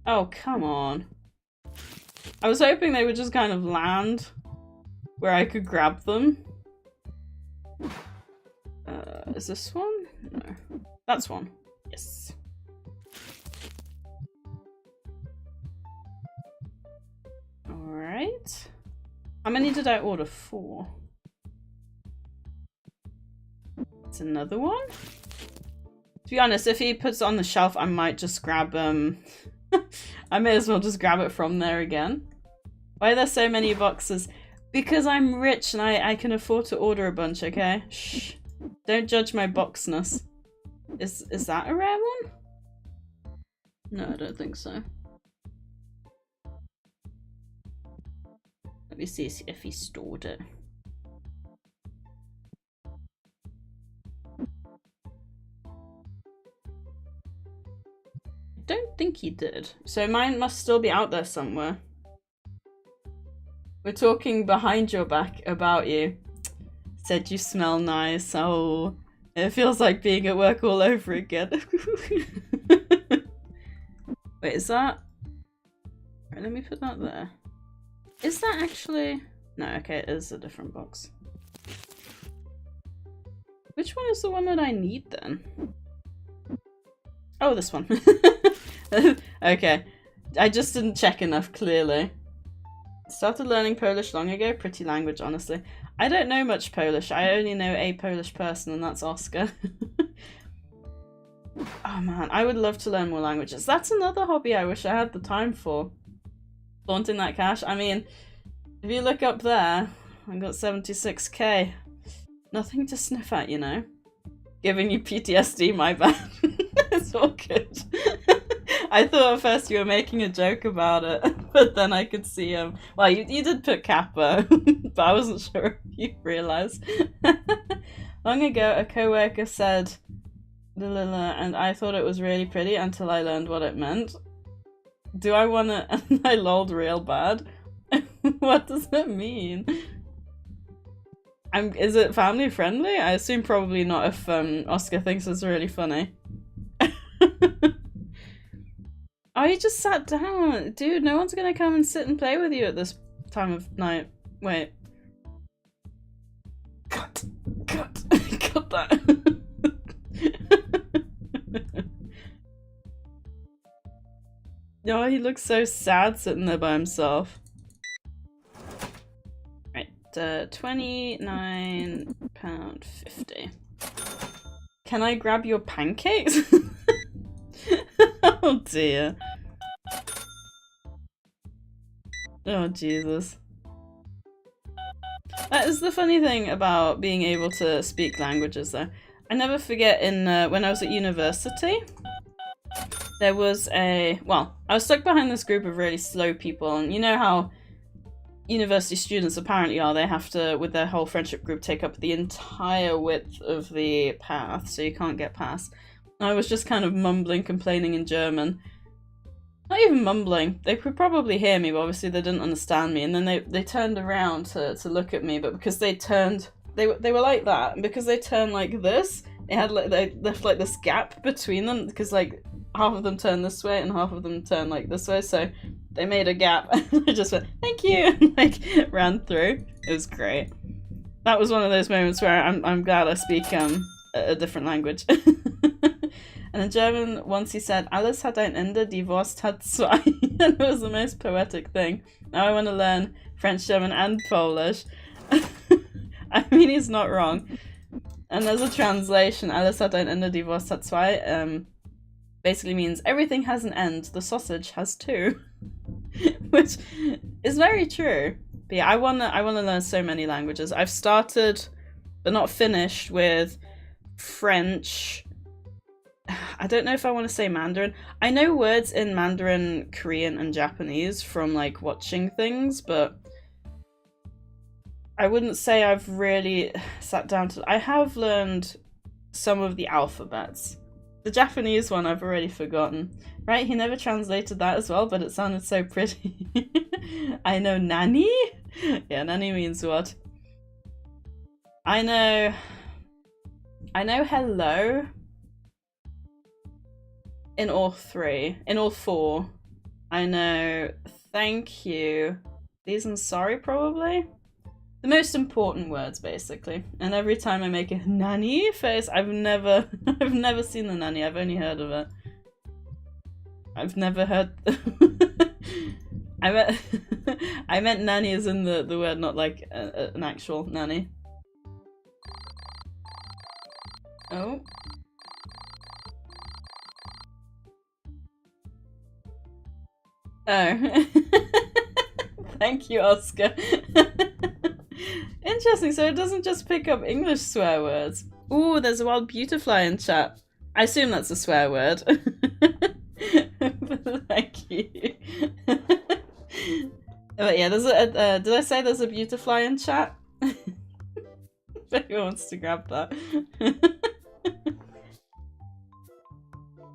Oh, come on. I was hoping they would just kind of land where I could grab them. Is this one? No. That's one. Yes. Alright. How many did I order? 4. It's another one? To be honest, if he puts it on the shelf, I might just grab I may as well just grab it from there again. Why are there so many boxes? Because I'm rich and I can afford to order a bunch, okay? Shh. Don't judge my boxness. Is that a rare one? No, I don't think so. Let me see if he stored it. I don't think he did. So mine must still be out there somewhere. We're talking behind your back about you. Said you smell nice. Oh, it feels like being at work all over again. Wait, is that... Right, let me put that there. Is that actually... No, okay, it is a different box. Which one is the one that I need then? Oh, this one. Okay. I just didn't check enough, clearly. Started learning Polish long ago. Pretty language, honestly. I don't know much Polish. I only know a Polish person, and that's Oscar. Oh man, I would love to learn more languages. That's another hobby I wish I had the time for. Flaunting that cash. I mean, if you look up there, I got 76k. Nothing to sniff at, you know. Giving you PTSD, my bad. It's all good. I thought at first you were making a joke about it, but then I could see well, you did put Kappa, but I wasn't sure if you realised. Long ago, a co-worker said, and I thought it was really pretty until I learned what it meant. Do I wanna... And I lolled real bad. What does it mean? Is it family friendly? I assume probably not if Oscar thinks it's really funny. Oh, you just sat down. Dude, no one's gonna come and sit and play with you at this time of night. Wait. Cut that. Oh, he looks so sad sitting there by himself. Right, £29.50. Can I grab your pancakes? Oh dear. Oh Jesus. That is the funny thing about being able to speak languages though. I never forget in when I was at university, there was I was stuck behind this group of really slow people, and you know how university students apparently are, they have to, with their whole friendship group, take up the entire width of the path, so you can't get past. I was just kind of mumbling, complaining in German. Not even mumbling. They could probably hear me, but obviously they didn't understand me. And then they turned around to look at me, but because they turned, they were like that, and because they turned like this, they left like this gap between them, because like half of them turned this way and half of them turned like this way, so they made a gap, and I just went, thank you, and like ran through. It was great. That was one of those moments where I'm glad I speak a different language. And in German, once he said, "Alles hat ein Ende, die Wurst hat zwei." And it was the most poetic thing. Now I want to learn French, German, and Polish. I mean, he's not wrong. And there's a translation, Alle hat ein Ende, die Wurst hat zwei, basically means everything has an end, the sausage has two. Which is very true. But yeah, I wanna learn so many languages. I've started, but not finished, with French. I don't know if I want to say Mandarin. I know words in Mandarin, Korean, and Japanese from like watching things, but I wouldn't say I've really sat down to... I have learned some of the alphabets. The Japanese one I've already forgotten. Right, he never translated that as well, but it sounded so pretty. I know nani? Yeah, nani means what? I know hello in all four. I know thank you. These and sorry, probably. The most important words, basically. And every time I make a nani face, I've never seen the nani. I've only heard of it. I've never heard. I meant nanny as in the word, not like an actual nanny. Oh. Oh. Thank you, Oscar. Interesting, so it doesn't just pick up English swear words. Ooh, there's a wild butterfly in chat. I assume that's a swear word. Thank you. But yeah, there's a, did I say there's a butterfly in chat? If anyone wants to grab that.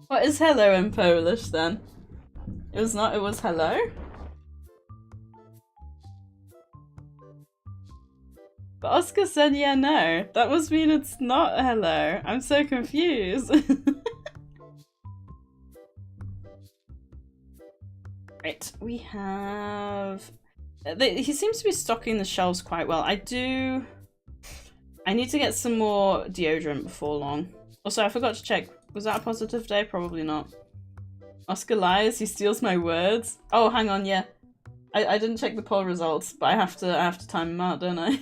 What is hello in Polish then? It was not, it was hello? But Oscar said yeah, no. That must mean it's not hello. I'm so confused. Right, we have... he seems to be stocking the shelves quite well. I need to get some more deodorant before long. Also, I forgot to check. Was that a positive day? Probably not. Oscar lies, he steals my words. Oh, hang on, yeah. I didn't check the poll results, but I have to time them out, don't I?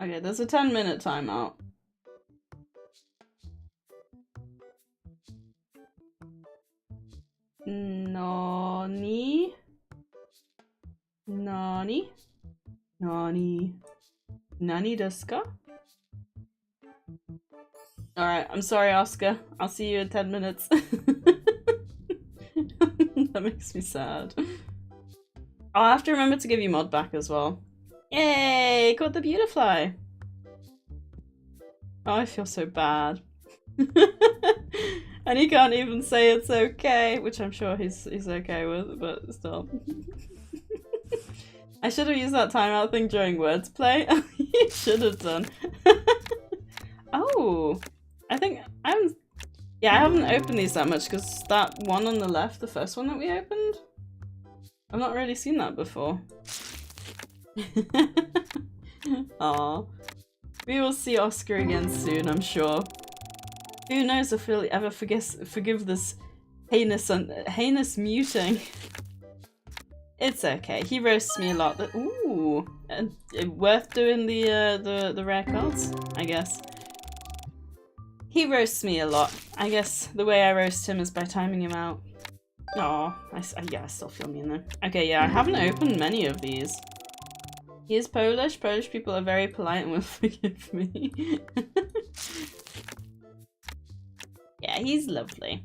Okay, there's a 10-minute timeout. Nani? Nani? Nani? Nani desu ka? Alright, I'm sorry, Oscar. I'll see you in 10 minutes. That makes me sad. I'll have to remember to give you mod back as well. Yay! Caught the butterfly! Oh, I feel so bad. And he can't even say it's okay, which I'm sure he's okay with, but still. I should have used that timeout thing during words play. You should have done. Oh! I think I haven't opened these that much because that one on the left, the first one that we opened, I've not really seen that before. Aww. We will see Oscar again soon, I'm sure. Who knows if he'll ever forgive this heinous muting. It's okay. He roasts me a lot. Ooh, worth doing the rare cards, I guess. He roasts me a lot. I guess the way I roast him is by timing him out. Aw, yeah, I still feel mean though. Okay, yeah, I haven't opened many of these. He is Polish. Polish people are very polite and will forgive me. Yeah, he's lovely.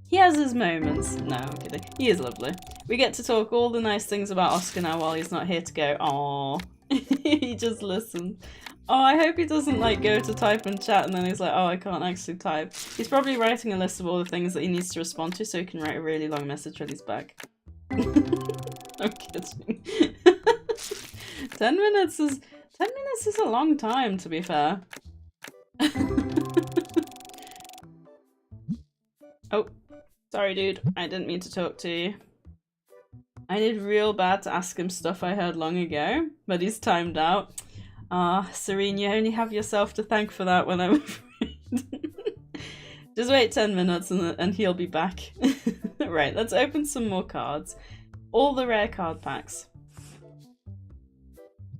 He has his moments. No, I'm kidding. He is lovely. We get to talk all the nice things about Oscar now while he's not here to go, aww. He just listens. Oh, I hope he doesn't like go to type and chat and then he's like, oh, I can't actually type. He's probably writing a list of all the things that he needs to respond to so he can write a really long message when he's back. I'm kidding. 10 minutes is a long time, to be fair. Oh, sorry dude, I didn't mean to talk to you. I did real bad to ask him stuff I heard long ago, but he's timed out. Ah, Serene, you only have yourself to thank for that when I'm afraid. Just wait 10 minutes and he'll be back. Right, let's open some more cards. All the rare card packs.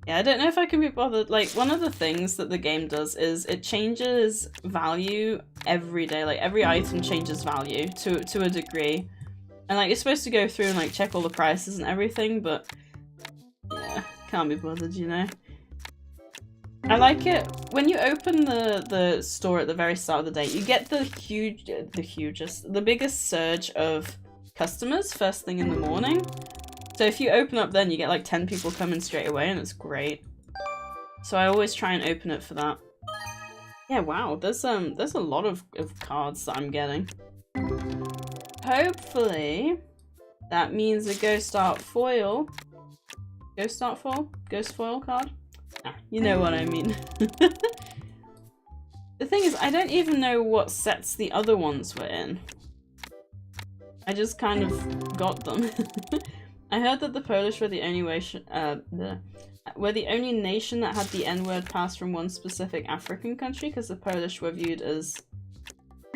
Yeah, I don't know if I can be bothered. Like, one of the things that the game does is it changes value every day. Like, every item changes value to a degree. And, like, you're supposed to go through and, like, check all the prices and everything, but yeah, can't be bothered, you know? I like it when you open the store at the very start of the day, you get the biggest surge of customers first thing in the morning. So if you open up then, you get like 10 people coming straight away, and it's great. So I always try and open it for that. Yeah, wow, there's a lot of cards that I'm getting. Hopefully that means a Ghost Art foil. Ghost Art foil? Ghost foil card? Ah, you know what I mean. The thing is, I don't even know what sets the other ones were in. I just kind of got them. I heard that the Polish were the only only nation that had the N-word passed from one specific African country, because the Polish were viewed as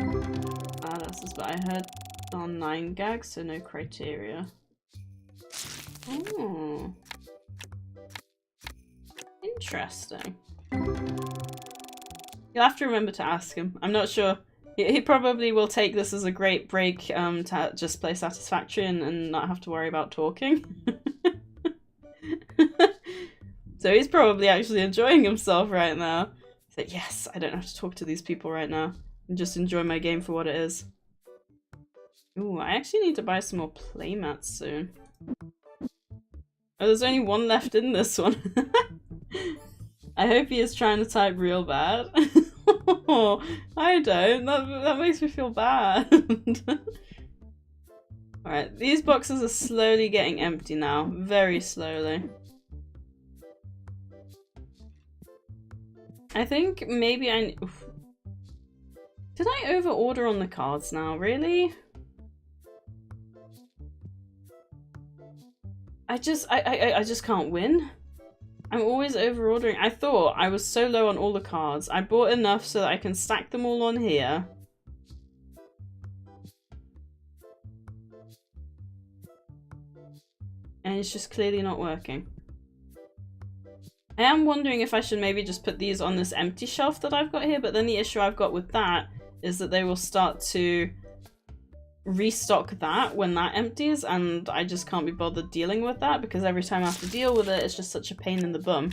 badasses, but I heard on 9 gags, so no criteria. Oh. Interesting. You'll have to remember to ask him. I'm not sure. He probably will take this as a great break to just play Satisfactory and not have to worry about talking. So he's probably actually enjoying himself right now. He's like, yes, I don't have to talk to these people right now. And just enjoy my game for what it is. Ooh, I actually need to buy some more playmats soon. Oh, there's only one left in this one. I hope he is trying to type real bad. Oh, I don't. That makes me feel bad. Alright, these boxes are slowly getting empty now. Very slowly. I think maybe oof. Did I over-order on the cards now? Really? I just can't win. I'm always over-ordering. I thought I was so low on all the cards. I bought enough so that I can stack them all on here. And it's just clearly not working. I am wondering if I should maybe just put these on this empty shelf that I've got here, but then the issue I've got with that is that they will start to restock that when that empties, and I just can't be bothered dealing with that because every time I have to deal with it, it's just such a pain in the bum.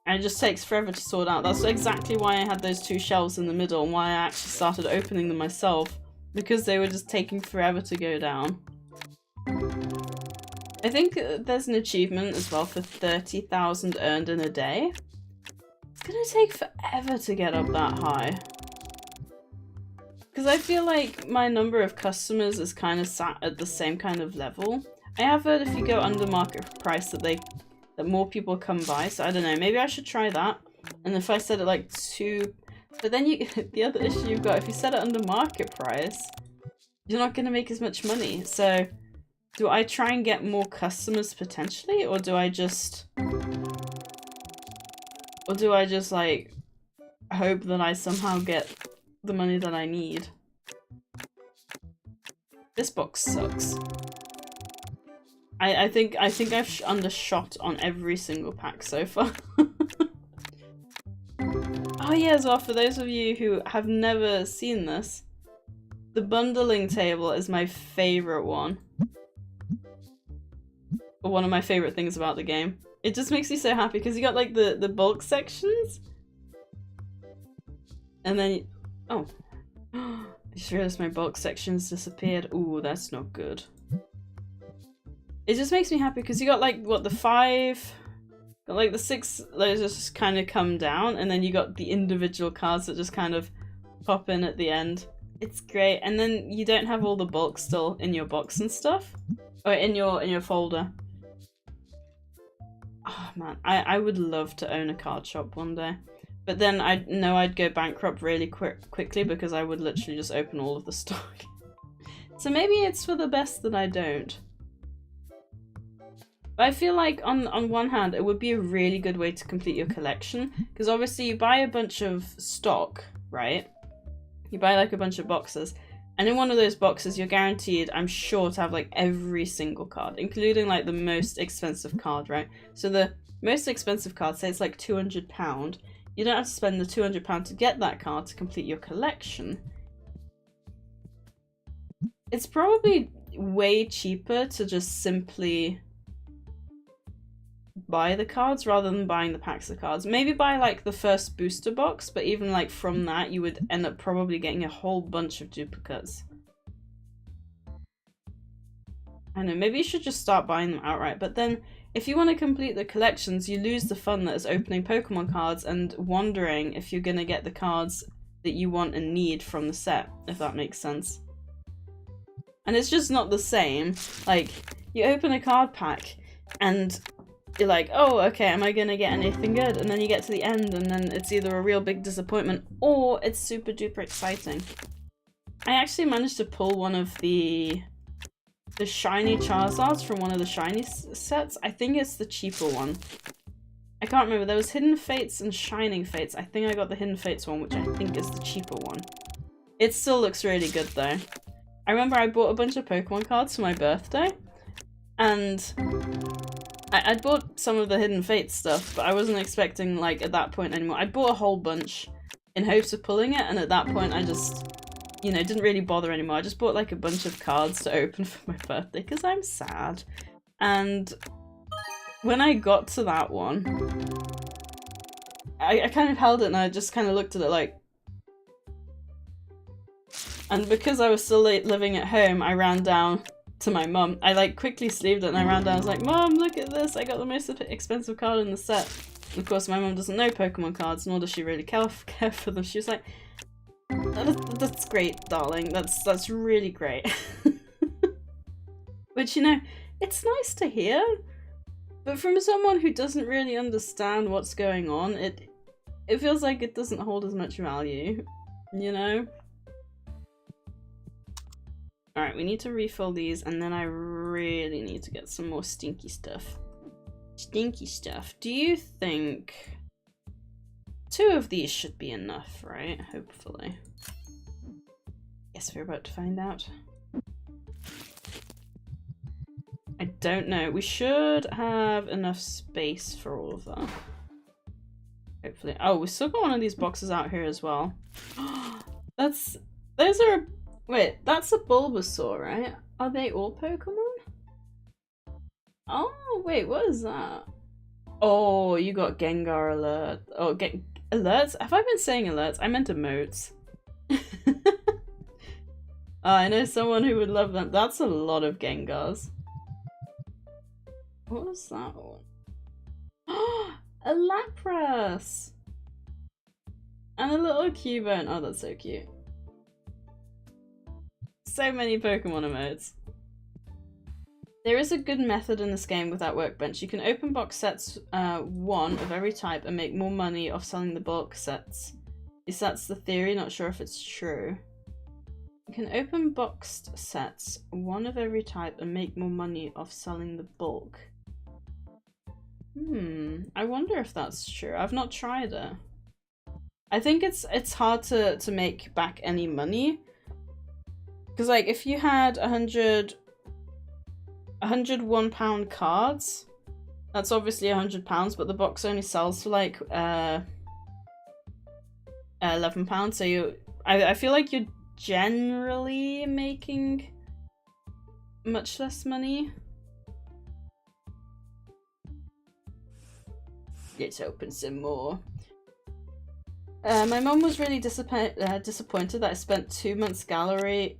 And it just takes forever to sort out. That's exactly why I had those 2 shelves in the middle and why I actually started opening them myself, because they were just taking forever to go down. I think there's an achievement as well for 30,000 earned in a day. It's gonna take forever to get up that high. Because I feel like my number of customers is kind of sat at the same kind of level. I have heard if you go under market price that more people come by, so I don't know, maybe I should try that. And if I set it like 2... But then the other issue you've got, if you set it under market price, you're not going to make as much money. So do I try and get more customers potentially, or do I just... like hope that I somehow get the money that I need? This box sucks. I think I've undershot on every single pack so far. Oh yeah, as well, for those of you who have never seen this, the bundling table is my favorite one. Or one of my favorite things about the game. It just makes me so happy because you got like the bulk sections. And then oh. I just realized my bulk sections disappeared. Ooh, that's not good. It just makes me happy because you got like, what, the 5... Got like the 6 those just kind of come down, and then you got the individual cards that just kind of pop in at the end. It's great. And then you don't have all the bulk still in your box and stuff. Or in your folder. Oh man, I would love to own a card shop one day. But then I know I'd go bankrupt really quickly because I would literally just open all of the stock. So maybe it's for the best that I don't. But I feel like on one hand, it would be a really good way to complete your collection. Because obviously you buy a bunch of stock, right? You buy like a bunch of boxes. And in one of those boxes, you're guaranteed, I'm sure, to have like every single card, including like the most expensive card, right? So the most expensive card, say it's like £200, you don't have to spend the £200 to get that card to complete your collection. It's probably way cheaper to just simply buy the cards rather than buying the packs of cards. Maybe buy like the first booster box, but even like from that you would end up probably getting a whole bunch of duplicates. I know, maybe you should just start buying them outright, but then if you want to complete the collections, you lose the fun that is opening Pokemon cards and wondering if you're going to get the cards that you want and need from the set, if that makes sense. And it's just not the same. Like, you open a card pack and you're like, oh, okay, am I gonna get anything good? And then you get to the end and then it's either a real big disappointment or it's super duper exciting. I actually managed to pull one of the shiny Charizards from one of the shiny sets. I think it's the cheaper one. I can't remember. There was Hidden Fates and Shining Fates. I think I got the Hidden Fates one, which I think is the cheaper one. It still looks really good though. I remember I bought a bunch of Pokemon cards for my birthday, and I'd bought some of the Hidden Fates stuff, but I wasn't expecting, like, at that point anymore. I bought a whole bunch in hopes of pulling it, and at that point I just, you know, didn't really bother anymore. I just bought, like, a bunch of cards to open for my birthday, because I'm sad. And when I got to that one, I kind of held it and I just kind of looked at it like... And because I was still living at home, I ran down to my mum. I like quickly sleeved it and I ran down. I was like, Mum, look at this. I got the most expensive card in the set. And of course, my mum doesn't know Pokemon cards, nor does she really care for them. She was like, that's great, darling. That's really great. Which, you know, it's nice to hear. But from someone who doesn't really understand what's going on, it feels like it doesn't hold as much value, you know? Alright, we need to refill these, and then I really need to get some more stinky stuff. Stinky stuff. Do you think 2 of these should be enough, right? Hopefully. Guess we're about to find out. I don't know. We should have enough space for all of that. Hopefully. Oh, we still got one of these boxes out here as well. Those are... Wait, that's a Bulbasaur, right? Are they all Pokemon? Oh, wait, what is that? Oh, you got Gengar alert. Oh, alerts? Have I been saying alerts? I meant emotes. I know someone who would love that. That's a lot of Gengars. What was that one? A Lapras! And a little Cubone. Oh, that's so cute. So many Pokemon emotes. There is a good method in this game with that workbench. You can open box sets 1 of every type and make more money off selling the bulk sets. At least that's the theory, not sure if it's true. You can open boxed sets 1 of every type and make more money off selling the bulk. I wonder if that's true. I've not tried it. I think it's hard to make back any money. Because, like, if you had 100 £101 cards, that's obviously £100, but the box only sells for, like, £11. So I feel like you're generally making much less money. Let's open some more. My mum was really disappointed that I spent 2 months salary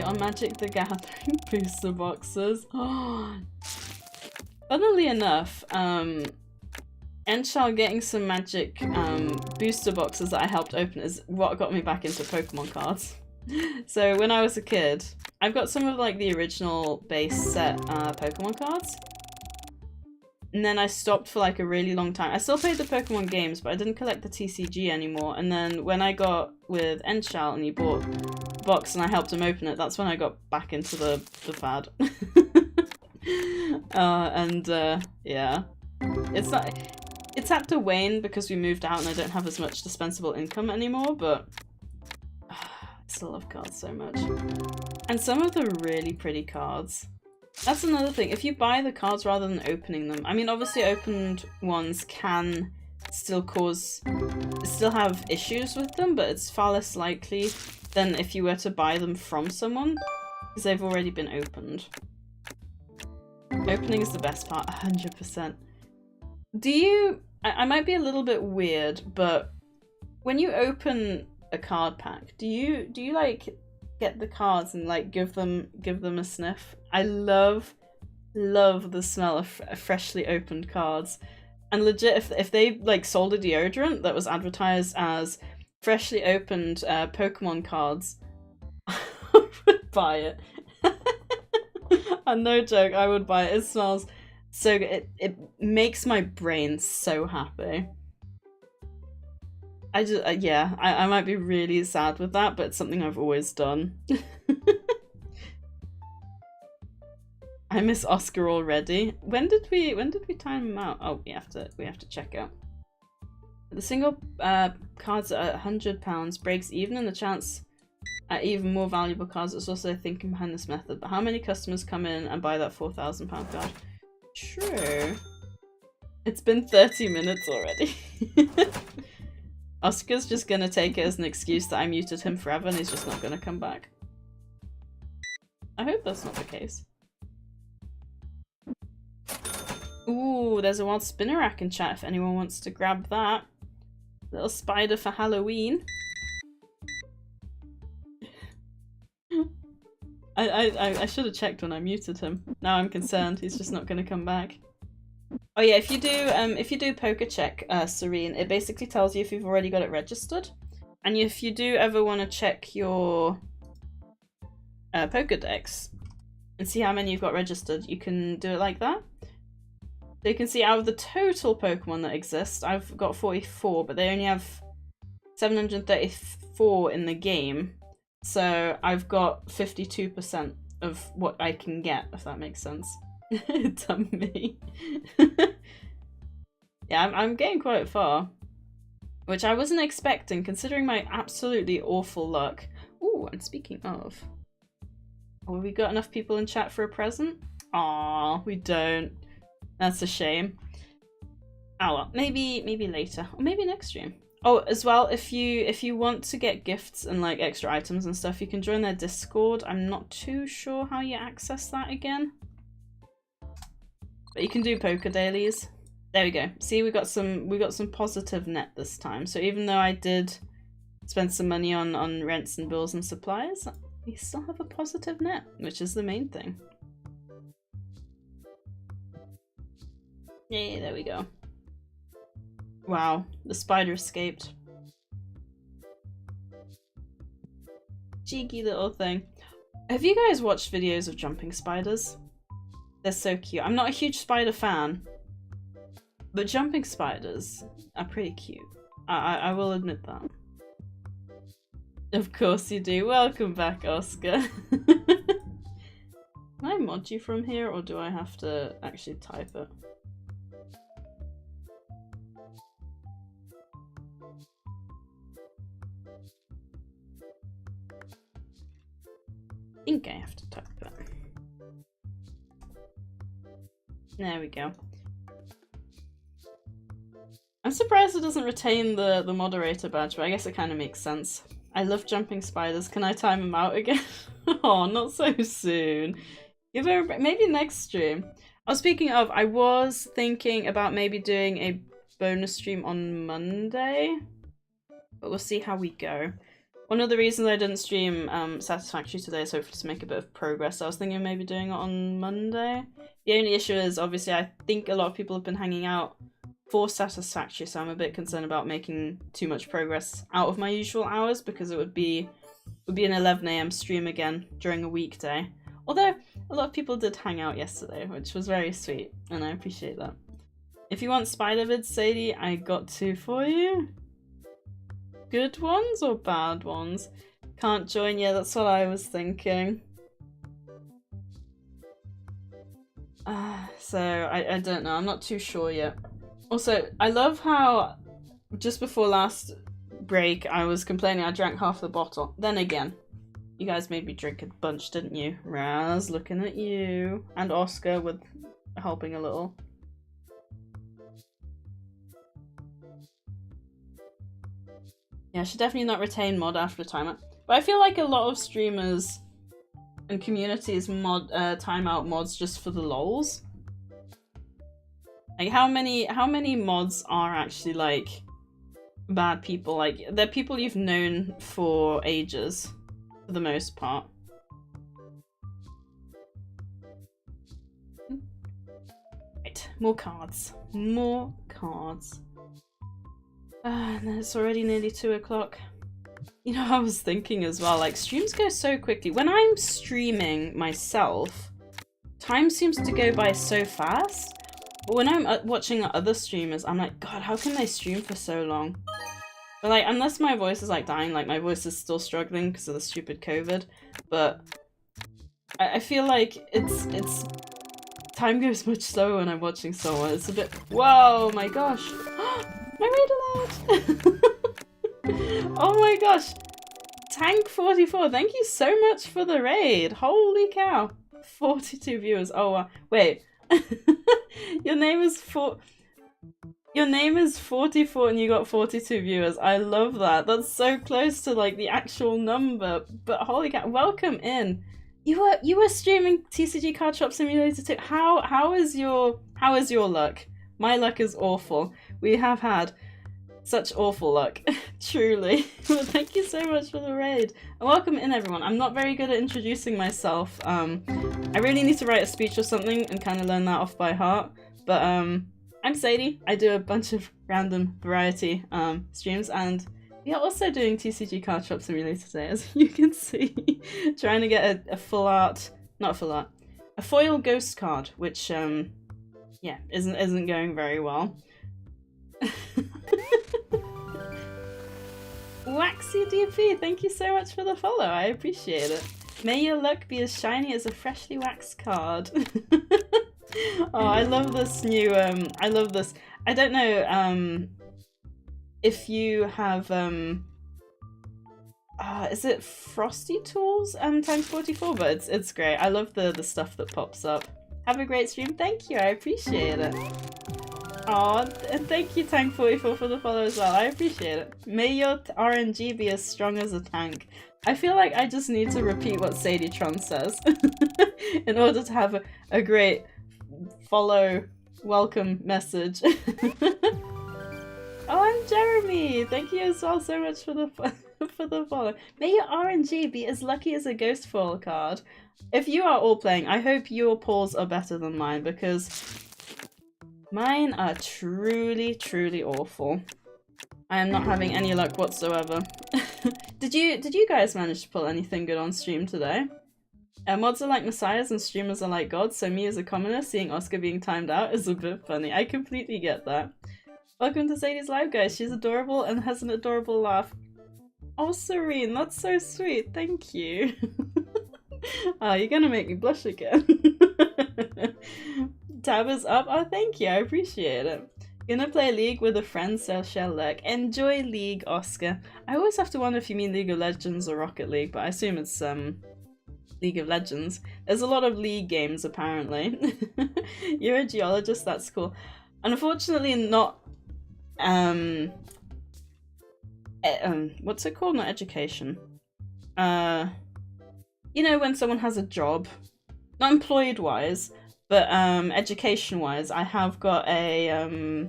on Magic the Gathering booster boxes. Funnily enough, Enchal getting some Magic booster boxes that I helped open is what got me back into Pokemon cards. So when I was a kid, I've got some of like the original base set Pokemon cards. And then I stopped for like a really long time. I still played the Pokemon games, but I didn't collect the TCG anymore. And then when I got with Enchal and he bought a box and I helped him open it, that's when I got back into the fad. Yeah. It's had to wane because we moved out and I don't have as much dispensable income anymore, but still love cards so much. And some of the really pretty cards. That's another thing. If you buy the cards rather than opening them, I mean, obviously opened ones can still have issues with them, but it's far less likely than if you were to buy them from someone, because they've already been opened. Opening is the best part, 100%. Do you... I might be a little bit weird, but when you open a card pack, do you like get the cards and like give them a sniff? I love the smell of freshly opened cards. And legit, if they like sold a deodorant that was advertised as freshly opened Pokemon cards, I would buy it. And no joke, I would buy it. It smells so good. It makes my brain so happy. I just, yeah, I might be really sad with that, but it's something I've always done. I miss Oscar already. When did we time him out? Oh, we have to check out. The single cards at £100 breaks even, and the chance at even more valuable cards. It's also thinking behind this method. But how many customers come in and buy that £4,000 card? True. It's been 30 minutes already. Oscar's just gonna take it as an excuse that I muted him forever and he's just not gonna come back. I hope that's not the case. Ooh, there's a wild spinner rack in chat if anyone wants to grab that. Little spider for Halloween. I should have checked when I muted him. Now I'm concerned he's just not gonna come back. Oh yeah, if you do poker check, Serene, it basically tells you if you've already got it registered. And if you do ever want to check your Pokedex and see how many you've got registered, you can do it like that. So you can see out of the total Pokemon that exist, I've got 44, but they only have 734 in the game. So I've got 52% of what I can get, if that makes sense. Dumb me. Yeah, I'm getting quite far. Which I wasn't expecting, considering my absolutely awful luck. Ooh, and speaking of... have we got enough people in chat for a present? Aw, we don't. That's a shame. Oh well, maybe later. Or maybe next stream. Oh, as well, if you want to get gifts and like extra items and stuff, you can join their Discord. I'm not too sure how you access that again. But you can do poker dailies. There we go. See, we got some positive net this time. So even though I did spend some money on rents and bills and supplies, we still have a positive net, which is the main thing. Yay, there we go. Wow, the spider escaped. Cheeky little thing. Have you guys watched videos of jumping spiders? They're so cute. I'm not a huge spider fan, but jumping spiders are pretty cute. I will admit that. Of course you do. Welcome back, Oscar. Can I mod you from here, or do I have to actually type it? I think I have to type it. There we go. I'm surprised it doesn't retain the moderator badge, but I guess it kind of makes sense. I love jumping spiders. Can I time them out again? Oh, not so soon. Give her maybe next stream. Oh, speaking of, I was thinking about maybe doing a bonus stream on Monday, but we'll see how we go. One of the reasons I didn't stream Satisfactory today is hopefully to make a bit of progress. So I was thinking of maybe doing it on Monday. The only issue is, obviously, I think a lot of people have been hanging out for Satisfactory, so I'm a bit concerned about making too much progress out of my usual hours, because it would be an 11 AM stream again during a weekday. Although a lot of people did hang out yesterday, which was very sweet, and I appreciate that. If you want spider vids, Sadie, I got two for you. Good ones or bad ones? Can't join yet, that's what I was thinking. So I don't know, I'm not too sure yet. Also, I love how just before last break I was complaining I drank half the bottle. Then again, You guys made me drink a bunch, didn't you? Raz, looking at you. And Oscar with helping a little. Yeah, I should definitely not retain mod after timeout. But I feel like a lot of streamers and communities mod timeout mods just for the lols. Like how many mods are actually like bad people? Like they're people you've known for ages, for the most part. Right, more cards. More cards. And it's already nearly 2 o'clock. You know, I was thinking as well, like, streams go so quickly. When I'm streaming myself, time seems to go by so fast. But when I'm watching other streamers, I'm like, God, how can they stream for so long? But, like, unless my voice is, like, dying, like, my voice is still struggling because of the stupid COVID. But I feel like it's... Time goes much slower when I'm watching someone. It's a bit... Whoa, my gosh. My raid alert! Oh my gosh! Tank44, thank you so much for the raid! Holy cow! 42 viewers. Oh wow. Wait. Your name is 44 and you got 42 viewers. I love that. That's so close to like the actual number. But holy cow, welcome in. You were streaming TCG Card Shop Simulator 2. How is your luck? My luck is awful. We have had such awful luck, truly. But thank you so much for the raid. And welcome in, everyone. I'm not very good at introducing myself. I really need to write a speech or something and kind of learn that off by heart. But I'm Sadie. I do a bunch of random variety streams, and we are also doing TCG Card Shop Simulator today, as you can see. Trying to get a full art, not full art, a foil ghost card, which yeah, isn't going very well. Waxy DP, thank you so much for the follow. I appreciate it. May your luck be as shiny as a freshly waxed card. Oh, I love this new. I love this. I don't know. If you have is it Frosty Tools times 44? But it's great. I love the stuff that pops up. Have a great stream. Thank you. I appreciate it. Aw, and thank you Tank44 for the follow as well. I appreciate it. May your RNG be as strong as a tank. I feel like I just need to repeat what SadieTron says in order to have a great follow welcome message. Oh, and Jeremy! Thank you as well so much for the follow. May your RNG be as lucky as a ghost foil card. If you are all playing, I hope your pulls are better than mine, because mine are truly, truly awful. I am not having any luck whatsoever. Did you guys manage to pull anything good on stream today? Mods are like messiahs and streamers are like gods, so me as a commoner seeing Oscar being timed out is a bit funny. I completely get that. Welcome to Sadie's live, guys. She's adorable and has an adorable laugh. Oh, Serene, that's so sweet. Thank you. Oh, you're gonna make me blush again. Tab is up. Oh, thank you. I appreciate it. Gonna play League with a friend, so shall lurk. Enjoy League, Oscar. I always have to wonder if you mean League of Legends or Rocket League, but I assume it's League of Legends. There's a lot of League games, apparently. You're a geologist. That's cool. Unfortunately, not. What's it called? Not education. You know, when someone has a job, not employed wise, but education wise, I have got a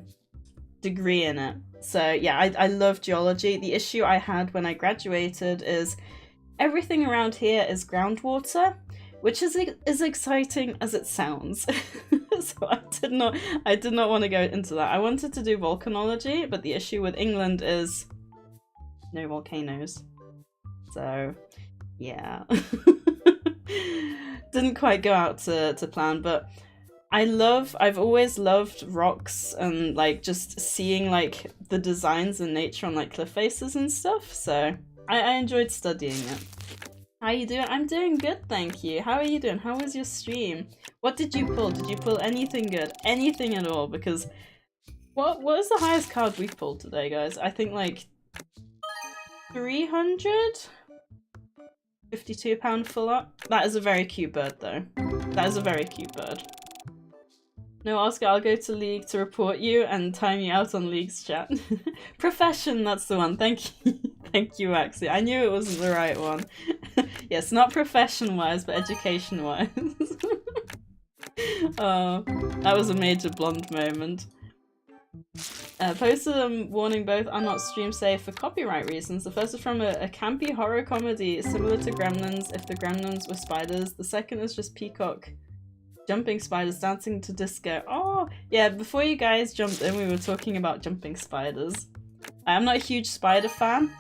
degree in it. So yeah, I love geology. The issue I had when I graduated is everything around here is groundwater, which is as exciting as it sounds. So I did not want to go into that. I wanted to do volcanology, but the issue with England is no volcanoes. So yeah. Didn't quite go out to plan, but I've always loved rocks and like just seeing like the designs in nature on like cliff faces and stuff, so I enjoyed studying it. How you doing? I'm doing good, thank you. How are you doing? How was your stream? What did you pull? Did you pull anything good? Anything at all? Because what is the highest card we've pulled today, guys? I think like 300? £52 full art. That is a very cute bird though. That is a very cute bird. No, Oscar, I'll go to League to report you and time you out on League's chat. Profession, that's the one. Thank you. Thank you, Axie. I knew it wasn't the right one. Yes, not profession-wise, but education-wise. Oh, that was a major blonde moment. Posted warning both are not stream safe for copyright reasons. The first is from a campy horror comedy similar to Gremlins if the Gremlins were spiders. The second is just Peacock jumping spiders dancing to disco. Oh, yeah, before you guys jumped in, we were talking about jumping spiders. I'm not a huge spider fan.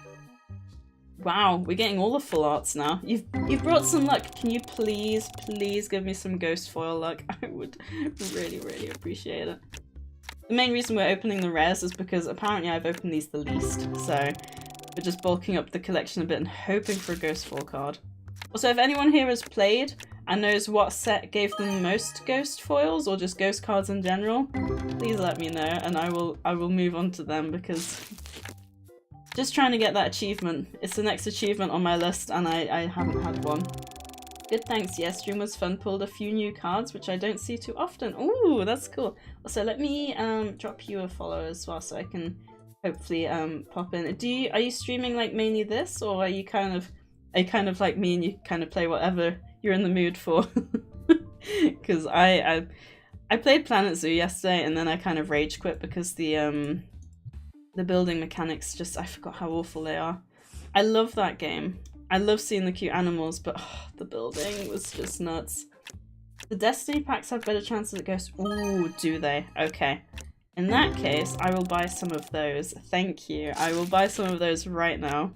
Wow, we're getting all the full arts now. You've brought some luck. Can you please give me some ghost foil luck? I would really appreciate it. The main reason we're opening the rares is because apparently I've opened these the least, so we're just bulking up the collection a bit and hoping for a ghost foil card. Also, if anyone here has played and knows what set gave them the most ghost foils or just ghost cards in general, please let me know and I will move on to them because just trying to get that achievement. It's the next achievement on my list and I haven't had one. Good, thanks. Yes, stream was fun. Pulled a few new cards, which I don't see too often. Ooh, that's cool. Also, let me drop you a follow as well, so I can hopefully pop in. Are you streaming like mainly this, or are you kind of like me and you kind of play whatever you're in the mood for? Because I played Planet Zoo yesterday, and then I kind of rage quit because the building mechanics just I forgot how awful they are. I love that game. I love seeing the cute animals, but the building was just nuts. The Destiny packs have better chances at ghosts. Ooh, do they? Okay. In that case, I will buy some of those. Thank you. I will buy some of those right now.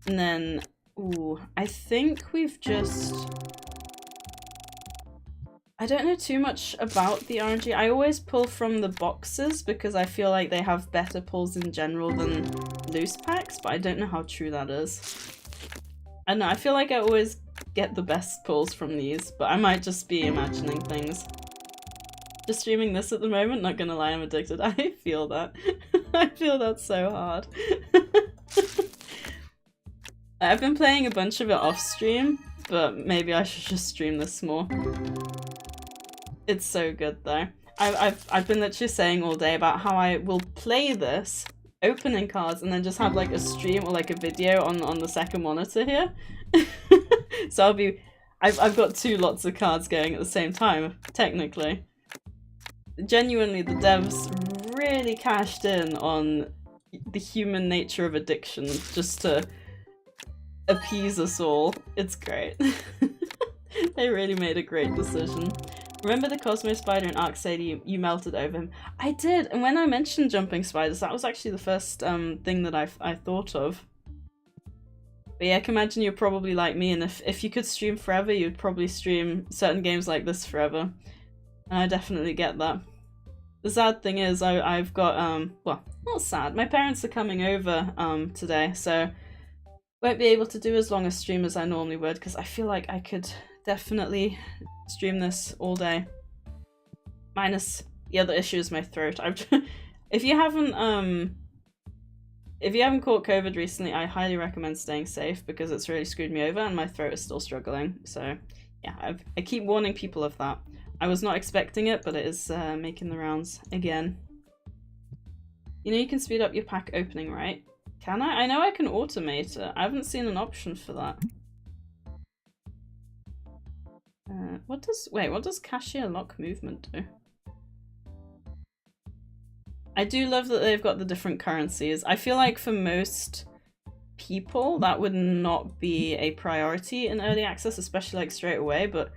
And then, ooh, I think we've just... I don't know too much about the RNG. I always pull from the boxes because I feel like they have better pulls in general than loose packs, but I don't know how true that is. I don't know, I feel like I always get the best pulls from these, but I might just be imagining things. Just streaming this at the moment, not gonna lie, I'm addicted. I feel that. I feel that so hard. I've been playing a bunch of it off stream, but maybe I should just stream this more. It's so good though. I've been literally saying all day about how I will play this opening cards and then just have like a stream or like a video on the second monitor here. So I've got two lots of cards going at the same time, technically. Genuinely, the devs really cashed in on the human nature of addiction just to appease us all. It's great. They really made a great decision. Remember the Cosmo Spider in Ark Sadie, you melted over him? I did, and when I mentioned jumping spiders, that was actually the first thing that I thought of. But yeah, I can imagine you're probably like me, and if you could stream forever, you'd probably stream certain games like this forever. And I definitely get that. The sad thing is, I've got, well, not sad, my parents are coming over today, so won't be able to do as long a stream as I normally would, because I feel like I could definitely stream this all day. Minus the other issue is my throat. If you haven't caught COVID recently, I highly recommend staying safe because it's really screwed me over and my throat is still struggling. So yeah, I keep warning people of that. I was not expecting it, but it is making the rounds again. You know you can speed up your pack opening, right? Can I? I know I can automate it. I haven't seen an option for that. What does cashier lock movement do? I do love that they've got the different currencies. I feel like for most people that would not be a priority in early access, especially like straight away, but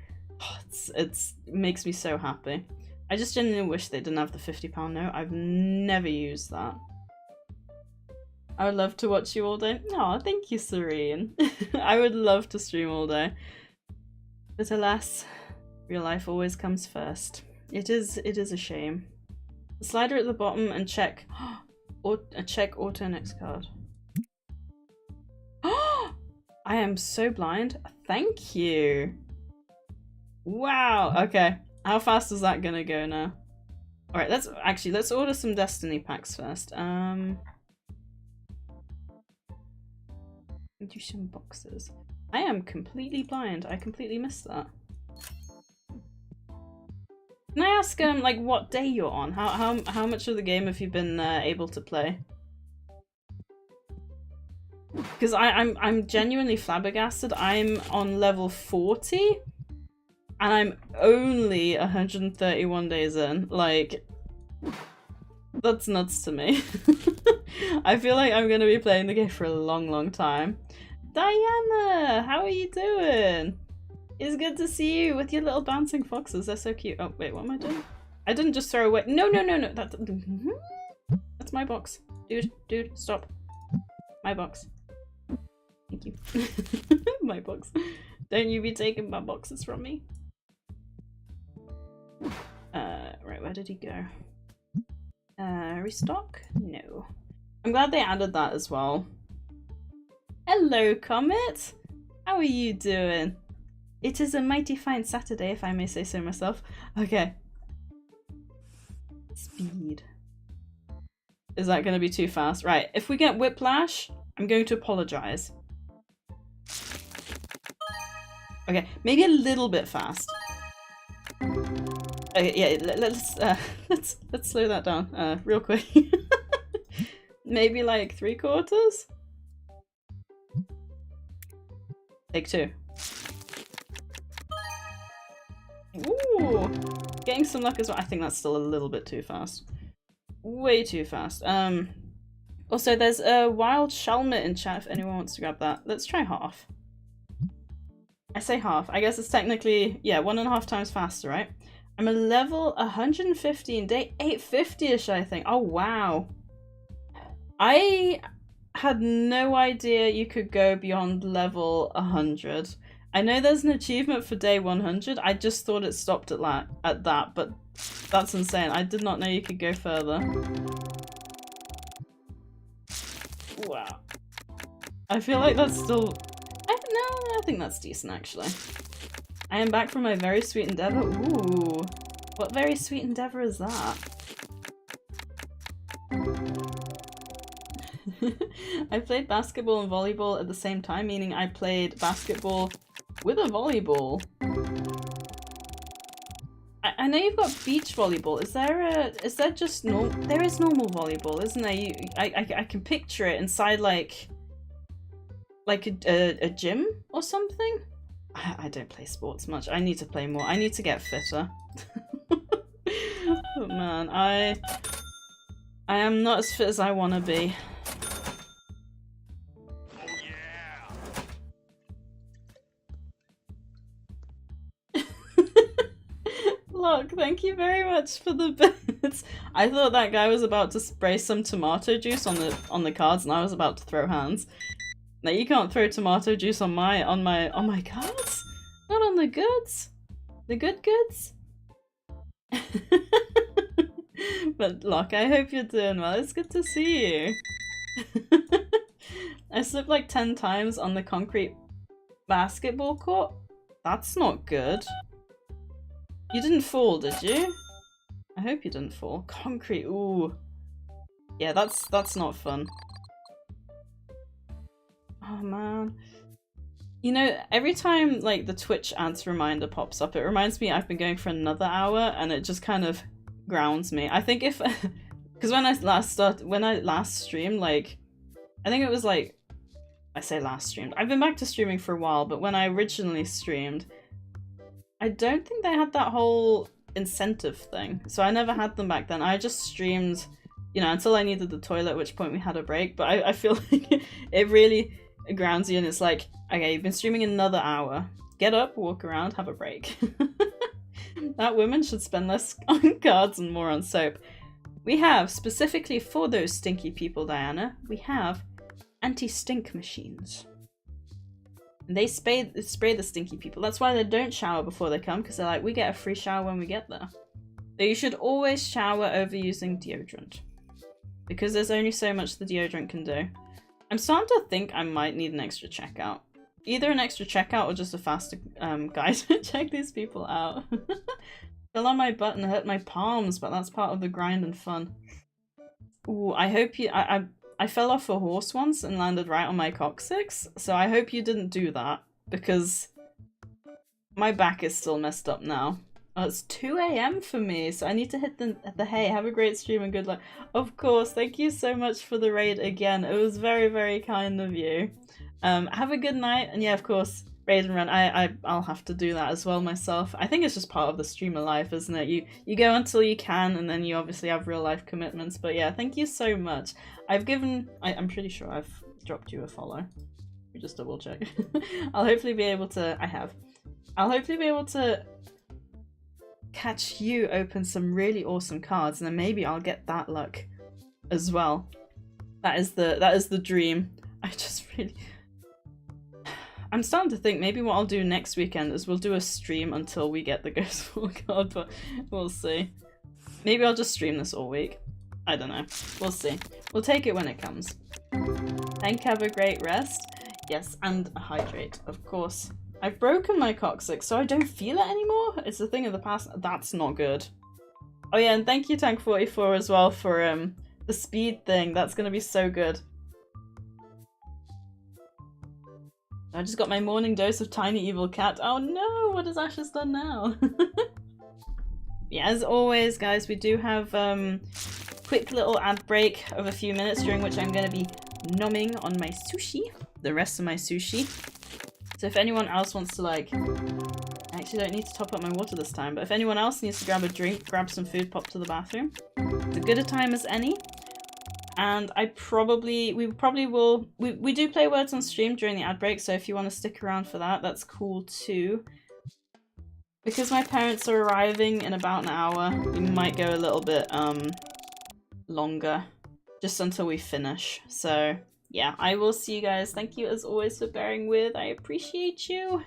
it makes me so happy. I just genuinely wish they didn't have the £50 note. I've never used that. I would love to watch you all day. Oh, thank you, Serene. I would love to stream all day. But alas, real life always comes first. It is a shame. The slider at the bottom and check check auto next card. I am so blind. Thank you. Wow. Okay. How fast is that gonna go now? Alright, let's order some Destiny packs first. Do some boxes. I am completely blind. I completely missed that. Can I ask, like, what day you're on? How much of the game have you been able to play? Because I'm genuinely flabbergasted. I'm on level 40, and I'm only 131 days in. Like, that's nuts to me. I feel like I'm gonna be playing the game for a long, long time. Diana, how are you doing? It's good to see you with your little bouncing foxes. They're so cute. Oh, wait, what am I doing? I didn't just throw away. No. That's my box. Dude, stop. My box. Thank you. My box. Don't you be taking my boxes from me. Right, where did he go? Restock? No. I'm glad they added that as well. Hello, Comet! How are you doing? It is a mighty fine Saturday, if I may say so myself. Okay. Speed. Is that going to be too fast? Right, if we get whiplash, I'm going to apologize. Okay, maybe a little bit fast. Okay, yeah, let's slow that down real quick. Maybe like 3/4. Take 2. Ooh, getting some luck as well. I think that's still a little bit too fast. Way too fast. Also, there's a wild shalmit in chat if anyone wants to grab that. Let's try half. I say half. I guess it's technically, yeah, 1.5 times faster, right? I'm a level 115, day 850-ish, I think. Oh, wow. I had no idea you could go beyond level 100. I know there's an achievement for day 100. I just thought it stopped at that, but that's insane. I did not know you could go further. Wow. I feel like that's still... I think that's decent, actually. I am back from my very sweet endeavor. Ooh. What very sweet endeavor is that? I played basketball and volleyball at the same time, meaning I played basketball with a volleyball. I know you've got beach volleyball. Is there just normal? There is normal volleyball, isn't there? I can picture it inside like a gym or something. I don't play sports much. I need to play more. I need to get fitter. Oh man, I am not as fit as I want to be. Look, thank you very much for the bits. I thought that guy was about to spray some tomato juice on the cards, and I was about to throw hands. Now you can't throw tomato juice on my cards, not on the goods, the good goods. But look, I hope you're doing well. It's good to see you. I slipped like 10 times on the concrete basketball court. That's not good. You didn't fall, did you? I hope you didn't fall. Concrete, ooh. Yeah, that's not fun. Oh man. You know, every time like the Twitch ads reminder pops up, it reminds me I've been going for another hour, and it just kind of grounds me. I think if because when I last streamed, like I think it was like I say last streamed. I've been back to streaming for a while, but when I originally streamed, I don't think they had that whole incentive thing. So I never had them back then. I just streamed, you know, until I needed the toilet, at which point we had a break. But I feel like it really grounds you, and it's like, okay, you've been streaming another hour. Get up, walk around, have a break. That woman should spend less on cards and more on soap. We have, specifically for those stinky people, Diana, we have anti-stink machines. And they spray the stinky people. That's why they don't shower before they come, because they're like, we get a free shower when we get there. So you should always shower over using deodorant, because there's only so much the deodorant can do. I'm starting to think I might need an extra checkout. Either an extra checkout or just a faster guide to check these people out. Fell on my butt and hurt my palms, but that's part of the grind and fun. Ooh, I hope you... I fell off a horse once and landed right on my coccyx, so I hope you didn't do that. because my back is still messed up now. Oh, it's 2 a.m. for me, so I need to hit the hey, have a great stream and good luck. Of course, thank you so much for the raid again. It was very, very kind of you. Have a good night, and yeah, of course, raid and run. I'll have to do that as well myself. I think it's just part of the streamer life, isn't it? You go until you can, and then you obviously have real life commitments. But yeah, thank you so much. I'm pretty sure I've dropped you a follow. Let me just double check. I'll hopefully be able to. I'll hopefully be able to catch you open some really awesome cards, and then maybe I'll get that luck as well. That is the dream. I'm starting to think maybe what I'll do next weekend is we'll do a stream until we get the Ghost Fall card, but we'll see. Maybe I'll just stream this all week. I don't know. We'll see. We'll take it when it comes. Thank you, have a great rest. Yes, and hydrate, of course. I've broken my coccyx, so I don't feel it anymore. It's a thing of the past. That's not good. Oh yeah, and thank you Tank44 as well for the speed thing. That's gonna be so good. I just got my morning dose of Tiny Evil Cat. Oh no, what has Ashes done now? Yeah, as always, guys, we do have quick little ad break of a few minutes during which I'm gonna be nomming on my sushi. The rest of my sushi. So if anyone else wants to, like, I actually don't need to top up my water this time, but if anyone else needs to grab a drink, grab some food, pop to the bathroom, it's as good a time as any. And we probably will, we do play words on stream during the ad break, so if you want to stick around for that, that's cool too. Because my parents are arriving in about an hour, we might go a little bit longer, just until we finish. So yeah, I will see you guys. Thank you as always for bearing with. I appreciate you.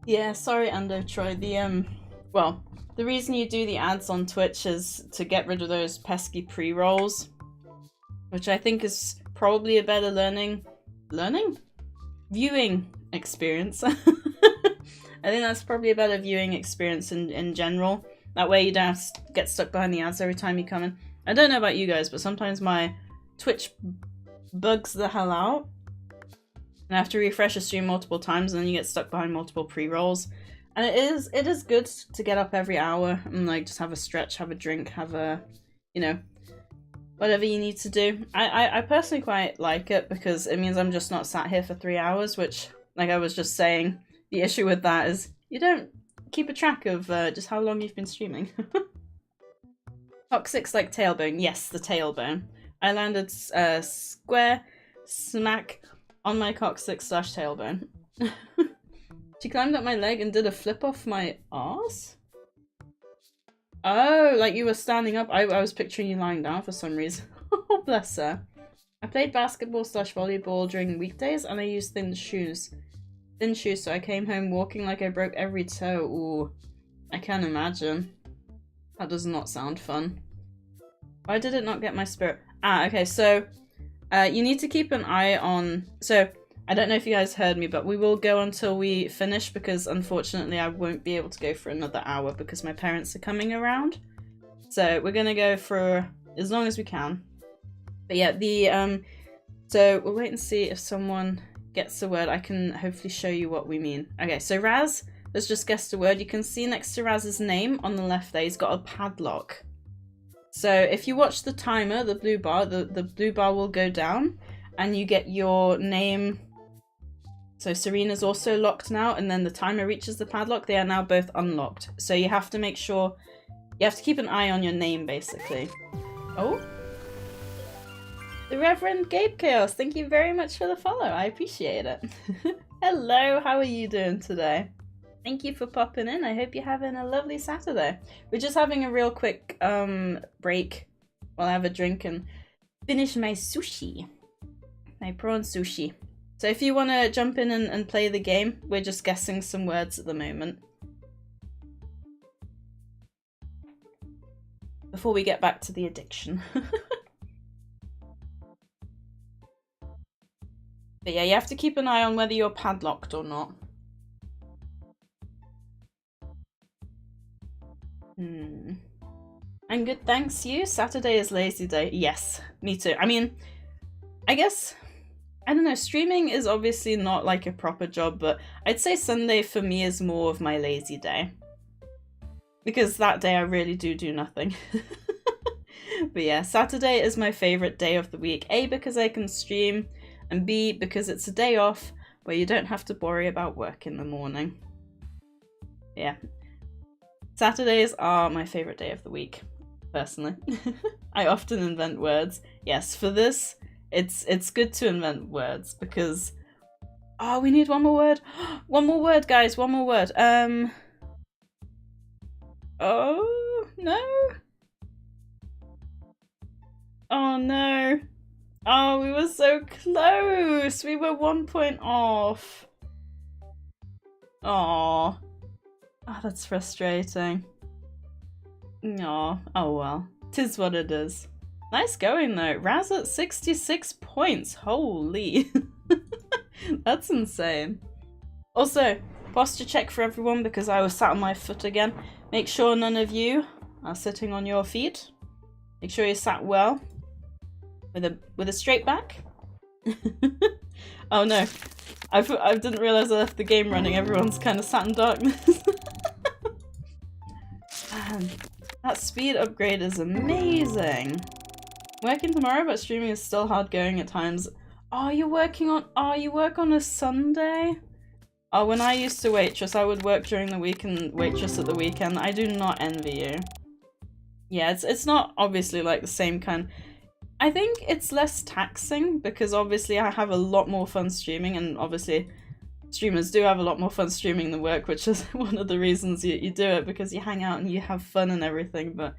Yeah, sorry, Ando Troy. The the reason you do the ads on Twitch is to get rid of those pesky pre-rolls, which I think is probably a better viewing experience. I think that's probably a better viewing experience in general. That way you don't have to get stuck behind the ads every time you come in. I don't know about you guys, but sometimes my Twitch bugs the hell out. And I have to refresh a stream multiple times and then you get stuck behind multiple pre-rolls. And it is good to get up every hour and like just have a stretch, have a drink, have a, you know, whatever you need to do. I personally quite like it because it means I'm just not sat here for 3 hours, which, like I was just saying, the issue with that is you don't keep a track of just how long you've been streaming. Toxic's like tailbone. Yes, the tailbone. I landed square smack on my coccyx / tailbone. She climbed up my leg and did a flip off my arse? Oh, like you were standing up. I was picturing you lying down for some reason. Oh, bless her. I played basketball / volleyball during weekdays and I used thin shoes. Thin shoes, so I came home walking like I broke every toe. Ooh, I can imagine. That does not sound fun. Why did it not get my spirit? Ah, okay, so you need to keep an eye on... So, I don't know if you guys heard me, but we will go until we finish because unfortunately I won't be able to go for another hour because my parents are coming around. So we're gonna go for as long as we can. But yeah, so we'll wait and see if someone gets the word. I can hopefully show you what we mean. Okay, so Raz has just guessed a word. You can see next to Raz's name on the left there, he's got a padlock. So if you watch the timer, the blue bar, the blue bar will go down and you get your name. So Serena's also locked now, and then the timer reaches the padlock. They are now both unlocked. So you have to make sure, you have to keep an eye on your name, basically. Oh. The Reverend Gabe Chaos, thank you very much for the follow. I appreciate it. Hello, how are you doing today? Thank you for popping in. I hope you're having a lovely Saturday. We're just having a real quick break while I have a drink and finish my sushi. My prawn sushi. So if you want to jump in and play the game, we're just guessing some words at the moment. Before we get back to the addiction. But yeah, you have to keep an eye on whether you're padlocked or not. I'm good, thanks. You? Saturday is lazy day. Yes, me too. I mean, I guess... I don't know, streaming is obviously not like a proper job, but I'd say Sunday for me is more of my lazy day. Because that day I really do nothing. But yeah, Saturday is my favourite day of the week. A, because I can stream, and B, because it's a day off where you don't have to worry about work in the morning. Yeah. Saturdays are my favourite day of the week, personally. I often invent words. Yes, for this... It's good to invent words because... Oh, we need one more word. One more word, guys. One more word. Oh, no. Oh, no. Oh, we were so close. We were 1 point off. Oh, that's frustrating. Oh well. 'Tis what it is. Nice going though. Raz at 66 points. Holy. That's insane. Also, posture check for everyone because I was sat on my foot again. Make sure none of you are sitting on your feet. Make sure you're sat well. With a straight back. Oh no. I didn't realise I left the game running. Everyone's kind of sat in darkness. Man, that speed upgrade is amazing. Working tomorrow, but streaming is still hard going at times. Oh, you work on a Sunday? Oh, when I used to waitress, I would work during the week and waitress at the weekend. I do not envy you. Yeah, it's not obviously like the same kind. I think it's less taxing because obviously I have a lot more fun streaming, and obviously streamers do have a lot more fun streaming than work, which is one of the reasons you do it, because you hang out and you have fun and everything. But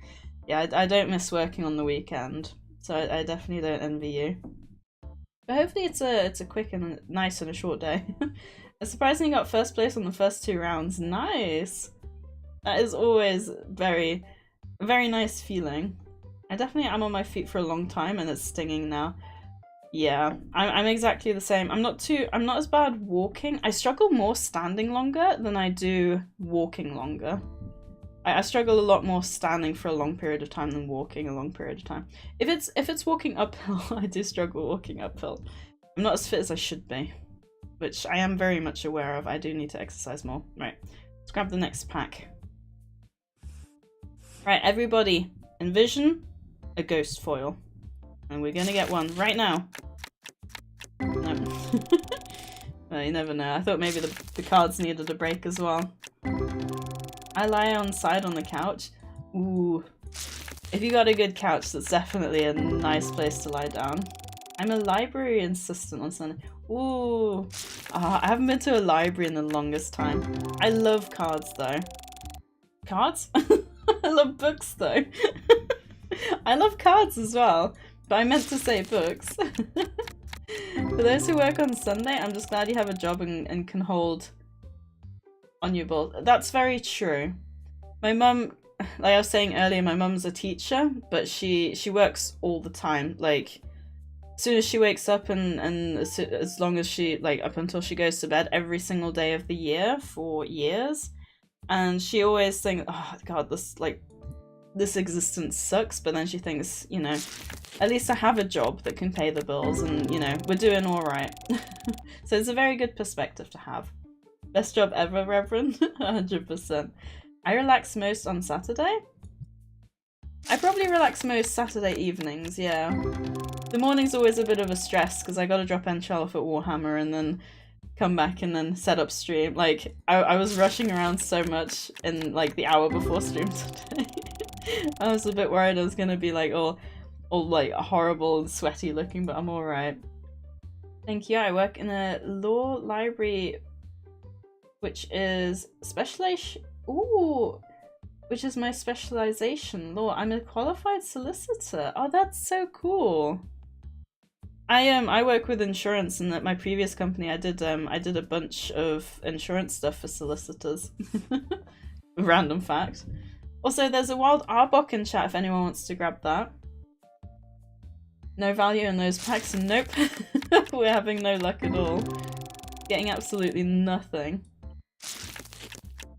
yeah, I don't miss working on the weekend. So I definitely don't envy you. But hopefully it's a quick and nice and a short day. I surprisingly got first place on the first 2 rounds. Nice! That is always very, very nice feeling. I definitely am on my feet for a long time and it's stinging now. Yeah, I'm exactly the same. I'm not as bad walking. I struggle more standing longer than I do walking longer. I struggle a lot more standing for a long period of time than walking a long period of time. If it's walking uphill, I do struggle walking uphill. I'm not as fit as I should be, which I am very much aware of. I do need to exercise more. Right, let's grab the next pack. Right, everybody, envision a ghost foil. And we're gonna get one right now. No. Well, you never know. I thought maybe the cards needed a break as well. I lie on side on the couch. Ooh. If you got a good couch, that's definitely a nice place to lie down. I'm a library assistant on Sunday. Ooh. I haven't been to a library in the longest time. I love cards though. Cards? I love books though. I love cards as well, but I meant to say books. For those who work on Sunday, I'm just glad you have a job and can hold on your balls. That's very true. My mum, like I was saying earlier, my mum's a teacher, but she works all the time. Like, as soon as she wakes up and as long as she, like, up until she goes to bed every single day of the year for years. And she always thinks, oh god, this existence sucks, but then she thinks, you know, at least I have a job that can pay the bills and, you know, we're doing alright. So it's a very good perspective to have. Best job ever, Reverend? 100%. I relax most on Saturday. I probably relax most Saturday evenings, yeah. The morning's always a bit of a stress because I gotta drop Enchal off at Warhammer and then come back and then set up stream. Like, I was rushing around so much in, like, the hour before stream today. I was a bit worried I was gonna be, like, all like, horrible and sweaty looking, but I'm alright. Thank you. I work in a law library, which is which is my specialization, law. I'm a qualified solicitor. Oh, that's so cool. I work with insurance, and at my previous company I did a bunch of insurance stuff for solicitors. Random fact. Also, there's a wild Arbok in chat if anyone wants to grab that. No value in those packs. Nope. We're having no luck at all. Getting absolutely nothing.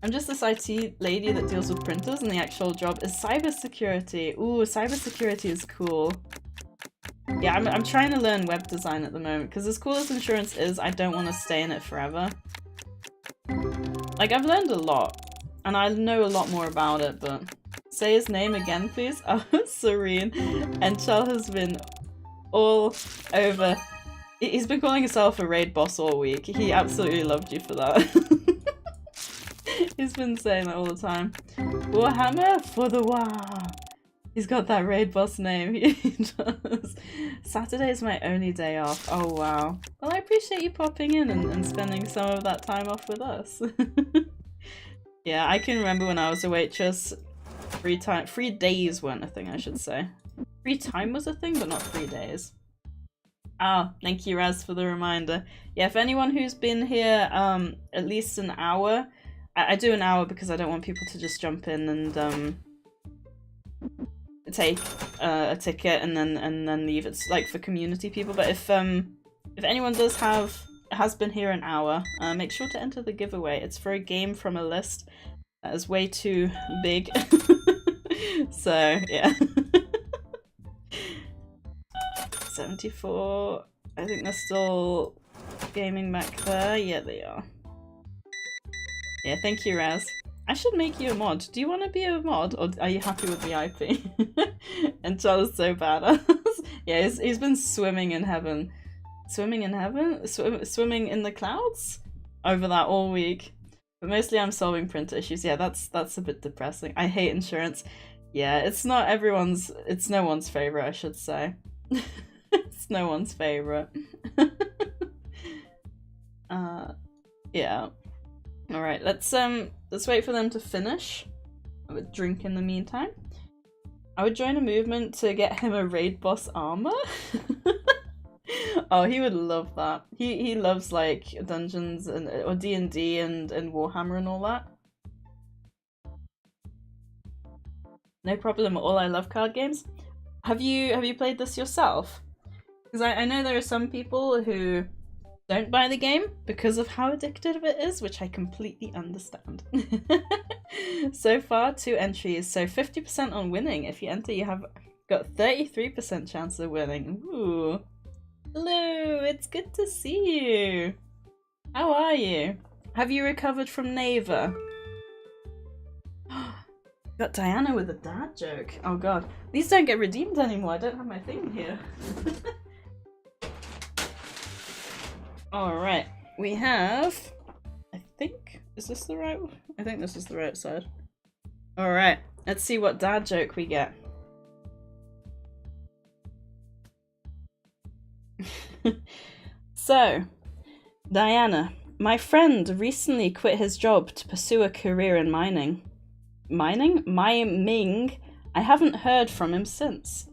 I'm just this IT lady that deals with printers, and the actual job is cybersecurity. Ooh, cybersecurity is cool. Yeah, I'm trying to learn web design at the moment, because as cool as insurance is, I don't want to stay in it forever. Like, I've learned a lot, and I know a lot more about it, but... Say his name again, please. Oh, Serene. Enchal has been all over... He's been calling himself a raid boss all week. He absolutely loved you for that. He's been saying that all the time. Warhammer for the war. He's got that raid boss name. He does. Saturday is my only day off. Oh wow. Well, I appreciate you popping in and spending some of that time off with us. Yeah, I can remember when I was a waitress, free days weren't a thing, I should say. Free time was a thing, but not 3 days. Ah, thank you, Raz, for the reminder. Yeah, if anyone who's been here at least an hour, I do an hour because I don't want people to just jump in and take a ticket and then leave. It's like for community people. But if anyone has been here an hour, make sure to enter the giveaway. It's for a game from a list that is way too big. So yeah. 74. I think they're still gaming back there. Yeah, they are. Yeah, thank you, Raz. I should make you a mod. Do you want to be a mod, or are you happy with the IP? And Charles is so badass. Yeah, he's been swimming in heaven. Swimming in heaven? Swimming in the clouds? Over that all week. But mostly I'm solving print issues. Yeah, that's a bit depressing. I hate insurance. Yeah, it's no one's favorite, I should say. It's no one's favorite. Yeah. Alright, let's wait for them to finish. I would drink in the meantime. I would join a movement to get him a raid boss armor. Oh, he would love that. He loves like dungeons or D&D and Warhammer and all that. No problem at all. I love card games. Have you played this yourself? Because I know there are some people who don't buy the game because of how addictive it is, which I completely understand. So far, 2 entries, so 50% on winning. If you enter, you have got 33% chance of winning. Ooh. Hello, it's good to see you. How are you? Have you recovered from Neva? Got Diana with a dad joke. Oh god. These don't get redeemed anymore. I don't have my thing here. Alright. We have... I think... Is this the right one? I think this is the right side. Alright. Let's see what dad joke we get. So, Diana. My friend recently quit his job to pursue a career in mining. Mining? Miming. I haven't heard from him since.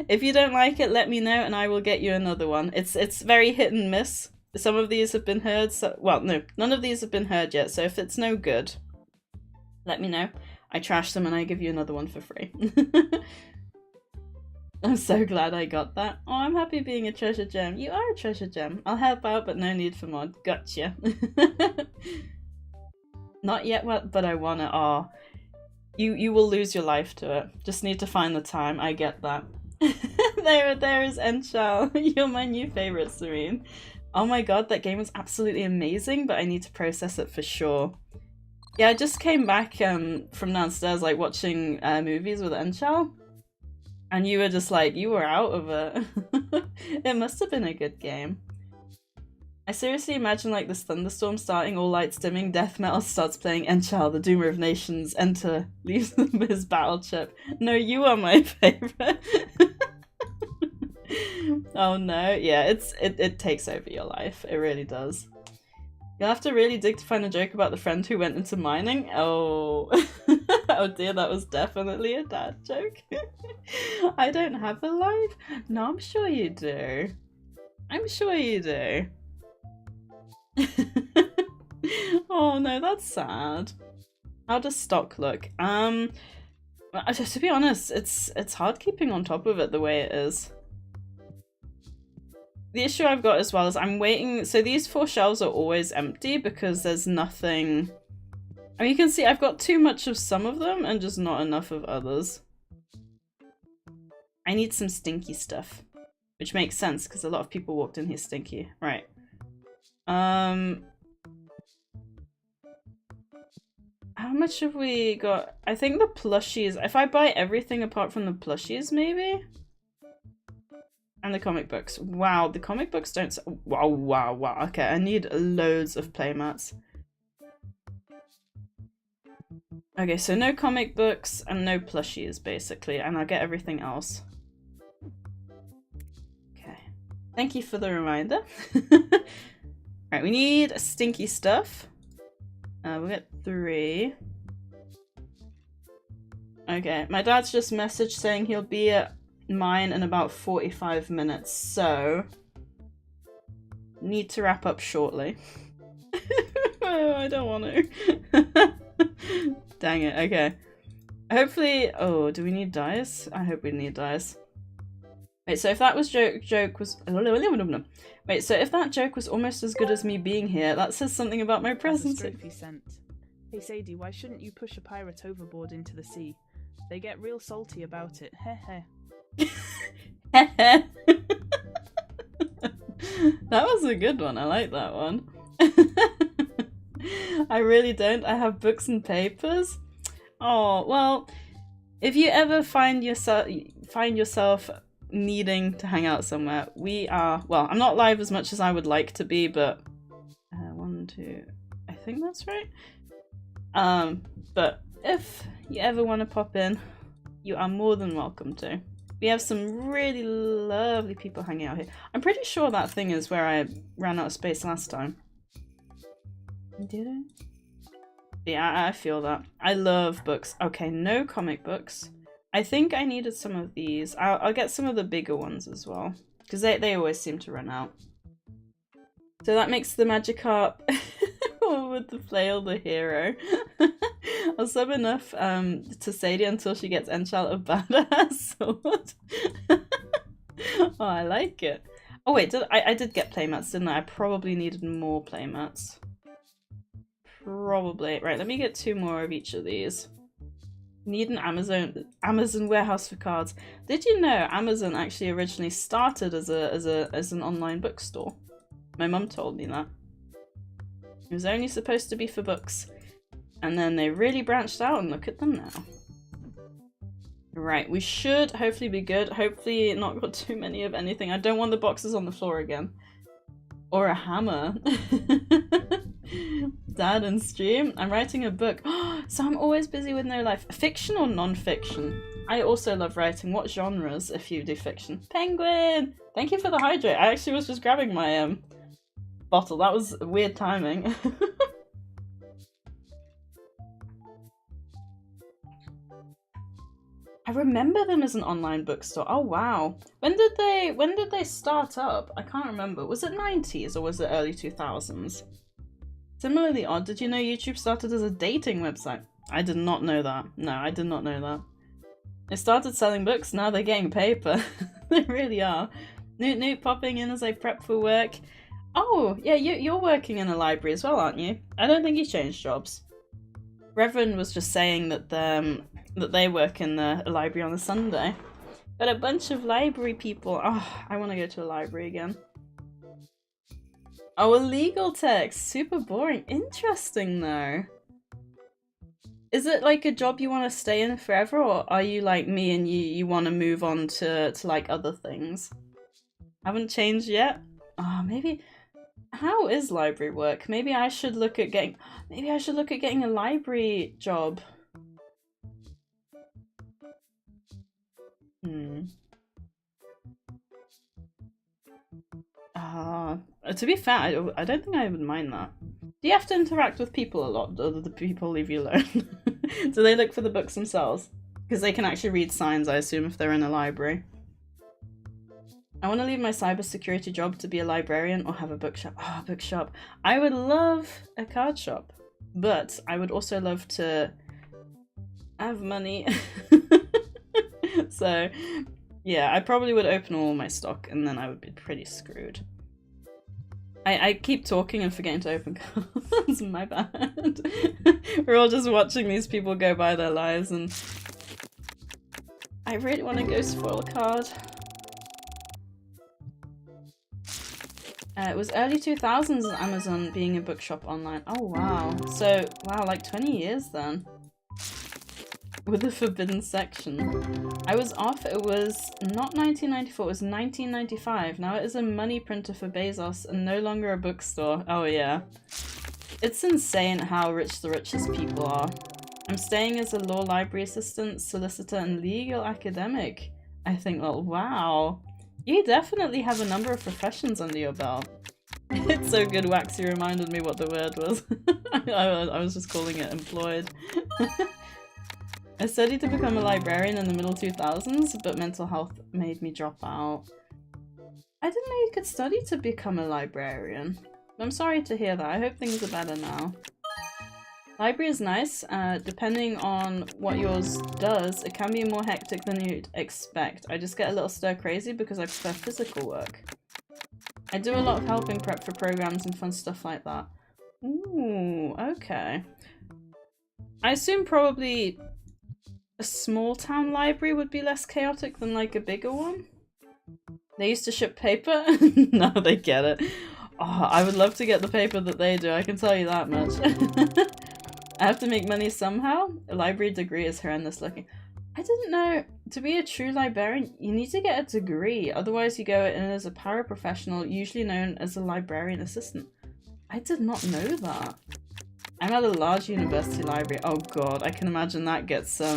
If you don't like it, let me know and I will get you another one. It's very hit and miss. Some of these have been heard, so, well, no, none of these have been heard yet, so if it's no good, let me know. I trash them and I give you another one for free. I'm so glad I got that. Oh, I'm happy being a treasure gem. You are a treasure gem. I'll help out, but no need for mod. Gotcha. Not yet, but I wanna. Aw. You will lose your life to it. Just need to find the time. I get that. there is Enshal. You're my new favorite, Serene. Oh my god, that game was absolutely amazing, but I need to process it for sure. Yeah, I just came back from downstairs, like, watching movies with Enshal. And you were just like, you were out of it. It must have been a good game. I seriously imagine like this thunderstorm starting, all lights dimming, death metal starts playing, Enchal, the Doomer of Nations, enter, leaves his battle chip. No, you are my favorite. Oh no, yeah, it takes over your life. It really does. You'll have to really dig to find a joke about the friend who went into mining. Oh, oh dear, that was definitely a dad joke. I don't have a life? No, I'm sure you do. I'm sure you do. Oh no, that's sad. How does stock look? To be honest, it's hard keeping on top of it the way it is. The issue I've got as well is I'm waiting, so these 4 shelves are always empty because there's nothing. I mean, you can see I've got too much of some of them and just not enough of others. I need some stinky stuff, which makes sense because a lot of people walked in here stinky. Right. How much have we got? I think the plushies, if I buy everything apart from the plushies, maybe? And the comic books. Wow, the comic books don't... Wow. Okay, I need loads of playmats. Okay, so no comic books and no plushies, basically, and I'll get everything else. Okay. Thank you for the reminder. Alright, we need stinky stuff. We'll get 3. Okay, my dad's just messaged saying he'll be at mine in about 45 minutes, so need to wrap up shortly. I don't want to. Dang it, okay. Hopefully, oh, do we need dice? I hope we need dice. Wait, so if that was joke was wait, so if that joke was almost as good as me being here, that says something about my presence. Trophy sent. Hey Sadie, why shouldn't you push a pirate overboard into the sea? They get real salty about it. Heh heh. That was a good one. I like that one. I really don't. I have books and papers. Oh, well, if you ever find yourself needing to hang out somewhere, we are, well, I'm not live as much as I would like to be, but 1, 2, I think that's right. But if you ever want to pop in, you are more than welcome to. We have some really lovely people hanging out here. I'm pretty sure that thing is where I ran out of space last time. Did I? Yeah, I feel that. I love books. Okay, no comic books. I think I needed some of these. I'll get some of the bigger ones as well, because they always seem to run out. So that makes the Magikarp with the flail the hero. I'll sub enough to Sadie until she gets Enchant of Badass Sword. Oh, I like it. Oh wait, I did get playmats, didn't I? I probably needed more playmats. Probably. Right, let me get 2 more of each of these. Need an Amazon warehouse for cards. Did you know Amazon actually originally started as an online bookstore? My mum told me that. It was only supposed to be for books. And then they really branched out, and look at them now. Right, we should hopefully be good. Hopefully not got too many of anything. I don't want the boxes on the floor again. Or a hammer. Dad and stream. I'm writing a book. So I'm always busy with no life. Fiction or non-fiction? I also love writing. What genres if you do fiction? Penguin! Thank you for the hydrate. I actually was just grabbing my bottle. That was weird timing. I remember them as an online bookstore. Oh wow. When did they start up? I can't remember. Was it 90s or was it early 2000s? Similarly odd, did you know YouTube started as a dating website? I did not know that. No, I did not know that. They started selling books, now they're getting paper. They really are. Newt popping in as I prep for work. Oh, yeah, you're working in a library as well, aren't you? I don't think you changed jobs. Reverend was just saying that they work in a library on a Sunday. Got a bunch of library people. Oh, I want to go to a library again. Oh, a legal text. Super boring. Interesting though. Is it like a job you want to stay in forever, or are you like me and you want to move on to like other things? Haven't changed yet? Oh, maybe. How is library work? Maybe I should look at getting a library job. To be fair, I don't think I would mind that. Do you have to interact with people a lot, or do the people leave you alone? Do they look for the books themselves? Because they can actually read signs, I assume, if they're in a library. I want to leave my cybersecurity job to be a librarian or have a bookshop. Oh, a bookshop. I would love a card shop, but I would also love to have money. So, yeah, I probably would open all my stock and then I would be pretty screwed. I keep talking and forgetting to open cards. My bad. We're all just watching these people go by their lives, and I really want to go spoil a card. It was early 2000s Amazon being a bookshop online. Oh wow. So, wow, like 20 years then. With a forbidden section. I was off, it was not 1994, it was 1995. Now it is a money printer for Bezos and no longer a bookstore. Oh yeah. It's insane how rich the richest people are. I'm staying as a law library assistant, solicitor, and legal academic. I think, well, wow. You definitely have a number of professions under your belt. It's so good, Waxy reminded me what the word was. I was just calling it employed. I studied to become a librarian in the middle 2000s, but mental health made me drop out. I didn't know you could study to become a librarian. I'm sorry to hear that. I hope things are better now. Library is nice. Depending on what yours does, it can be more hectic than you'd expect. I just get a little stir crazy because I prefer physical work. I do a lot of helping prep for programs and fun stuff like that. Ooh, okay. I assume probably a small town library would be less chaotic than like a bigger one. They used to ship paper? No, they get it. Oh, I would love to get the paper that they do, I can tell you that much. I have to make money somehow? A library degree is horrendous looking. I didn't know, to be a true librarian, you need to get a degree, otherwise you go in as a paraprofessional, usually known as a librarian assistant. I did not know that. I'm at a large university library. Oh god, I can imagine that gets a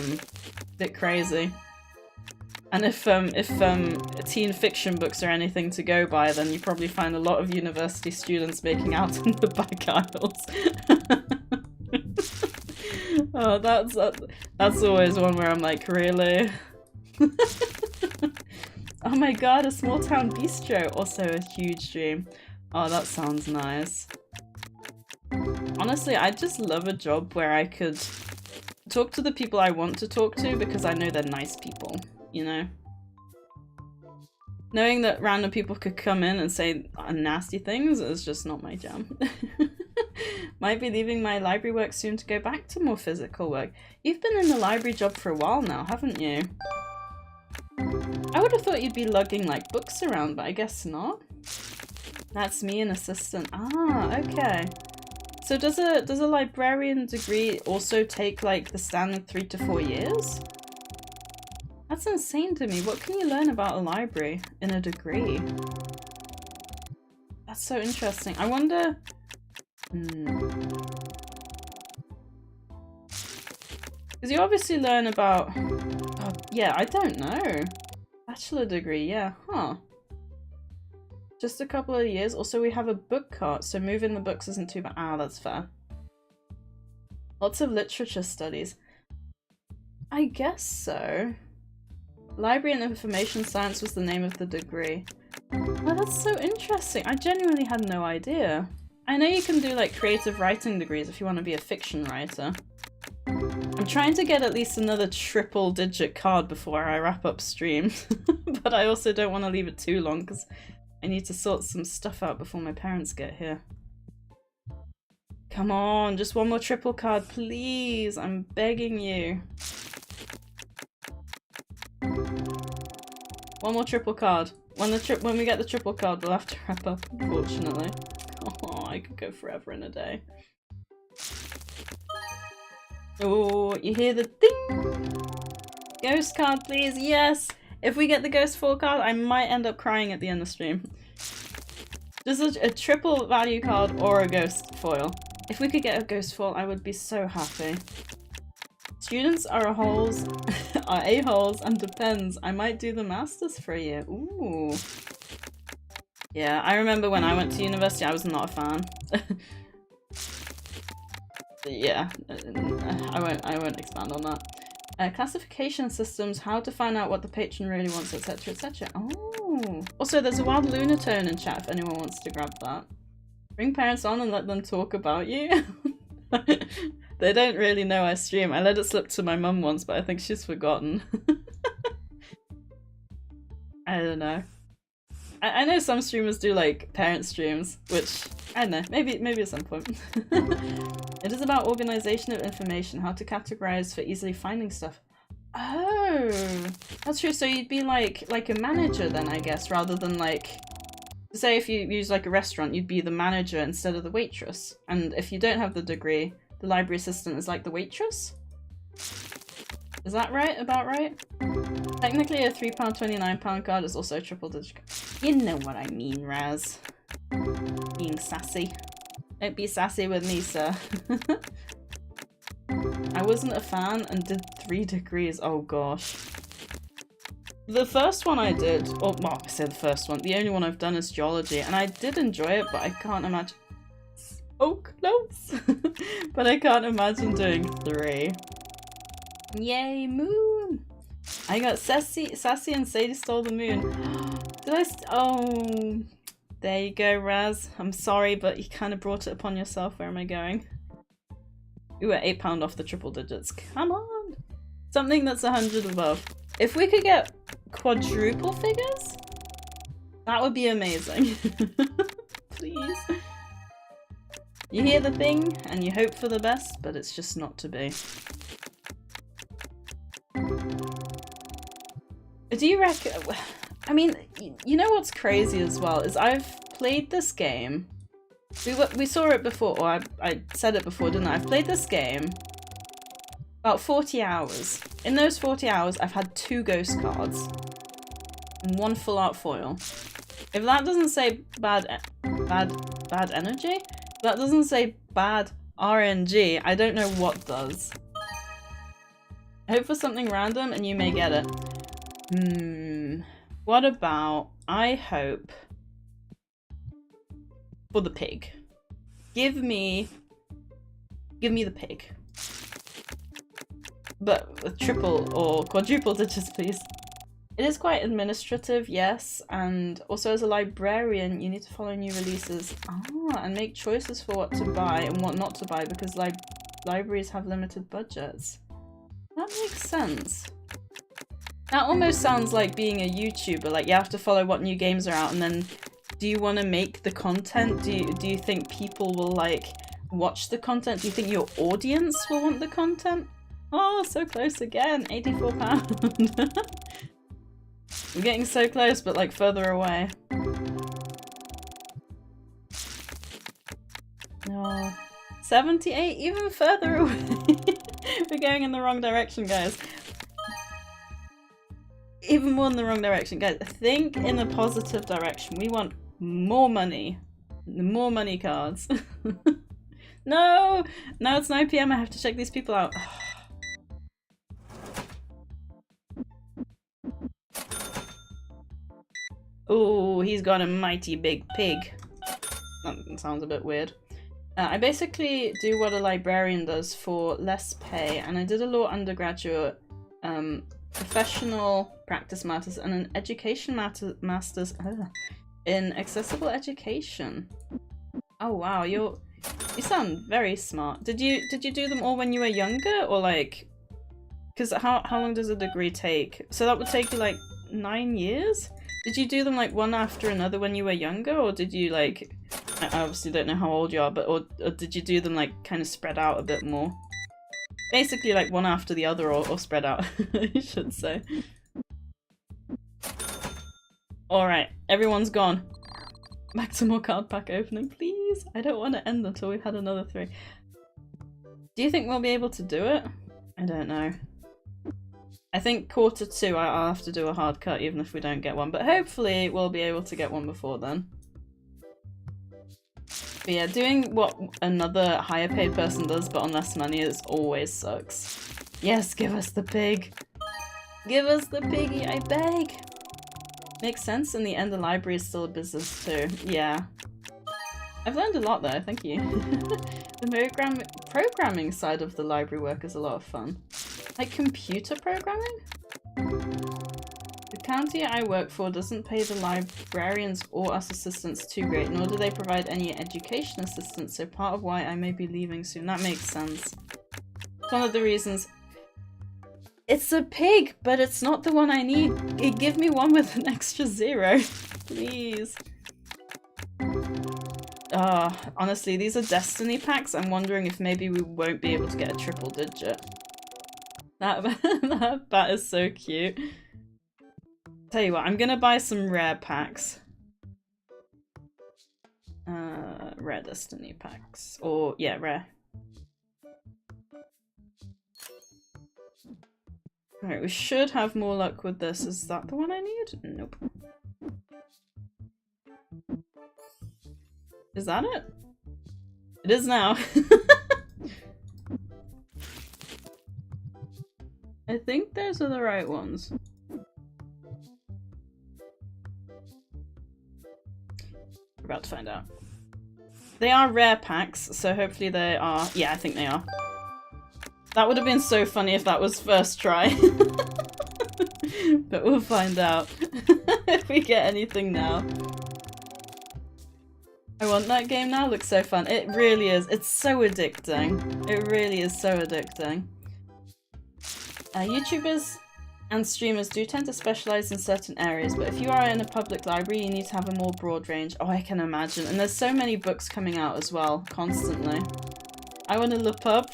bit crazy. And if teen fiction books are anything to go by, then you probably find a lot of university students making out in the back aisles. Oh, that's always one where I'm like, really? Oh my god, a small town bistro, also a huge dream. Oh, that sounds nice. Honestly, I just love a job where I could talk to the people I want to talk to because I know they're nice people, you know? Knowing that random people could come in and say nasty things is just not my jam. Might be leaving my library work soon to go back to more physical work. You've been in the library job for a while now, haven't you? I would have thought you'd be lugging like books around, but I guess not. That's me, an assistant. Ah, okay. So does a librarian degree also take like the standard 3 to 4 years? That's insane to me. What can you learn about a library in a degree? That's so interesting. I wonder... Because you obviously learn about... Oh, yeah, I don't know. Bachelor degree, yeah. Huh. Just a couple of years. Also, we have a book cart, so moving the books isn't too bad. Ah, that's fair. Lots of literature studies. I guess so. Library and Information Science was the name of the degree. Oh, that's so interesting. I genuinely had no idea. I know you can do like creative writing degrees if you want to be a fiction writer. I'm trying to get at least another triple-digit card before I wrap up stream. But I also don't want to leave it too long because I need to sort some stuff out before my parents get here. Come on, just one more triple card, please. I'm begging you. One more triple card. When we get the triple card, we'll have to wrap up, unfortunately. Oh, I could go forever in a day. Oh, you hear the ding! Ghost card, please. Yes! If we get the ghost foil card, I might end up crying at the end of stream. Just a triple value card or a ghost foil. If we could get a ghost foil, I would be so happy. Students are a-holes and depends. I might do the masters for a year. Ooh. Yeah, I remember when I went to university, I was not a fan. Yeah, I won't expand on that. Classification systems, how to find out what the patron really wants, etc, etc. Oh. Also, there's a wild lunatone in chat if anyone wants to grab that. Bring parents on and let them talk about you. They don't really know I stream. I let it slip to my mum once, but I think she's forgotten. I don't know. I know some streamers do like parent streams, which, I don't know, maybe at some point. It is about organization of information, how to categorize for easily finding stuff. Oh, that's true. So you'd be like a manager then, I guess, rather than like, say if you use like a restaurant, you'd be the manager instead of the waitress. And if you don't have the degree, the library assistant is like the waitress? Is that right? About right? Technically a £3.29 card is also a triple digit card. You know what I mean, Raz. Being sassy. Don't be sassy with me, sir. I wasn't a fan and did 3 degrees. Oh gosh. The first one I did, or well, I said the first one, the only one I've done is geology, and I did enjoy it, but I can't imagine. Oh, close! But I can't imagine doing 3. Yay, moon! I got Sassy and Sadie stole the moon. Did I oh, there you go, Raz. I'm sorry, but you kind of brought it upon yourself. Where am I going? We were £8 off the triple digits. Come on! Something that's 100 above. If we could get quadruple figures, that would be amazing. Please. You hear the thing, and you hope for the best, but it's just not to be. Do you reckon... I mean, you know what's crazy as well, is I've played this game. We saw it before, or I said it before, didn't I? I've played this game about 40 hours. In those 40 hours, I've had 2 ghost cards and 1 full art foil. If that doesn't say bad energy, if that doesn't say bad RNG, I don't know what does. I hope for something random and you may get it. What about, I hope for the pig. Give me the pig. But with triple or quadruple digits, please. It is quite administrative, yes, and also as a librarian, you need to follow new releases. And make choices for what to buy and what not to buy, because libraries have limited budgets. That makes sense. That almost sounds like being a YouTuber, like you have to follow what new games are out, and then do you want to make the content? Do you think people will like watch the content? Do you think your audience will want the content? Oh, so close again, £84. I'm getting so close, but like further away. No. 78, even further away. We're going in the wrong direction, guys. Even more in the wrong direction, guys. Think in the positive direction. We want more money. More money cards. No! Now it's 9 PM, I have to check these people out. Oh, he's got a mighty big pig. That sounds a bit weird. I basically do what a librarian does for less pay, and I did a law undergraduate, professional practice masters, and an education masters in accessible education. Oh wow, you sound very smart. Did you do them all when you were younger, or like, because how long does a degree take? So that would take you like 9 years? Did you do them like one after another when you were younger, or did you like, I obviously don't know how old you are, but or did you do them like kind of spread out a bit more? Basically like one after the other, or spread out, I should say. Alright, everyone's gone. Back to more card pack opening, please. I don't want to end until we've had another 3. Do you think we'll be able to do it? I don't know. I think quarter 2 I'll have to do a hard cut even if we don't get one, but hopefully we'll be able to get one before then. But yeah, doing what another higher paid person does but on less money is always sucks. Yes, give us the pig! Give us the piggy, I beg! Makes sense, in the end the library is still a business too. Yeah. I've learned a lot though, thank you. The programming side of the library work is a lot of fun. Like computer programming? The county I work for doesn't pay the librarians or us assistants too great, nor do they provide any education assistance, so part of why I may be leaving soon. That makes sense. It's one of the reasons. It's a pig, but it's not the one I need. Give me one with an extra 0. Please. Honestly, these are destiny packs. I'm wondering if maybe we won't be able to get a triple digit. That is so cute. Tell you what, I'm gonna buy some rare packs. Rare destiny packs. Or, yeah, rare. Alright, we should have more luck with this. Is that the one I need? Nope. Is that it? It is now. I think those are the right ones. We're about to find out. They are rare packs, so hopefully they are. Yeah, I think they are. That would have been so funny if that was first try. But we'll find out if we get anything now. I want that game now, looks so fun. It really is. It's so addicting. It really is so addicting. YouTubers and streamers do tend to specialize in certain areas, but if you are in a public library, you need to have a more broad range. Oh, I can imagine. And there's so many books coming out as well, constantly. I want to look up.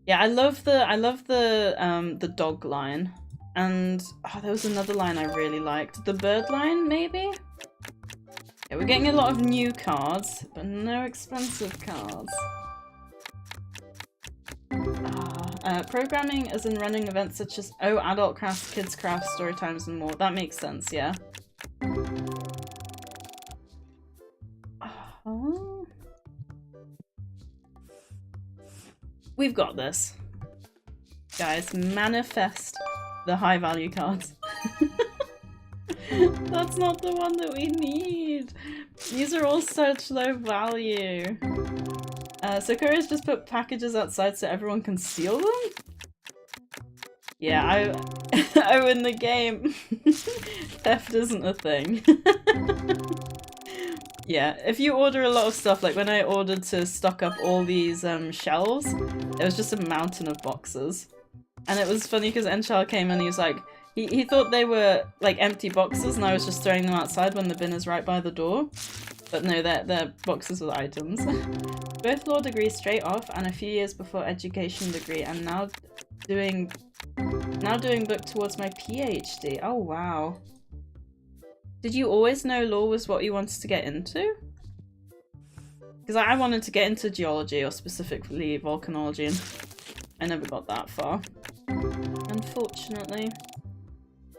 Yeah, I love the dog line. And oh, there was another line I really liked. The bird line, maybe? Yeah, we're getting a lot of new cards, but no expensive cards. Programming as in running events such as, oh, adult crafts, kids crafts, story times and more. That makes sense, yeah. Oh. We've got this. Guys, manifest the high value cards. That's not the one that we need. These are all such low value. So couriers just put packages outside so everyone can steal them? Yeah, I win the game. Theft isn't a thing. Yeah, if you order a lot of stuff, like when I ordered to stock up all these shelves, it was just a mountain of boxes. And it was funny because Enchal came and he was like, he thought they were like empty boxes and I was just throwing them outside when the bin is right by the door. But no, they're boxes with items. Both law degrees straight off and a few years before education degree, and now doing book towards my PhD. Oh wow. Did you always know law was what you wanted to get into? Because I wanted to get into geology, or specifically volcanology, and I never got that far, unfortunately.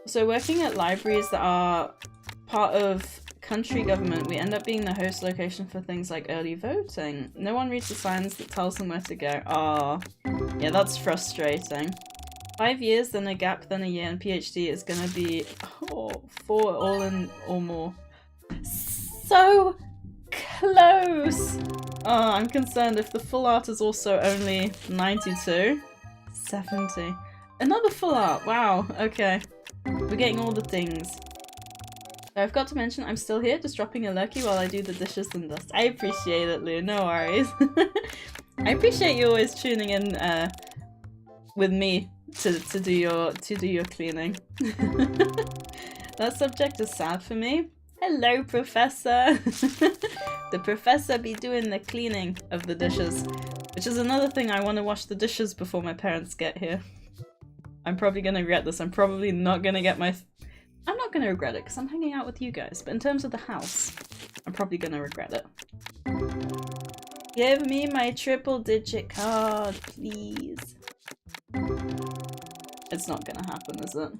So working at libraries that are part of country government, we end up being the host location for things like early voting. No one reads the signs that tells them where to go. Ah, yeah, that's frustrating. 5 years, then a gap, then a year, and PhD is gonna be 4 all in or more. So close! Oh, I'm concerned if the full art is also only 92. 70. Another full art! Wow, okay. We're getting all the things. So I've got to mention I'm still here, just dropping a lurky while I do the dishes and dust. I appreciate it, Lou, no worries. I appreciate you always tuning in with me to do your cleaning. That subject is sad for me. Hello, Professor! The professor be doing the cleaning of the dishes. Which is another thing, I want to wash the dishes before my parents get here. I'm probably gonna regret this. I'm probably not gonna get my... I'm not gonna regret it because I'm hanging out with you guys. But in terms of the house, I'm probably gonna regret it. Give me my triple-digit card, please. It's not gonna happen, is it?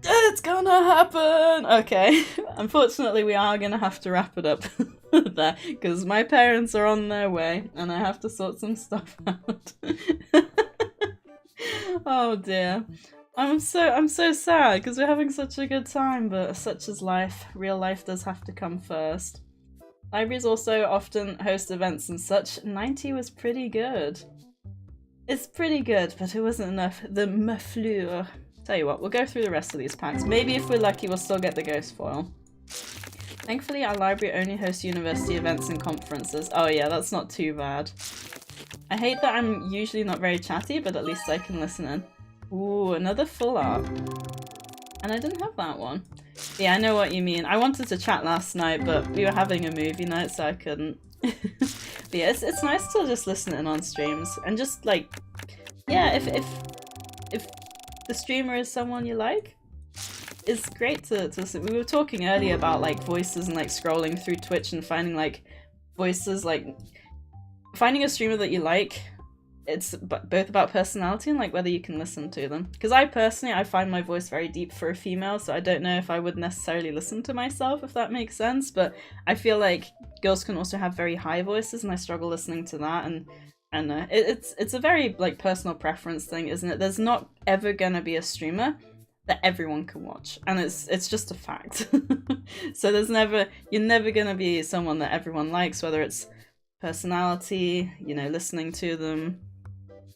It's gonna happen! Okay. Unfortunately, we are gonna have to wrap it up there, because my parents are on their way, and I have to sort some stuff out. Oh dear. I'm so sad, because we're having such a good time, but such is life. Real life does have to come first. Libraries also often host events and such. 90 was pretty good. It's pretty good, but it wasn't enough. The mafleur. Tell you what, we'll go through the rest of these packs. Maybe if we're lucky, we'll still get the ghost foil. Thankfully, our library only hosts university events and conferences. Oh yeah, that's not too bad. I hate that I'm usually not very chatty, but at least I can listen in. Ooh, another full art. And I didn't have that one. Yeah, I know what you mean. I wanted to chat last night, but we were having a movie night, so I couldn't. But yeah, it's nice to just listen in on streams and just like, yeah, if the streamer is someone you like, it's great to listen. We were talking earlier about like voices and like scrolling through Twitch and finding like voices, like finding a streamer that you like. It's both about personality and like whether you can listen to them. Because I find my voice very deep for a female, so I don't know if I would necessarily listen to myself, if that makes sense. But I feel like girls can also have very high voices, and I struggle listening to that. And it's a very like personal preference thing, isn't it? There's not ever gonna be a streamer that everyone can watch, and it's just a fact. So you're never gonna be someone that everyone likes, whether it's personality, you know, listening to them,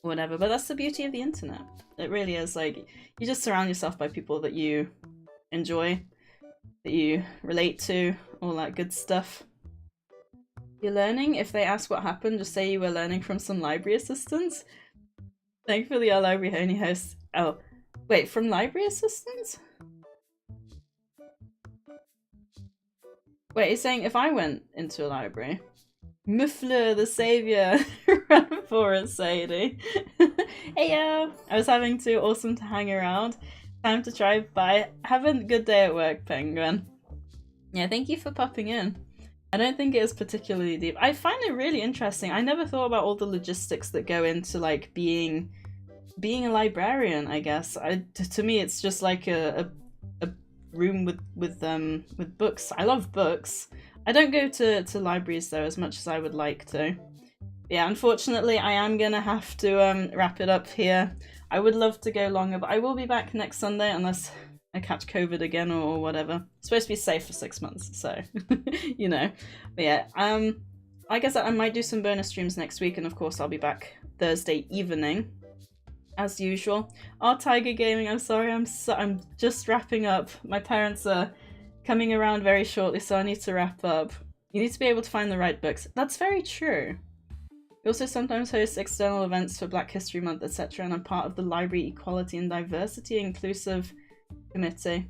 whatever. But that's the beauty of the internet. It really is. Like, you just surround yourself by people that you enjoy, that you relate to, all that good stuff. You're learning? If they ask what happened, just say you were learning from some library assistants. Thankfully our library only hosts... Oh, wait, from library assistants? Wait, he's saying if I went into a library... Muffler, the savior! Run for it, Sadie. Hey yo! I was having too awesome to hang around. Time to drive by. Have a good day at work, Penguin. Yeah, thank you for popping in. I don't think it is particularly deep. I find it really interesting. I never thought about all the logistics that go into like being a librarian, I guess. To me it's just like a room with books. I love books. I don't go to libraries though as much as I would like to. Yeah, unfortunately I am gonna have to wrap it up here. I would love to go longer, but I will be back next Sunday unless I catch COVID again or whatever. It's supposed to be safe for 6 months, so you know. But yeah, like I said, I might do some bonus streams next week, and of course I'll be back Thursday evening as usual. Oh, Tiger Gaming, I'm sorry, I'm just wrapping up. My parents are coming around very shortly, so I need to wrap up. You need to be able to find the right books. That's very true. We also sometimes host external events for Black History Month, etc. And I'm part of the Library Equality and Diversity Inclusive Committee.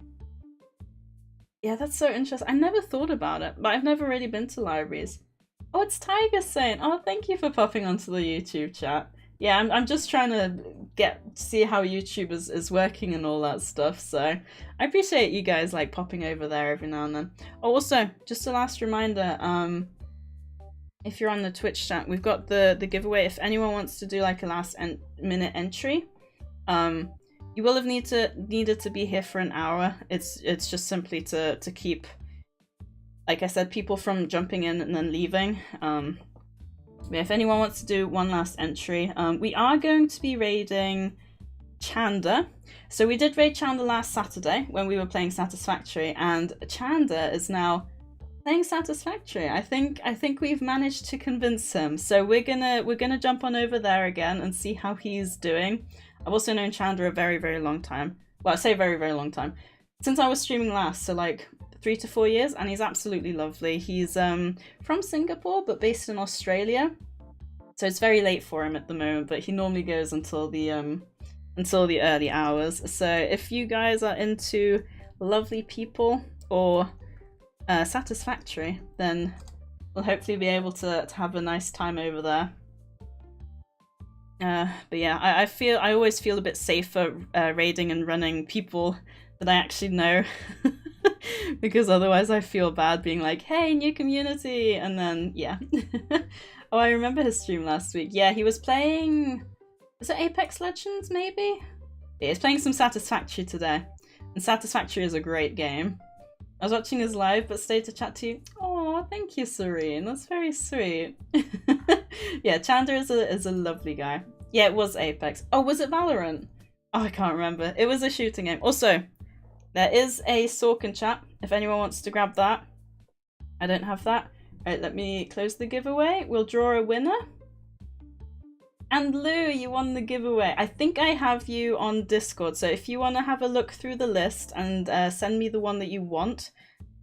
Yeah, that's so interesting. I never thought about it, but I've never really been to libraries. Oh, it's Tiger Saint. Oh, thank you for popping onto the YouTube chat. Yeah, I'm just trying to see how YouTube is working and all that stuff. So I appreciate you guys like popping over there every now and then. Oh, also, just a last reminder, if you're on the Twitch chat, we've got the giveaway. If anyone wants to do like a last minute entry, you will have needed to be here for an hour. It's just simply to keep, like I said, people from jumping in and then leaving. If anyone wants to do one last entry, we are going to be raiding Chanda. So we did raid Chanda last Saturday when we were playing Satisfactory, and Chanda is now playing Satisfactory. I think we've managed to convince him. So we're gonna jump on over there again and see how he's doing. I've also known Chanda a very, very long time. Well, I say very, very long time. Since I was streaming last, so like 3 to 4 years, and he's absolutely lovely. He's from Singapore but based in Australia, so it's very late for him at the moment, but he normally goes until the early hours. So if you guys are into lovely people or Satisfactory, then we'll hopefully be able to have a nice time over there. But yeah, I always feel a bit safer raiding and running people that I actually know. Because otherwise I feel bad being like, hey, new community, and then yeah. Oh, I remember his stream last week. Yeah, he was playing, was it Apex Legends maybe? Yeah, he's playing some Satisfactory today, and Satisfactory is a great game. I was watching his live but stayed to chat to you. Oh, thank you, Serene, that's very sweet. Yeah, Chandra is a lovely guy. Yeah, it was Apex. Oh, was it Valorant? Oh, I can't remember. It was a shooting game. Also, there is a Sorkin chat, if anyone wants to grab that. I don't have that. Alright, let me close the giveaway. We'll draw a winner. And Lou, you won the giveaway. I think I have you on Discord, so if you want to have a look through the list and send me the one that you want,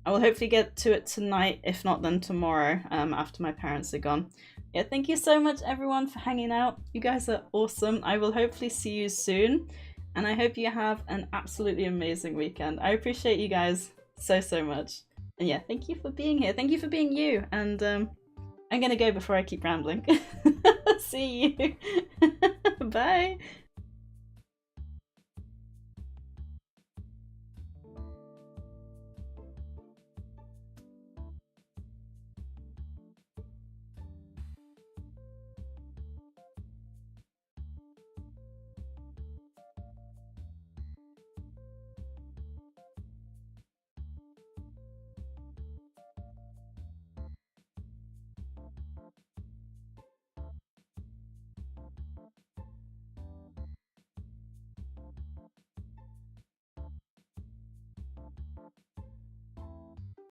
I will hopefully get to it tonight, if not then tomorrow, after my parents are gone. Yeah, thank you so much everyone for hanging out. You guys are awesome. I will hopefully see you soon. And I hope you have an absolutely amazing weekend. I appreciate you guys so, so much. And yeah, thank you for being here. Thank you for being you. And I'm gonna go before I keep rambling. See you. Bye.